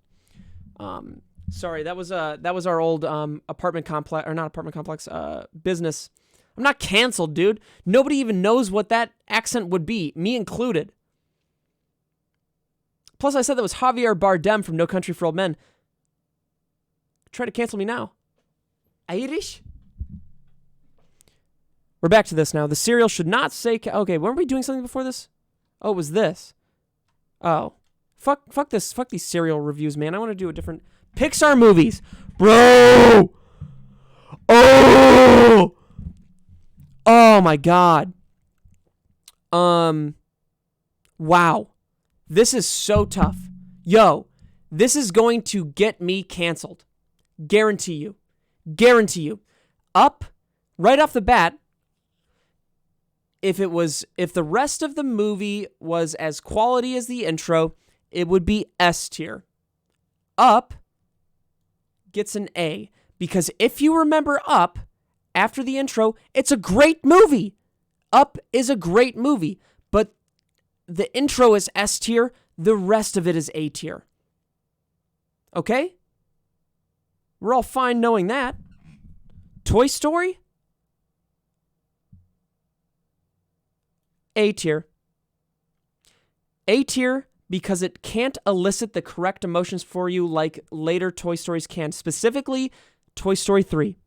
Sorry, that was our old apartment complex, or not apartment complex, business. I'm not canceled, dude. Nobody even knows what that accent would be, me included. Plus, I said that was Javier Bardem from No Country for Old Men. Try to cancel me now. Irish? We're back to this now. The cereal should not say... Okay, weren't we doing something before this? Oh, it was this. Oh. Fuck this. Fuck these cereal reviews, man. I want to do a different... Pixar movies. Bro! Oh! Oh, my God. Wow. This is so tough. Yo, this is going to get me canceled. Guarantee you. Guarantee you. Up, right off the bat, if the rest of the movie was as quality as the intro, it would be S tier. Up gets an A, because if you remember Up, after the intro, it's a great movie. Up is a great movie, but the intro is S tier, the rest of it is A tier. Okay? We're all fine knowing that. Toy Story? A tier. A tier because it can't elicit the correct emotions for you like later Toy Stories can. Specifically, Toy Story 3.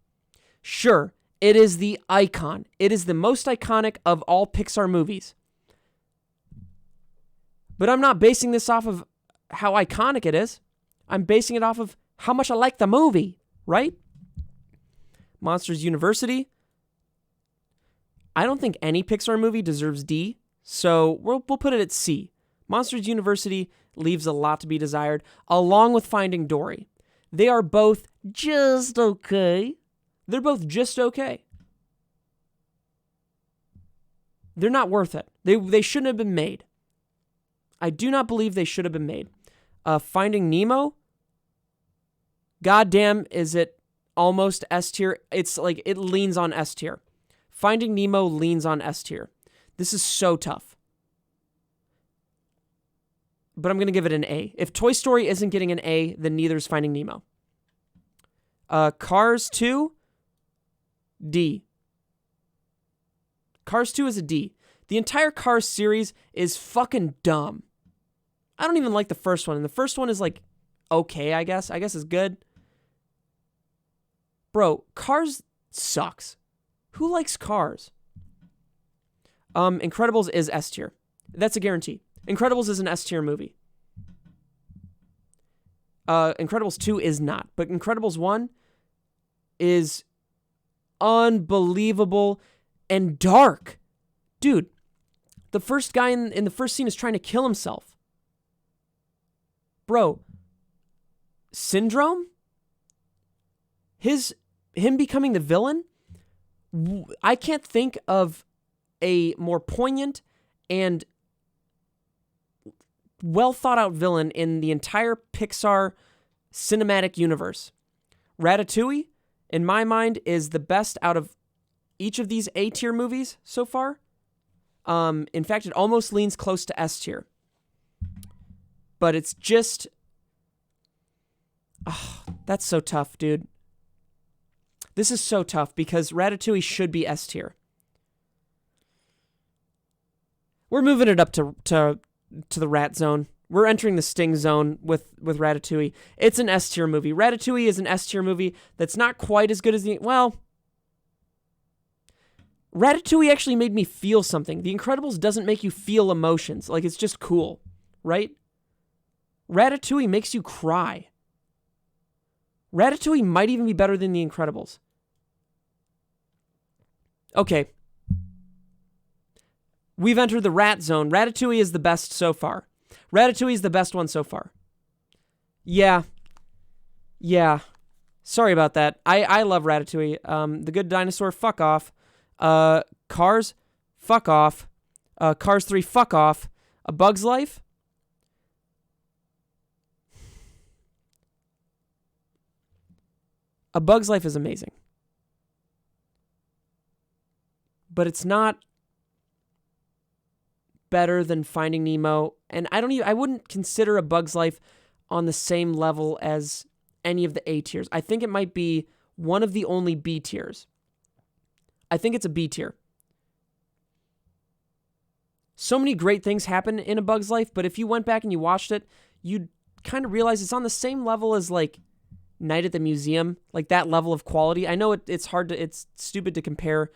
Sure, it is the icon. It is the most iconic of all Pixar movies. But I'm not basing this off of how iconic it is. I'm basing it off of how much I like the movie, right? Monsters University. I don't think any Pixar movie deserves D, so we'll put it at C. Monsters University leaves a lot to be desired, along with Finding Dory. They are both just okay. They're both just okay. They're not worth it. They shouldn't have been made. I do not believe they should have been made. Finding Nemo. Goddamn, is it almost S tier? It's like it leans on S tier. Finding Nemo leans on S tier. This is so tough. But I'm going to give it an A. If Toy Story isn't getting an A, then neither is Finding Nemo. Cars 2, D. Cars 2 is a D. The entire Cars series is fucking dumb. I don't even like the first one. And the first one is like, okay, I guess. I guess it's good. Bro, Cars sucks. Who likes Cars? Incredibles is S tier. That's a guarantee. Incredibles is an S tier movie. Incredibles 2 is not. But Incredibles 1 is unbelievable and dark. Dude, the first guy in the first scene is trying to kill himself. Bro, Syndrome? Him becoming the villain? I can't think of a more poignant and well thought out villain in the entire Pixar cinematic universe. Ratatouille, in my mind, is the best out of each of these A tier movies so far. In fact, it almost leans close to S tier. But it's just... Oh, that's so tough, dude. This is so tough because Ratatouille should be S tier. We're moving it up to the rat zone. We're entering the sting zone with Ratatouille. It's an S tier movie. Ratatouille is an S tier movie that's not quite as good as the... Well, Ratatouille actually made me feel something. The Incredibles doesn't make you feel emotions. Like, it's just cool, right? Ratatouille makes you cry. Ratatouille might even be better than The Incredibles. Okay. We've entered the rat zone. Ratatouille is the best so far. Ratatouille is the best one so far. Yeah. Yeah. Sorry about that. I love Ratatouille. The Good Dinosaur, fuck off. Cars, fuck off. Cars 3, fuck off. A Bug's Life? A Bug's Life is amazing. But it's not better than Finding Nemo, and I wouldn't consider A Bug's Life on the same level as any of the A tiers. I think it might be one of the only B tiers. I think it's a B tier. So many great things happen in A Bug's Life, but if you went back and you watched it, you'd kind of realize it's on the same level as like Night at the Museum, like that level of quality. I know it's stupid to compare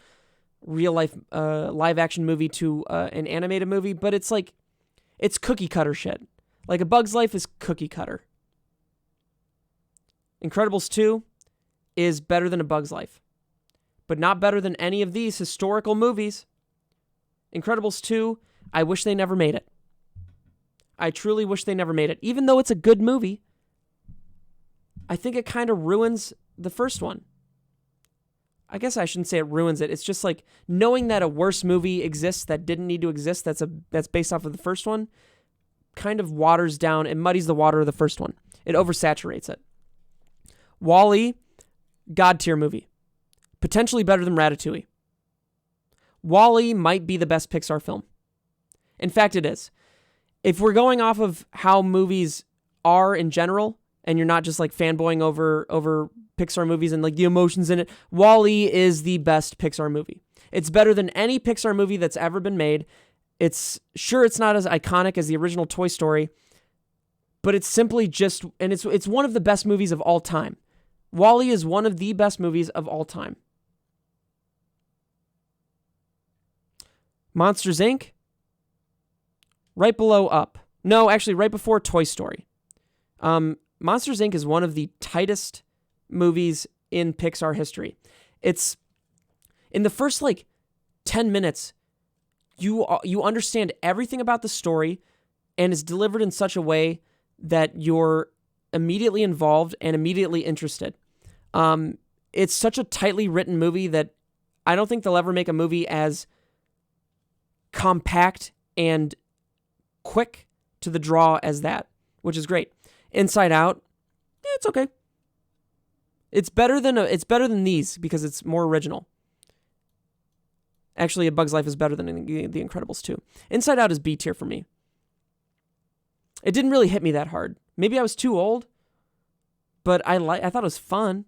real life live action movie to an animated movie, but it's like, it's cookie cutter shit. Like A Bug's Life is cookie cutter. Incredibles 2 is better than A Bug's Life, but not better than any of these historical movies. Incredibles 2, I wish they never made it. I truly wish they never made it. Even though it's a good movie, I think it kind of ruins the first one. I guess I shouldn't say it ruins it. It's just like knowing that a worse movie exists that didn't need to exist, that's based off of the first one, kind of waters down and muddies the water of the first one. It oversaturates it. WALL-E, God tier movie. Potentially better than Ratatouille. WALL-E might be the best Pixar film. In fact, it is. If we're going off of how movies are in general, and you're not just like fanboying over Pixar movies and like the emotions in it, WALL-E is the best Pixar movie. It's better than any Pixar movie that's ever been made. It's not as iconic as the original Toy Story, but it's simply just, and it's one of the best movies of all time. WALL-E is one of the best movies of all time. Monsters, Inc., right below Up. No, actually, right before Toy Story. Monsters, Inc. is one of the tightest movies in Pixar history. It's, in the first, 10 minutes, you understand everything about the story, and it's delivered in such a way that you're immediately involved and immediately interested. It's such a tightly written movie that I don't think they'll ever make a movie as compact and quick to the draw as that, which is great. Inside Out, it's okay. It's better than these because it's more original. Actually, A Bug's Life is better than The Incredibles 2. Inside Out is B tier for me. It didn't really hit me that hard. Maybe I was too old, but I thought it was fun.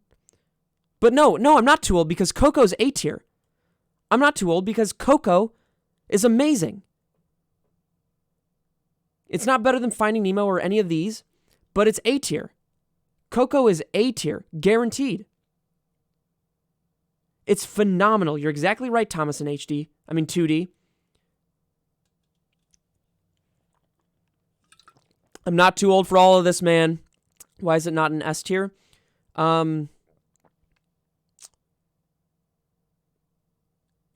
But no, I'm not too old because Coco's A tier. I'm not too old because Coco is amazing. It's not better than Finding Nemo or any of these, but it's A tier. Coco is A tier, guaranteed. It's phenomenal. You're exactly right, Thomas in 2D. I'm not too old for all of this, man. Why is it not an S tier? It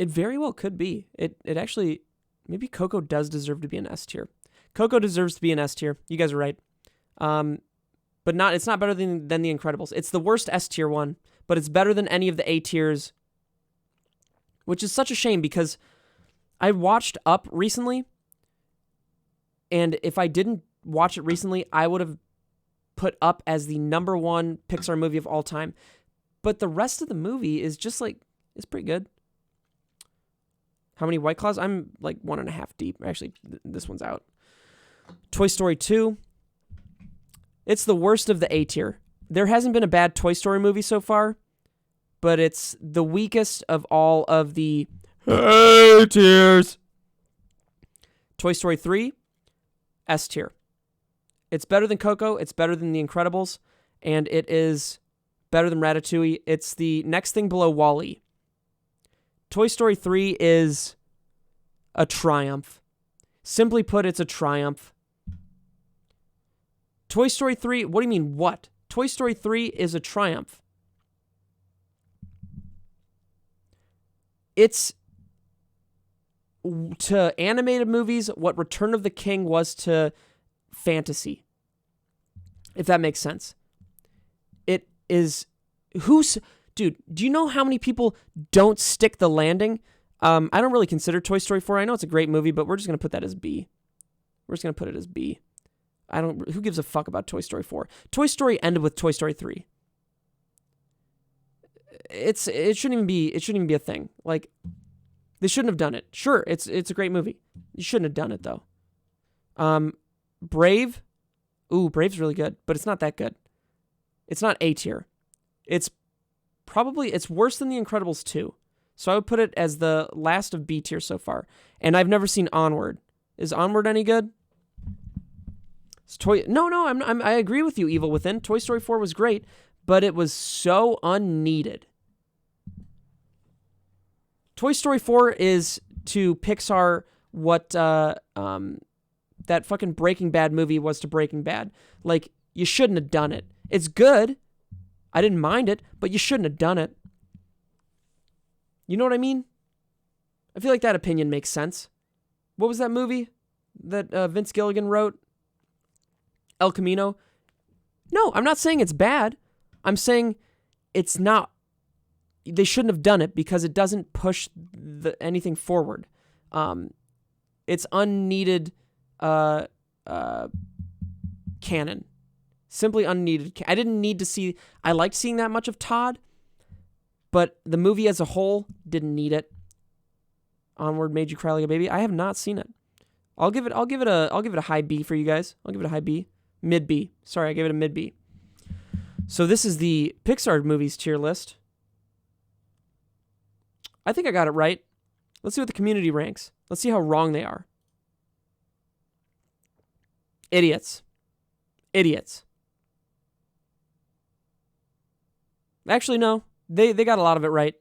very well could be. It actually, maybe Coco does deserve to be an S tier. Coco deserves to be an S tier. You guys are right. But it's not better than The Incredibles. It's the worst S tier one, but it's better than any of the A tiers, which is such a shame because I watched Up recently, and if I didn't watch it recently, I would have put Up as the number one Pixar movie of all time. But the rest of the movie is just it's pretty good. How many White Claws? I'm 1.5 deep. Actually, this one's out. Toy Story 2. It's the worst of the A tier. There hasn't been a bad Toy Story movie so far, but it's the weakest of all of the A tiers. Toy Story 3, S tier. It's better than Coco, it's better than The Incredibles, and it is better than Ratatouille. It's the next thing below WALL-E. Toy Story 3 is a triumph. Simply put, it's a triumph. Toy Story 3, what do you mean, what? Toy Story 3 is a triumph. It's to animated movies what Return of the King was to fantasy, if that makes sense. It is dude, do you know how many people don't stick the landing? I don't really consider Toy Story 4. I know it's a great movie, but we're just going to put that as B. We're just going to put it as B. Who gives a fuck about Toy Story 4? Toy Story ended with Toy Story 3. It shouldn't even be a thing. Like, they shouldn't have done it. Sure, it's a great movie. You shouldn't have done it though. Brave. Ooh, Brave's really good, but it's not that good. It's not A tier. It's worse than The Incredibles 2. So I would put it as the last of B tier so far. And I've never seen Onward. Is Onward any good? I agree with you, Evil Within. Toy Story 4 was great, but it was so unneeded. Toy Story 4 is to Pixar what that fucking Breaking Bad movie was to Breaking Bad. Like, you shouldn't have done it. It's good. I didn't mind it, but you shouldn't have done it. You know what I mean? I feel like that opinion makes sense. What was that movie that Vince Gilligan wrote? El Camino? No, I'm not saying it's bad. I'm saying it's not. They shouldn't have done it because it doesn't push anything forward. It's unneeded canon. Simply unneeded. I didn't need to see. I liked seeing that much of Todd, but the movie as a whole didn't need it. Onward made you cry like a baby. I have not seen it. I'll give it a high B for you guys. I'll give it a high B. Mid B. Sorry, I gave it a mid B. So this is the Pixar movies tier list. I think I got it right. Let's see what the community ranks. Let's see how wrong they are. Idiots. Actually, no. They got a lot of it right.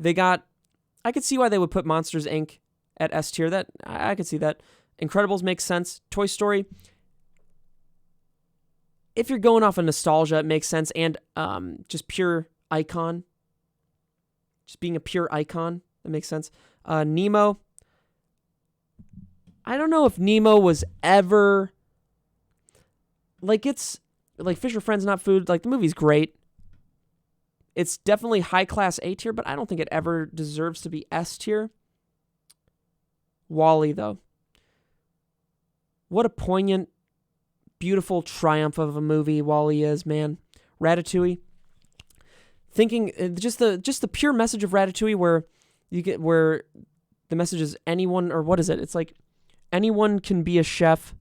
I could see why they would put Monsters, Inc. at S tier. That I could see that. Incredibles makes sense. Toy Story, if you're going off of nostalgia, it makes sense. And just pure icon. Just being a pure icon, that makes sense. Nemo, I don't know if Nemo was ever... Like, it's... Like, Fish or Friends, Not Food. Like, the movie's great. It's definitely high-class A tier, but I don't think it ever deserves to be S tier. WALL-E, though. What a poignant, beautiful triumph of a movie WALL-E is, man. Ratatouille. Thinking just the pure message of Ratatouille, where the message is anyone, or what is it? It's like anyone can be a chef,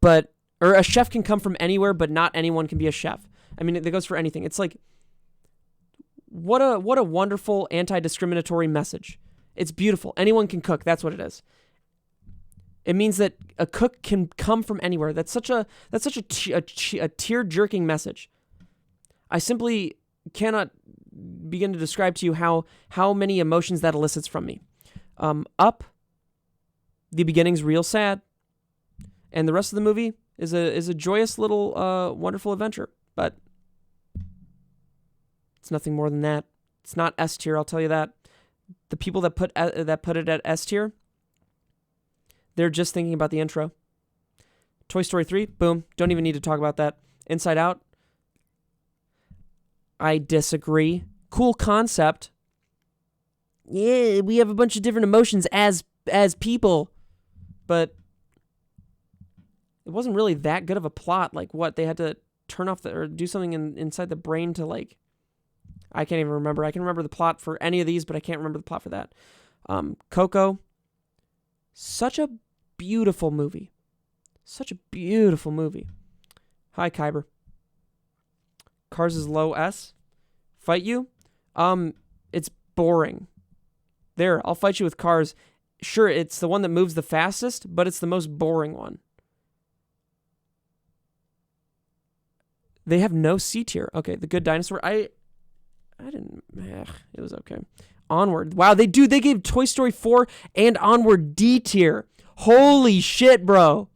or a chef can come from anywhere, but not anyone can be a chef. I mean, it goes for anything. It's like what a wonderful anti-discriminatory message. It's beautiful. Anyone can cook. That's what it is. It means that a cook can come from anywhere. That's such a tear-jerking message. I simply cannot begin to describe to you how many emotions that elicits from me. Up, the beginning's real sad, and the rest of the movie is a joyous little wonderful adventure. But it's nothing more than that. It's not S tier, I'll tell you that. The people that put it at S tier, they're just thinking about the intro. Toy Story 3, boom, don't even need to talk about that. Inside Out, I disagree. Cool concept. Yeah, we have a bunch of different emotions as people, but it wasn't really that good of a plot. Like, what, they had to turn off or do something inside the brain to, like, I can't even remember. I can remember the plot for any of these, but I can't remember the plot for that. Coco, such a beautiful movie. Such a beautiful movie. Hi, Kyber. Cars is low S. Fight you? It's boring. There, I'll fight you with Cars. Sure, it's the one that moves the fastest, but it's the most boring one. They have no C tier. Okay, The Good Dinosaur. I didn't... it was okay. Onward. Wow, they gave Toy Story 4 and Onward D tier. Holy shit, bro.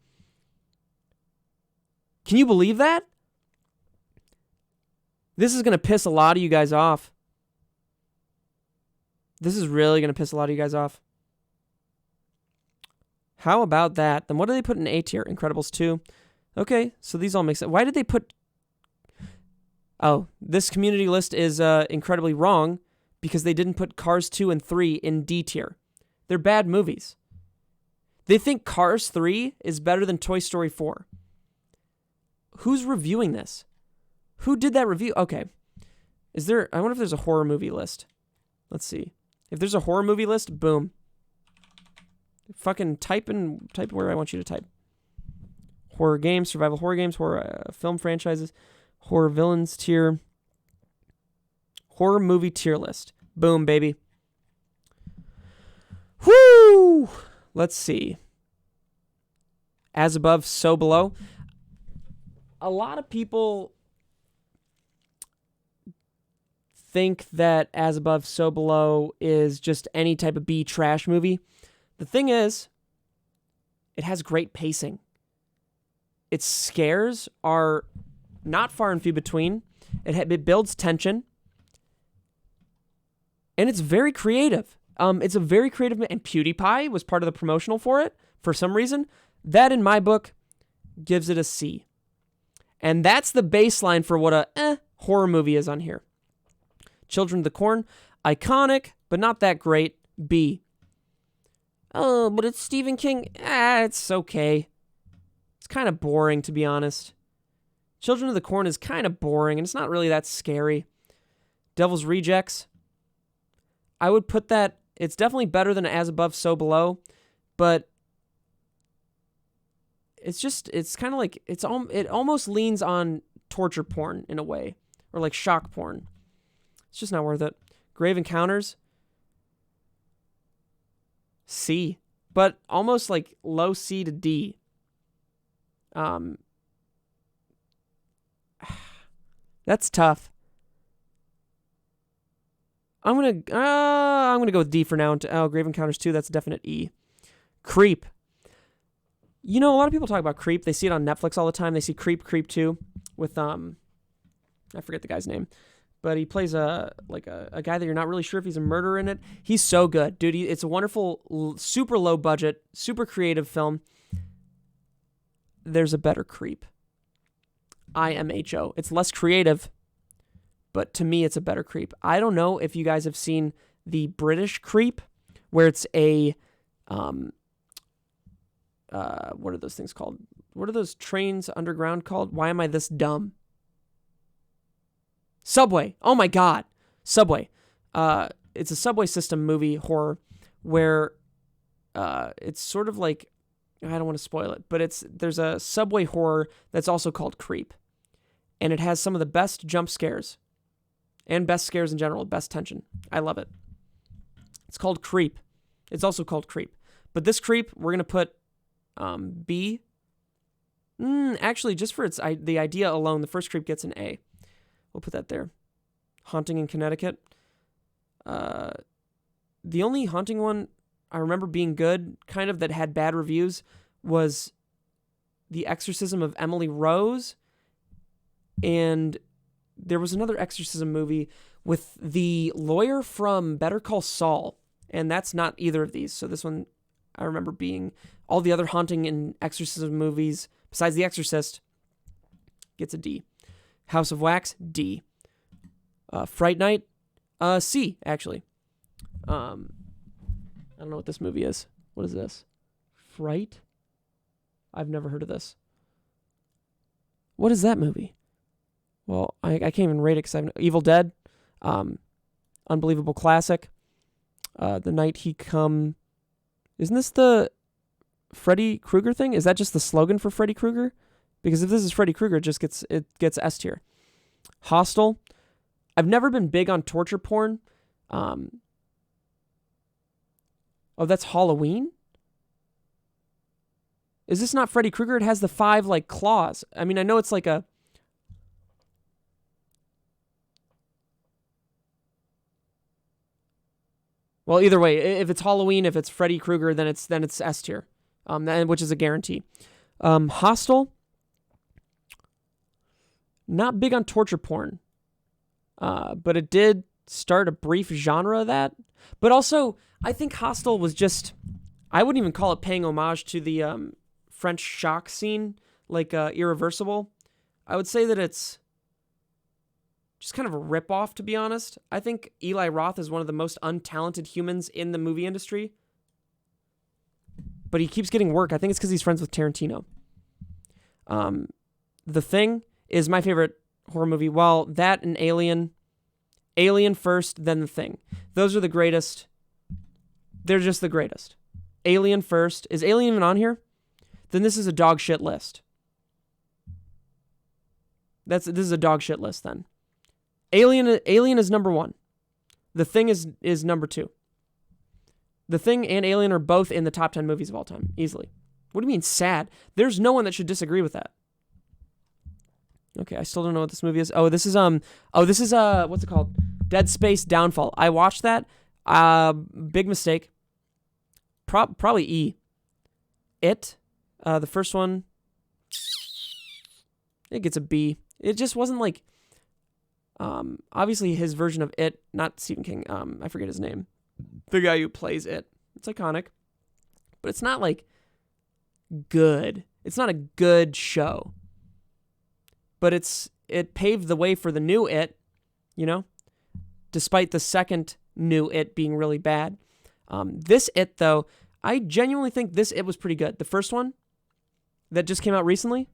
Can you believe that? This is going to piss a lot of you guys off. This is really going to piss a lot of you guys off. How about that? Then what do they put in A tier? Incredibles 2. Okay, so these all make sense. Why did they put... Oh, this community list is incredibly wrong because they didn't put Cars 2 and 3 in D tier. They're bad movies. They think Cars 3 is better than Toy Story 4. Who's reviewing this? Who did that review? Okay. I wonder if there's a horror movie list. Let's see. If there's a horror movie list, boom. Fucking type where I want you to type. Horror games, survival horror games, horror film franchises, horror villains tier, horror movie tier list. Boom, baby. Whoo! Let's see. As above, so below. A lot of people think that As Above, So Below is just any type of B trash movie. The thing is, it has great pacing. Its scares are not far and few between. It builds tension. And it's very creative. It's a very creative, and PewDiePie was part of the promotional for it for some reason. That, in my book, gives it a C. And that's the baseline for what a horror movie is on here. Children of the Corn, iconic, but not that great. B. Oh, but it's Stephen King. It's okay. It's kind of boring, to be honest. Children of the Corn is kind of boring, and it's not really that scary. Devil's Rejects. I would put that, it's definitely better than As Above, So Below, but it's kind of like, it almost leans on torture porn in a way, or like shock porn. It's just not worth it. Grave Encounters. C. But almost like low C to D. That's tough. I'm gonna go with D for now. Grave Encounters 2, that's a definite E. Creep. You know, a lot of people talk about Creep. They see it on Netflix all the time. They see Creep 2 with I forget the guy's name. But he plays a guy that you're not really sure if he's a murderer in it. He's so good, dude. It's a wonderful, super low budget, super creative film. There's a better Creep. IMHO. It's less creative, but to me, it's a better Creep. I don't know if you guys have seen the British Creep, where it's a what are those things called? What are those trains underground called? Why am I this dumb? Subway. Oh my God. Subway. It's a subway system movie horror where it's sort of like, I don't want to spoil it, but there's a subway horror that's also called Creep. And it has some of the best jump scares and best scares in general, best tension. I love it. It's called Creep. It's also called Creep. But this Creep, we're going to put B. Actually, just for the idea alone, the first Creep gets an A. We'll put that there. Haunting in Connecticut. The only haunting one I remember being good, kind of that had bad reviews, was The Exorcism of Emily Rose. And there was another exorcism movie with the lawyer from Better Call Saul. And that's not either of these. So this one, I remember being all the other haunting and exorcism movies, besides The Exorcist, gets a D. House of Wax, D. Fright Night, C, actually. I don't know what this movie is. What is this? Fright? I've never heard of this. What is that movie? Well, I can't even rate it because Evil Dead, unbelievable classic. The Night He Come. Isn't this the Freddy Krueger thing? Is that just the slogan for Freddy Krueger? Because if this is Freddy Krueger, it gets S tier. Hostel. I've never been big on torture porn. Oh, that's Halloween? Is this not Freddy Krueger? It has the 5 claws. I mean, I know it's like a... Well, either way, if it's Halloween, if it's Freddy Krueger, then it's S tier, which is a guarantee. Hostel. Not big on torture porn, but it did start a brief genre of that. But also, I think Hostel was just, I wouldn't even call it paying homage to the French shock scene, like Irreversible. I would say that it's just kind of a ripoff, to be honest. I think Eli Roth is one of the most untalented humans in the movie industry. But he keeps getting work. I think it's because he's friends with Tarantino. The Thing is my favorite horror movie. Well, that and Alien. Alien first, then The Thing. Those are the greatest. They're just the greatest. Alien first. Is Alien even on here? Then this is a dog shit list. This is a dog shit list then. Alien is number 1. The Thing is number 2. The Thing and Alien are both in the top 10 movies of all time, easily. What do you mean sad? There's no one that should disagree with that. Okay, I still don't know what this movie is. This is what's it called? Dead Space Downfall. I watched that. Big mistake. Probably E. It, the first one, it gets a B. It just wasn't like, obviously his version of It, not Stephen King, I forget his name. The guy who plays It. It's iconic. But it's not like good. It's not a good show. But it paved the way for the new It, you know? Despite the second new It being really bad. This It, though, I genuinely think this It was pretty good. The first one that just came out recently,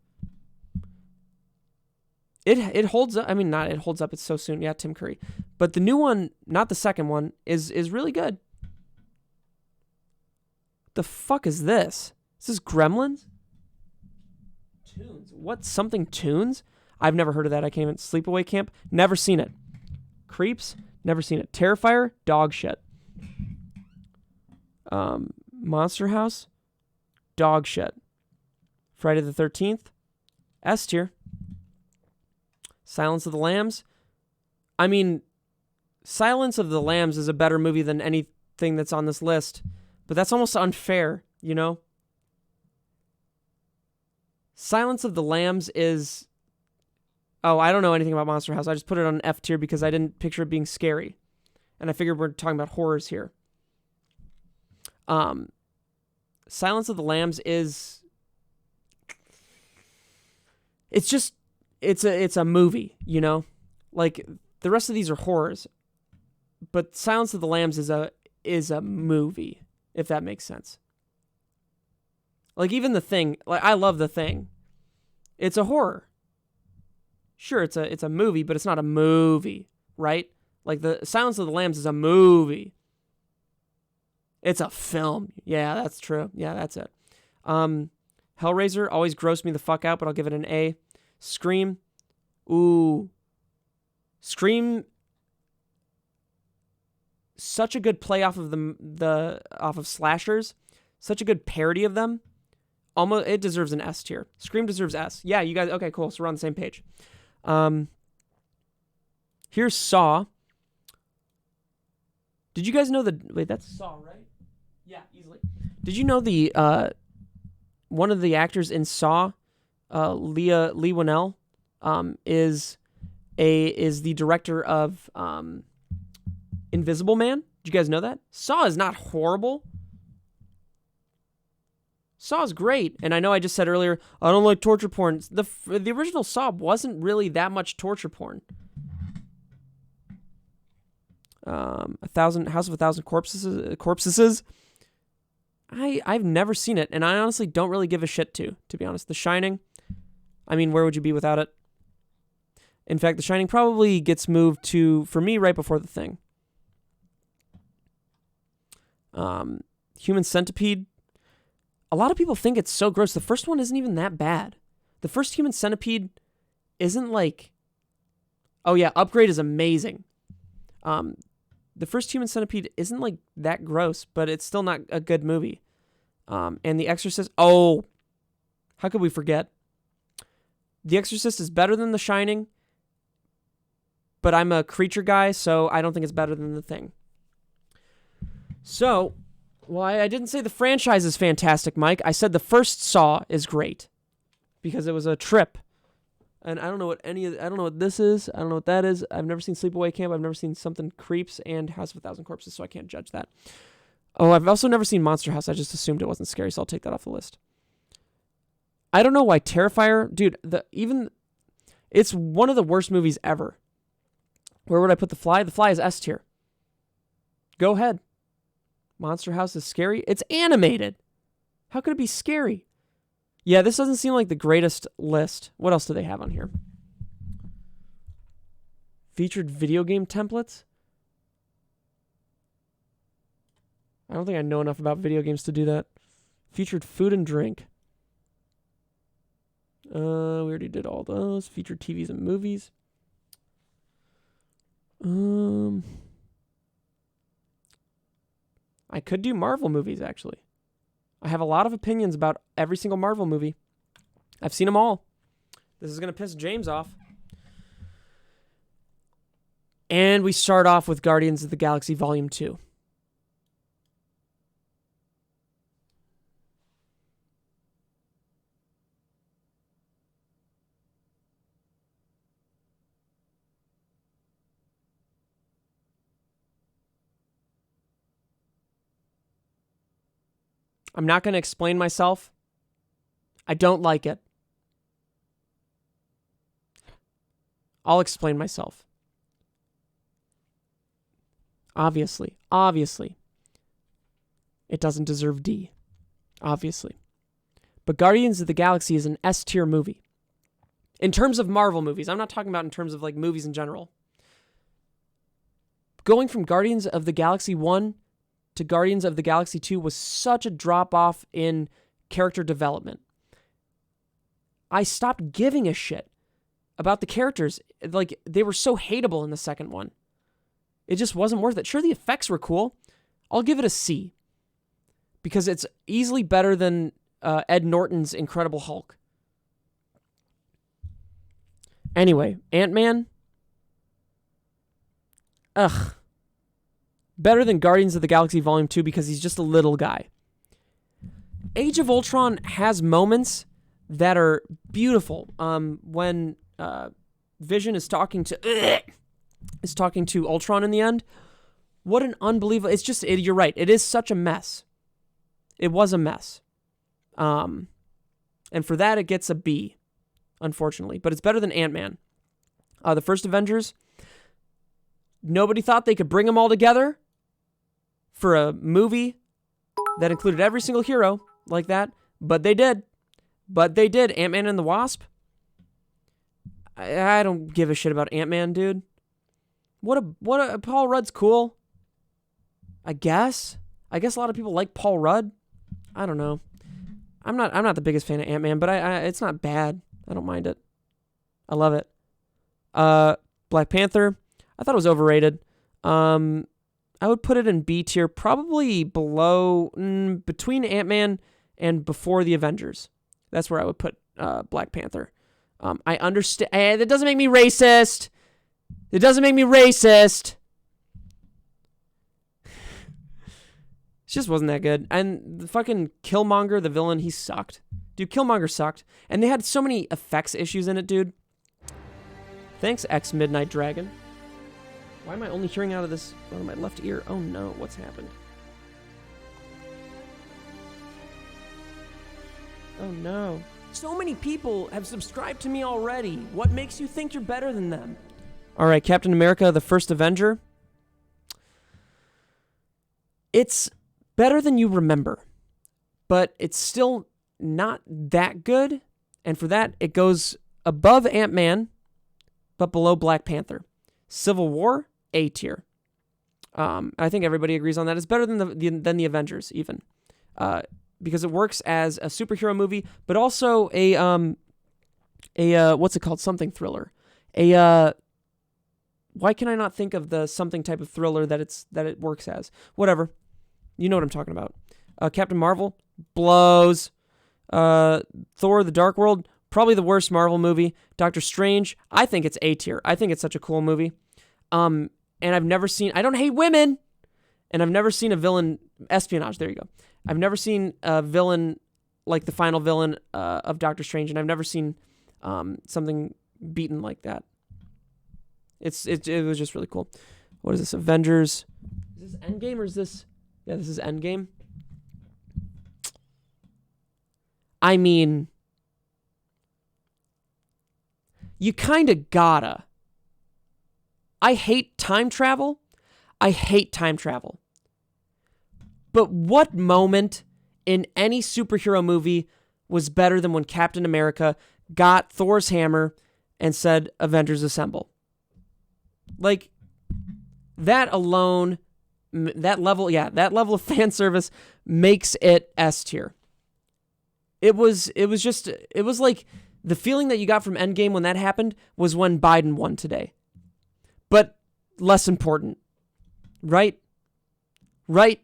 it holds up. I mean, not it holds up. It's so soon. Yeah, Tim Curry. But the new one, not the second one, is really good. The fuck is this? Is this Gremlins? Tunes. What? Something Tunes? I've never heard of that. I can't even. Sleepaway Camp? Never seen it. Creeps? Never seen it. Terrifier? Dog shit. Monster House? Dog shit. Friday the 13th? S tier. Silence of the Lambs? I mean, Silence of the Lambs is a better movie than anything that's on this list, but that's almost unfair, you know? Silence of the Lambs is... Oh, I don't know anything about Monster House. I just put it on F tier because I didn't picture it being scary. And I figured we're talking about horrors here. Silence of the Lambs is... It's just... It's a movie, you know? Like, the rest of these are horrors. But Silence of the Lambs is a movie, if that makes sense. Like, even The Thing, like, I love The Thing. It's a horror. Sure, it's a movie, but it's not a movie, right? Like, the Silence of the Lambs is a movie. It's a film. Yeah, that's true. Yeah, that's it. Hellraiser always grossed me the fuck out, but I'll give it an A. Scream. Ooh. Scream. Such a good play off of off of slashers. Such a good parody of them. Almost, it deserves an S tier. Scream deserves S. Yeah, you guys. Okay, cool. So we're on the same page. Here's Saw. Did you guys know wait, that's Saw, right? Yeah, easily. Did you know one of the actors in Saw, Lee Winnell, is the director of Invisible Man? Did you guys know that? Saw is not horrible. Saw is great, and I know I just said earlier I don't like torture porn. The original Saw wasn't really that much torture porn. House of a Thousand Corpses. I've never seen it, and I honestly don't really give a shit to be honest. The Shining. I mean, where would you be without it? In fact, The Shining probably gets moved to, for me, right before The Thing. Human Centipede. A lot of people think it's so gross. The first one isn't even that bad. The first Human Centipede isn't like... Oh yeah, Upgrade is amazing. The first Human Centipede isn't like that gross, but it's still not a good movie. And The Exorcist... Oh! How could we forget? The Exorcist is better than The Shining, but I'm a creature guy, so I don't think it's better than The Thing. So, well, I didn't say the franchise is fantastic, Mike. I said the first Saw is great because it was a trip. And I don't know what I don't know what this is. I don't know what that is. I've never seen Sleepaway Camp. I've never seen Something Creeps and House of a Thousand Corpses, so I can't judge that. Oh, I've also never seen Monster House. I just assumed it wasn't scary, so I'll take that off the list. I don't know why Terrifier, dude, it's one of the worst movies ever. Where would I put The Fly? The Fly is S tier. Go ahead. Monster House is scary. It's animated. How could it be scary? Yeah, this doesn't seem like the greatest list. What else do they have on here? Featured video game templates? I don't think I know enough about video games to do that. Featured food and drink. We already did all those. Featured TVs and movies. I could do Marvel movies, actually. I have a lot of opinions about every single Marvel movie. I've seen them all. This is going to piss James off. And we start off with Guardians of the Galaxy Volume 2. I'm not going to explain myself. I don't like it. I'll explain myself. Obviously. It doesn't deserve D. Obviously. But Guardians of the Galaxy is an S tier movie. In terms of Marvel movies. I'm not talking about in terms of like movies in general. Going from Guardians of the Galaxy 1 to Guardians of the Galaxy 2 was such a drop-off in character development. I stopped giving a shit about the characters. Like, they were so hateable in the second one. It just wasn't worth it. Sure, the effects were cool. I'll give it a C. Because it's easily better than Ed Norton's Incredible Hulk. Anyway, Ant-Man. Ugh. Better than Guardians of the Galaxy Volume 2 because he's just a little guy. Age of Ultron has moments that are beautiful. When Vision is talking to Ultron in the end. What an unbelievable... It's just... you're right. It is such a mess. It was a mess. And for that, it gets a B, unfortunately. But it's better than Ant-Man. The first Avengers, nobody thought they could bring them all together for a movie that included every single hero like that. But they did. Ant-Man and the Wasp. I don't give a shit about Ant-Man, dude. Paul Rudd's cool. I guess a lot of people like Paul Rudd. I don't know. I'm not the biggest fan of Ant-Man, but it's not bad. I don't mind it. I love it. Black Panther, I thought it was overrated. I would put it in B tier, probably below, between Ant-Man and before the Avengers. That's where I would put Black Panther. I understand. That doesn't make me racist. It doesn't make me racist. It just wasn't that good. And the fucking Killmonger, the villain, he sucked. Dude, Killmonger sucked. And they had so many effects issues in it, dude. Thanks, X-Midnight Dragon. Why am I only hearing out of my left ear? Oh no, what's happened? Oh no. So many people have subscribed to me already. What makes you think you're better than them? All right, Captain America, the First Avenger. It's better than you remember, but it's still not that good. And for that, it goes above Ant-Man, but below Black Panther. Civil War, A tier. I think everybody agrees on that. It's better than the Avengers, even, because it works as a superhero movie, but also a what's it called? Something thriller. Why can I not think of the something type of thriller that it works as? Whatever. You know what I'm talking about. Captain Marvel blows. Thor: The Dark World, probably the worst Marvel movie. Doctor Strange, I think it's A tier. I think it's such a cool movie. And I've never seen... I don't hate women! And I've never seen a villain... Espionage, there you go. I've never seen a villain like the final villain of Doctor Strange, and I've never seen something beaten like that. It was just really cool. What is this? Avengers. Is this Endgame or is this... Yeah, this is Endgame. I mean... You kind of gotta. I hate time travel. I hate time travel. But what moment in any superhero movie was better than when Captain America got Thor's hammer and said, Avengers Assemble? Like, that alone, that level of fan service makes it S tier. It was like the feeling that you got from Endgame when that happened was when Biden won today. But less important. Right? Right?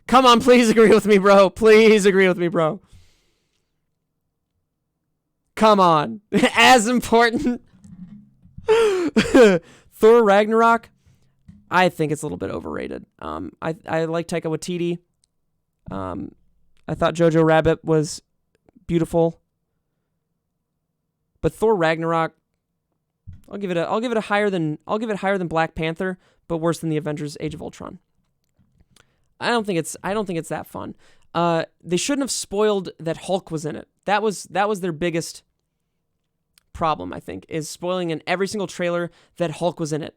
Come on, please agree with me, bro. Please agree with me, bro. Come on. As important. Thor Ragnarok, I think it's a little bit overrated. I like Taika Waititi. I thought Jojo Rabbit was beautiful. But Thor Ragnarok, I'll give it higher than Black Panther, but worse than the Avengers Age of Ultron. I don't think it's that fun. They shouldn't have spoiled that Hulk was in it. That was their biggest problem, I think, is spoiling in every single trailer that Hulk was in it.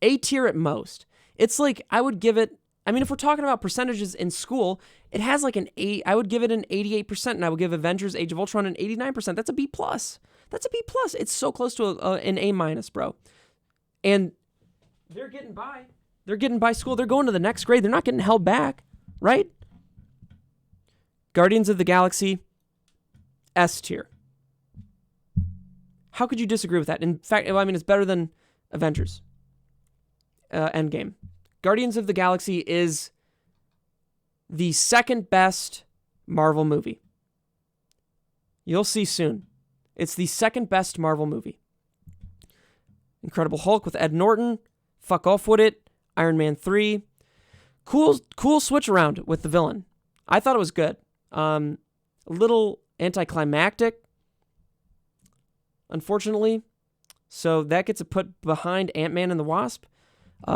A tier at most. It's like, I would give it, I mean, if we're talking about percentages in school, it has like an 8, I would give it an 88%, and I would give Avengers Age of Ultron an 89%. That's a B+. That's a B+. It's so close to an A-, bro. And they're getting by. They're getting by school. They're going to the next grade. They're not getting held back, right? Guardians of the Galaxy, S tier. How could you disagree with that? In fact, I mean, it's better than Avengers Endgame. Guardians of the Galaxy is the second best Marvel movie. You'll see soon. It's the second best Marvel movie. Incredible Hulk with Ed Norton. Fuck off with it. Iron Man 3. Cool switch around with the villain. I thought it was good. A little anticlimactic, unfortunately. So that gets it put behind Ant-Man and the Wasp.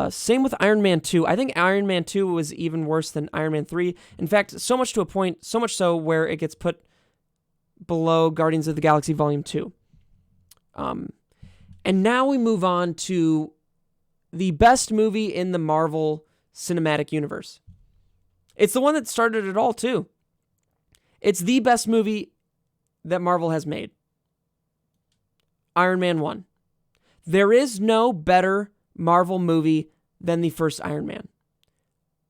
Same with Iron Man 2. I think Iron Man 2 was even worse than Iron Man 3. In fact, so much so where it gets put below Guardians of the Galaxy Volume 2. And now we move on to the best movie in the Marvel Cinematic Universe. It's the one that started it all, too. It's the best movie that Marvel has made. Iron Man 1. There is no better Marvel movie than the first Iron Man.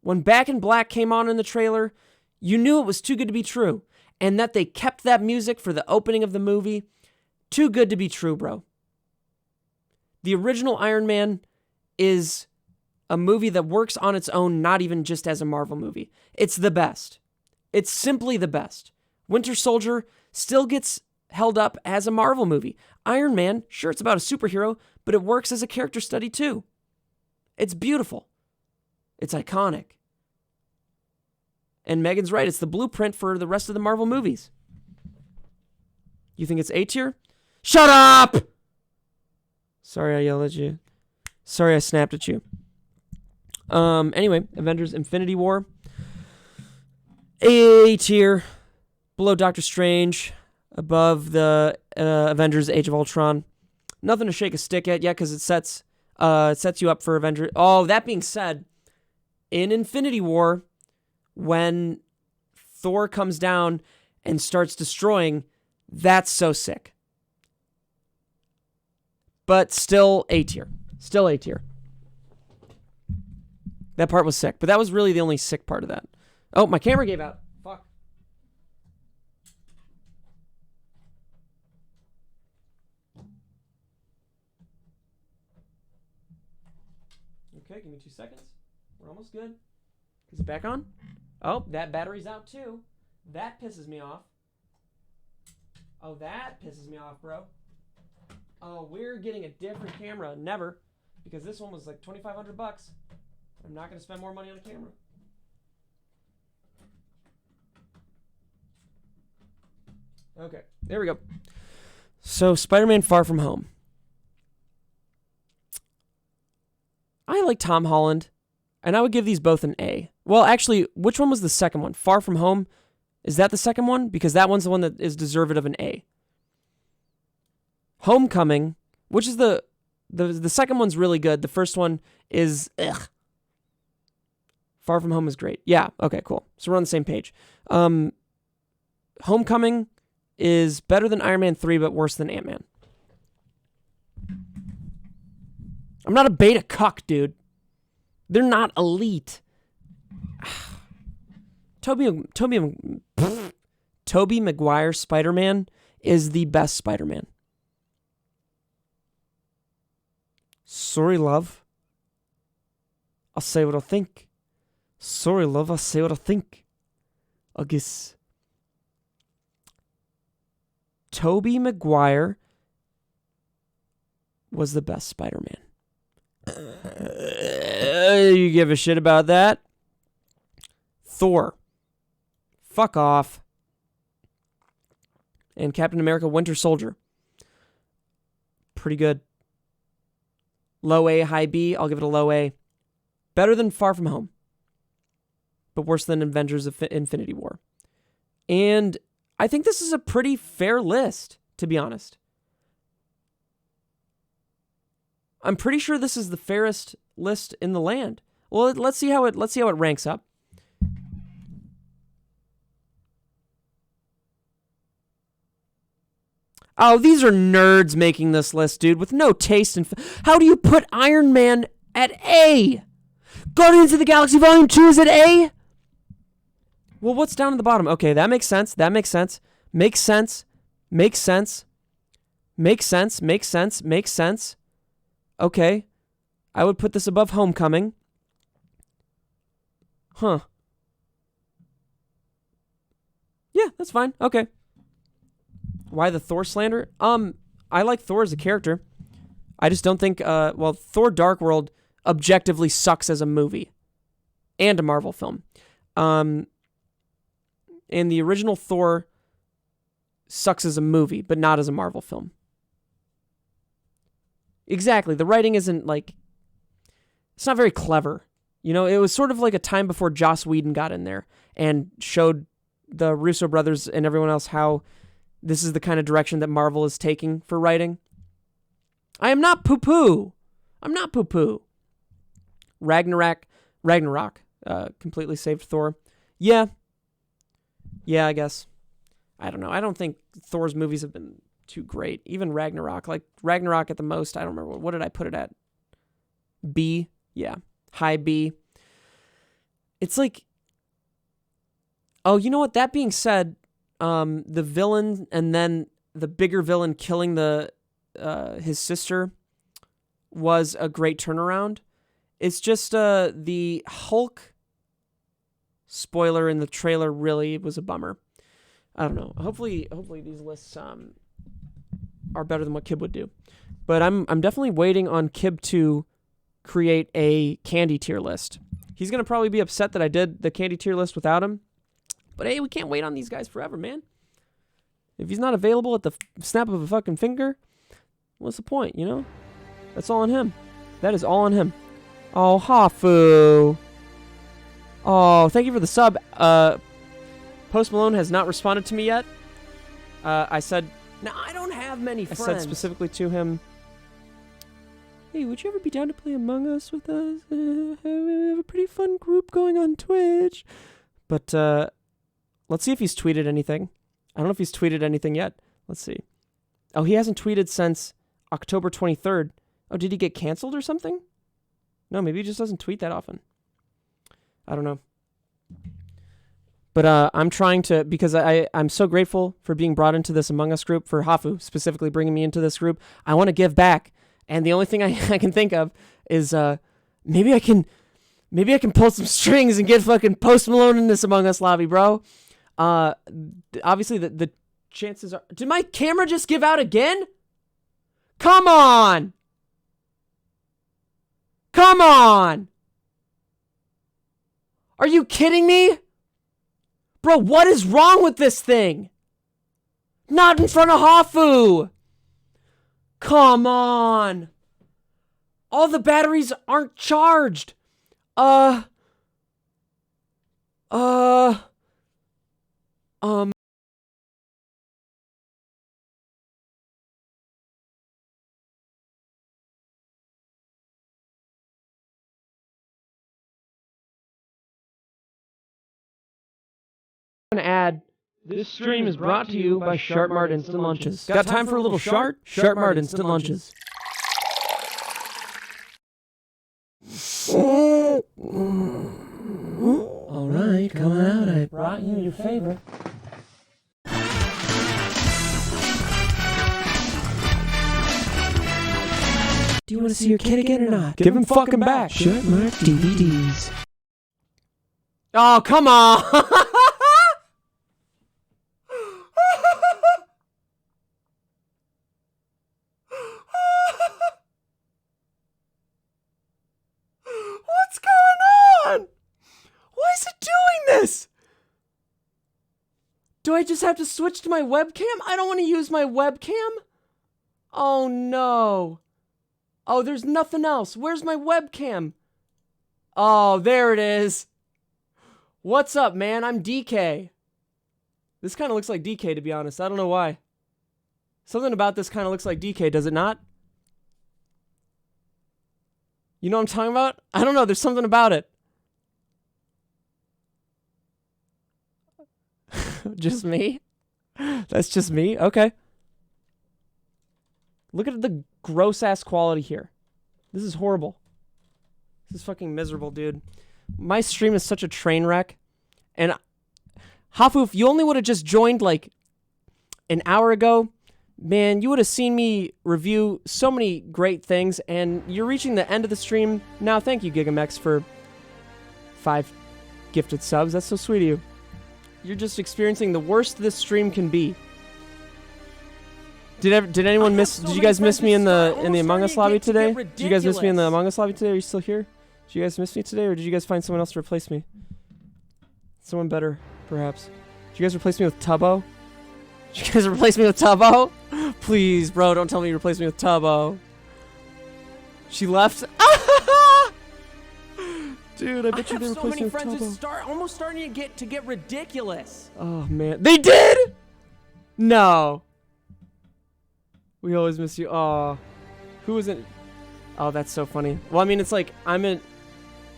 When Back in Black came on in the trailer, you knew it was too good to be true. And that they kept that music for the opening of the movie, too good to be true, bro. The original Iron Man is a movie that works on its own, not even just as a Marvel movie. It's the best. It's simply the best. Winter Soldier still gets held up as a Marvel movie. Iron Man, sure, it's about a superhero, but it works as a character study too. It's beautiful. It's iconic. And Megan's right, it's the blueprint for the rest of the Marvel movies. You think it's A tier? Shut up! Sorry I yelled at you. Sorry I snapped at you. Anyway, Avengers Infinity War. A tier. Below Doctor Strange. Above the Avengers Age of Ultron. Nothing to shake a stick at yet because it sets you up for Avengers. Oh, that being said, in Infinity War, when Thor comes down and starts destroying, that's so sick. But still A tier. Still A tier. That part was sick, but that was really the only sick part of that. Oh, my camera gave out. Fuck. Okay, give me 2 seconds. We're almost good. Is it back on? Oh, that battery's out too. That pisses me off. Oh, that pisses me off, bro. Oh, we're getting a different camera. Never. Because this one was like $2,500. I'm not going to spend more money on a camera. Okay, there we go. So, Spider-Man Far From Home. I like Tom Holland, and I would give these both an A. Well, actually, which one was the second one? Far From Home? Is that the second one? Because that one's the one that is deserved of an A. Homecoming, which is the The second one's really good. The first one is ugh. Far From Home is great. Yeah, okay, cool. So we're on the same page. Homecoming is better than Iron Man 3, but worse than Ant-Man. I'm not a beta cuck, dude. They're not elite. Tobey Maguire Spider-Man is the best Spider-Man. Sorry, love. I'll say what I think. Sorry, love. I'll say what I think. I guess. Tobey Maguire was the best Spider-Man. You give a shit about that? Thor. Fuck off. And Captain America Winter Soldier. Pretty good. Low A, high B. I'll give it a low A. Better than Far From Home. But worse than Avengers of Infinity War. And I think this is a pretty fair list, to be honest. I'm pretty sure this is the fairest list in the land. Well, let's see how it ranks up. Oh, these are nerds making this list, dude, with no taste in... How do you put Iron Man at A? Guardians of the Galaxy Volume 2 is at A? Well, what's down at the bottom? Okay, that makes sense. That makes sense. Makes sense. Makes sense. Makes sense. Makes sense. Makes sense. Okay. I would put this above Homecoming. Huh. Yeah, that's fine. Okay. Why the Thor slander? I like Thor as a character. I just don't think, Thor Dark World objectively sucks as a movie. And a Marvel film. And the original Thor sucks as a movie, but not as a Marvel film. Exactly. The writing isn't, it's not very clever. You know, it was sort of like a time before Joss Whedon got in there and showed the Russo brothers and everyone else how this is the kind of direction that Marvel is taking for writing. I am not poo-poo. I'm not poo-poo. Ragnarok, completely saved Thor. Yeah, I guess. I don't know. I don't think Thor's movies have been too great. Even Ragnarok. Ragnarok at the most, I don't remember. What did I put it at? B? Yeah. High B. It's like... Oh, you know what? That being said, the villain and then the bigger villain killing his sister was a great turnaround. It's just the Hulk spoiler in the trailer really was a bummer. I don't know. Hopefully these lists are better than what Kib would do. But I'm definitely waiting on Kib to create a candy tier list. He's going to probably be upset that I did the candy tier list without him. But hey, we can't wait on these guys forever, man. If he's not available at the snap of a fucking finger, what's the point, you know? That's all on him. That is all on him. Oh, Hafu. Oh, thank you for the sub. Post Malone has not responded to me yet. I said... Now, I don't have many friends. I said specifically to him, hey, would you ever be down to play Among Us with us? We have a pretty fun group going on Twitch. But let's see if he's tweeted anything. I don't know if he's tweeted anything yet. Let's see. Oh, he hasn't tweeted since October 23rd. Oh, did he get canceled or something? No, maybe he just doesn't tweet that often. I don't know. But I'm trying to, because I'm so grateful for being brought into this Among Us group, for Hafu specifically bringing me into this group. I want to give back. And the only thing I can think of is maybe I can pull some strings and get fucking Post Malone in this Among Us lobby, bro. Obviously, the chances are... Did my camera just give out again? Come on! Come on! Are you kidding me? Bro, what is wrong with this thing? Not in front of Hafu! Come on! All the batteries aren't charged! An ad. This stream is brought to you by Sharp Mart Instant Lunches. Got time for a little Sharp? Sharp Mart Instant Lunches. All right, come on out. I brought you your favorite. Do you want to see your kid again or not? Give him fucking back. Sharp Mart DVDs. Oh, come on. What's going on? Why is it doing this? Do I just have to switch to my webcam? I don't want to use my webcam. Oh no. Oh, there's nothing else. Where's my webcam? Oh, there it is. What's up, man? I'm DK. This kind of looks like DK, to be honest. I don't know why. Something about this kind of looks like DK, does it not? You know what I'm talking about? I don't know. There's something about it. Just me? That's just me? Okay. Look at the gross-ass quality here. This is horrible. This is fucking miserable, dude. My stream is such a train wreck. And Hafu, if you only would have just joined like an hour ago, man, you would have seen me review so many great things, and you're reaching the end of the stream. Now, thank you, Gigamex, for 5 gifted subs. That's so sweet of you. You're just experiencing the worst this stream can be. Did anyone miss? Did you guys miss me in the Among Us lobby today? Did you guys miss me in the Among Us lobby today? Are you still here? Did you guys miss me today, or did you guys find someone else to replace me? Someone better, perhaps. Did you guys replace me with Tubbo? Did you guys replace me with Tubbo? Please, bro, don't tell me you replaced me with Tubbo. She left? Dude, I bet you they replaced me with Tubbo. I have so many friends who almost starting to get ridiculous. Oh, man. They did?! No. We always miss you. Oh, who is it? Oh, that's so funny. Well, I mean, it's like I'm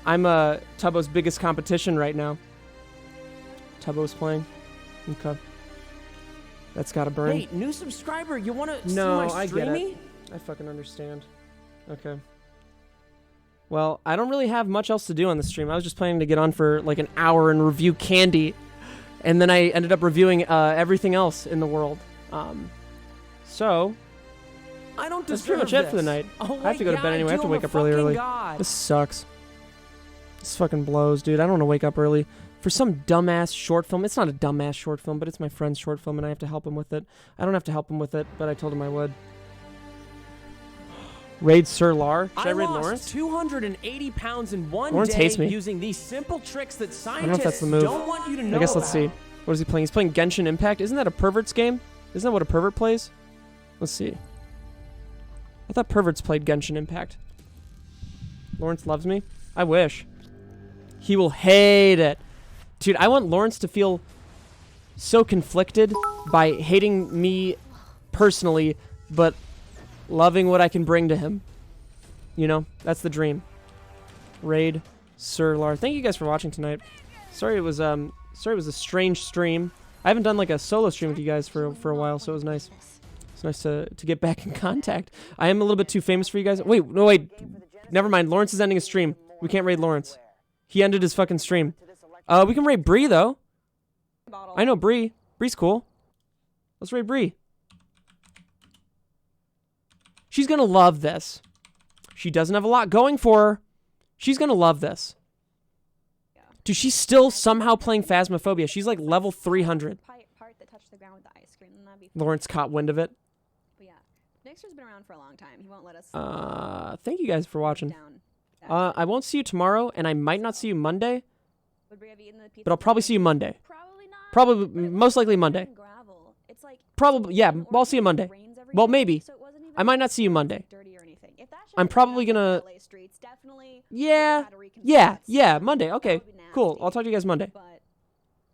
Tubbo's biggest competition right now. Tubbo's playing. Okay. That's gotta burn. Hey, new subscriber, you wanna see no, my I get it. streamy? I fucking understand. Okay. Well, I don't really have much else to do on the stream. I was just planning to get on for like an hour and review Candy, and then I ended up reviewing everything else in the world. So I don't that's deserve pretty much it for the night. Oh, I have to go to bed anyway. I have to wake up really early. This sucks. This fucking blows, dude. I don't want to wake up early for some dumbass short film. It's not a dumbass short film, but it's my friend's short film, and I have to help him with it. I don't have to help him with it, but I told him I would. Raid Sir Lar? Should I raid Lawrence? 280 pounds in one Lawrence day hates me. using these simple tricks that I don't know if that's scientists the move. don't want you to know I guess let's see. about. What is he playing? He's playing Genshin Impact. Isn't that a pervert's game? Isn't that what a pervert plays? Let's see. I thought perverts played Genshin Impact. Lawrence loves me? I wish. He will hate it. Dude, I want Lawrence to feel so conflicted by hating me personally, but loving what I can bring to him. You know, that's the dream. Raid Sir Lar. Thank you guys for watching tonight. Sorry it was a strange stream. I haven't done like a solo stream with you guys for a while, so it was nice. It's nice to get back in contact. I am a little bit too famous for you guys. Wait, no, wait. Never mind. Lawrence is ending his stream. We can't raid Lawrence. He ended his fucking stream. We can raid Bree, though. I know Bree. Bree's cool. Let's raid Bree. She's gonna love this. She doesn't have a lot going for her. She's gonna love this. Dude, she's still somehow playing Phasmophobia. She's like level 300. Lawrence caught wind of it. But yeah, Nixer's been around for a long time. He won't let us. Thank you guys for watching. I won't see you tomorrow, and I might not see you Monday. But I'll probably see you Monday. Probably not. Probably, most likely Monday. It's like Probably, yeah. Well, I'll see you Monday. Well, maybe. I might not see you Monday. I'm probably gonna. Yeah, Monday. Okay, cool. I'll talk to you guys Monday.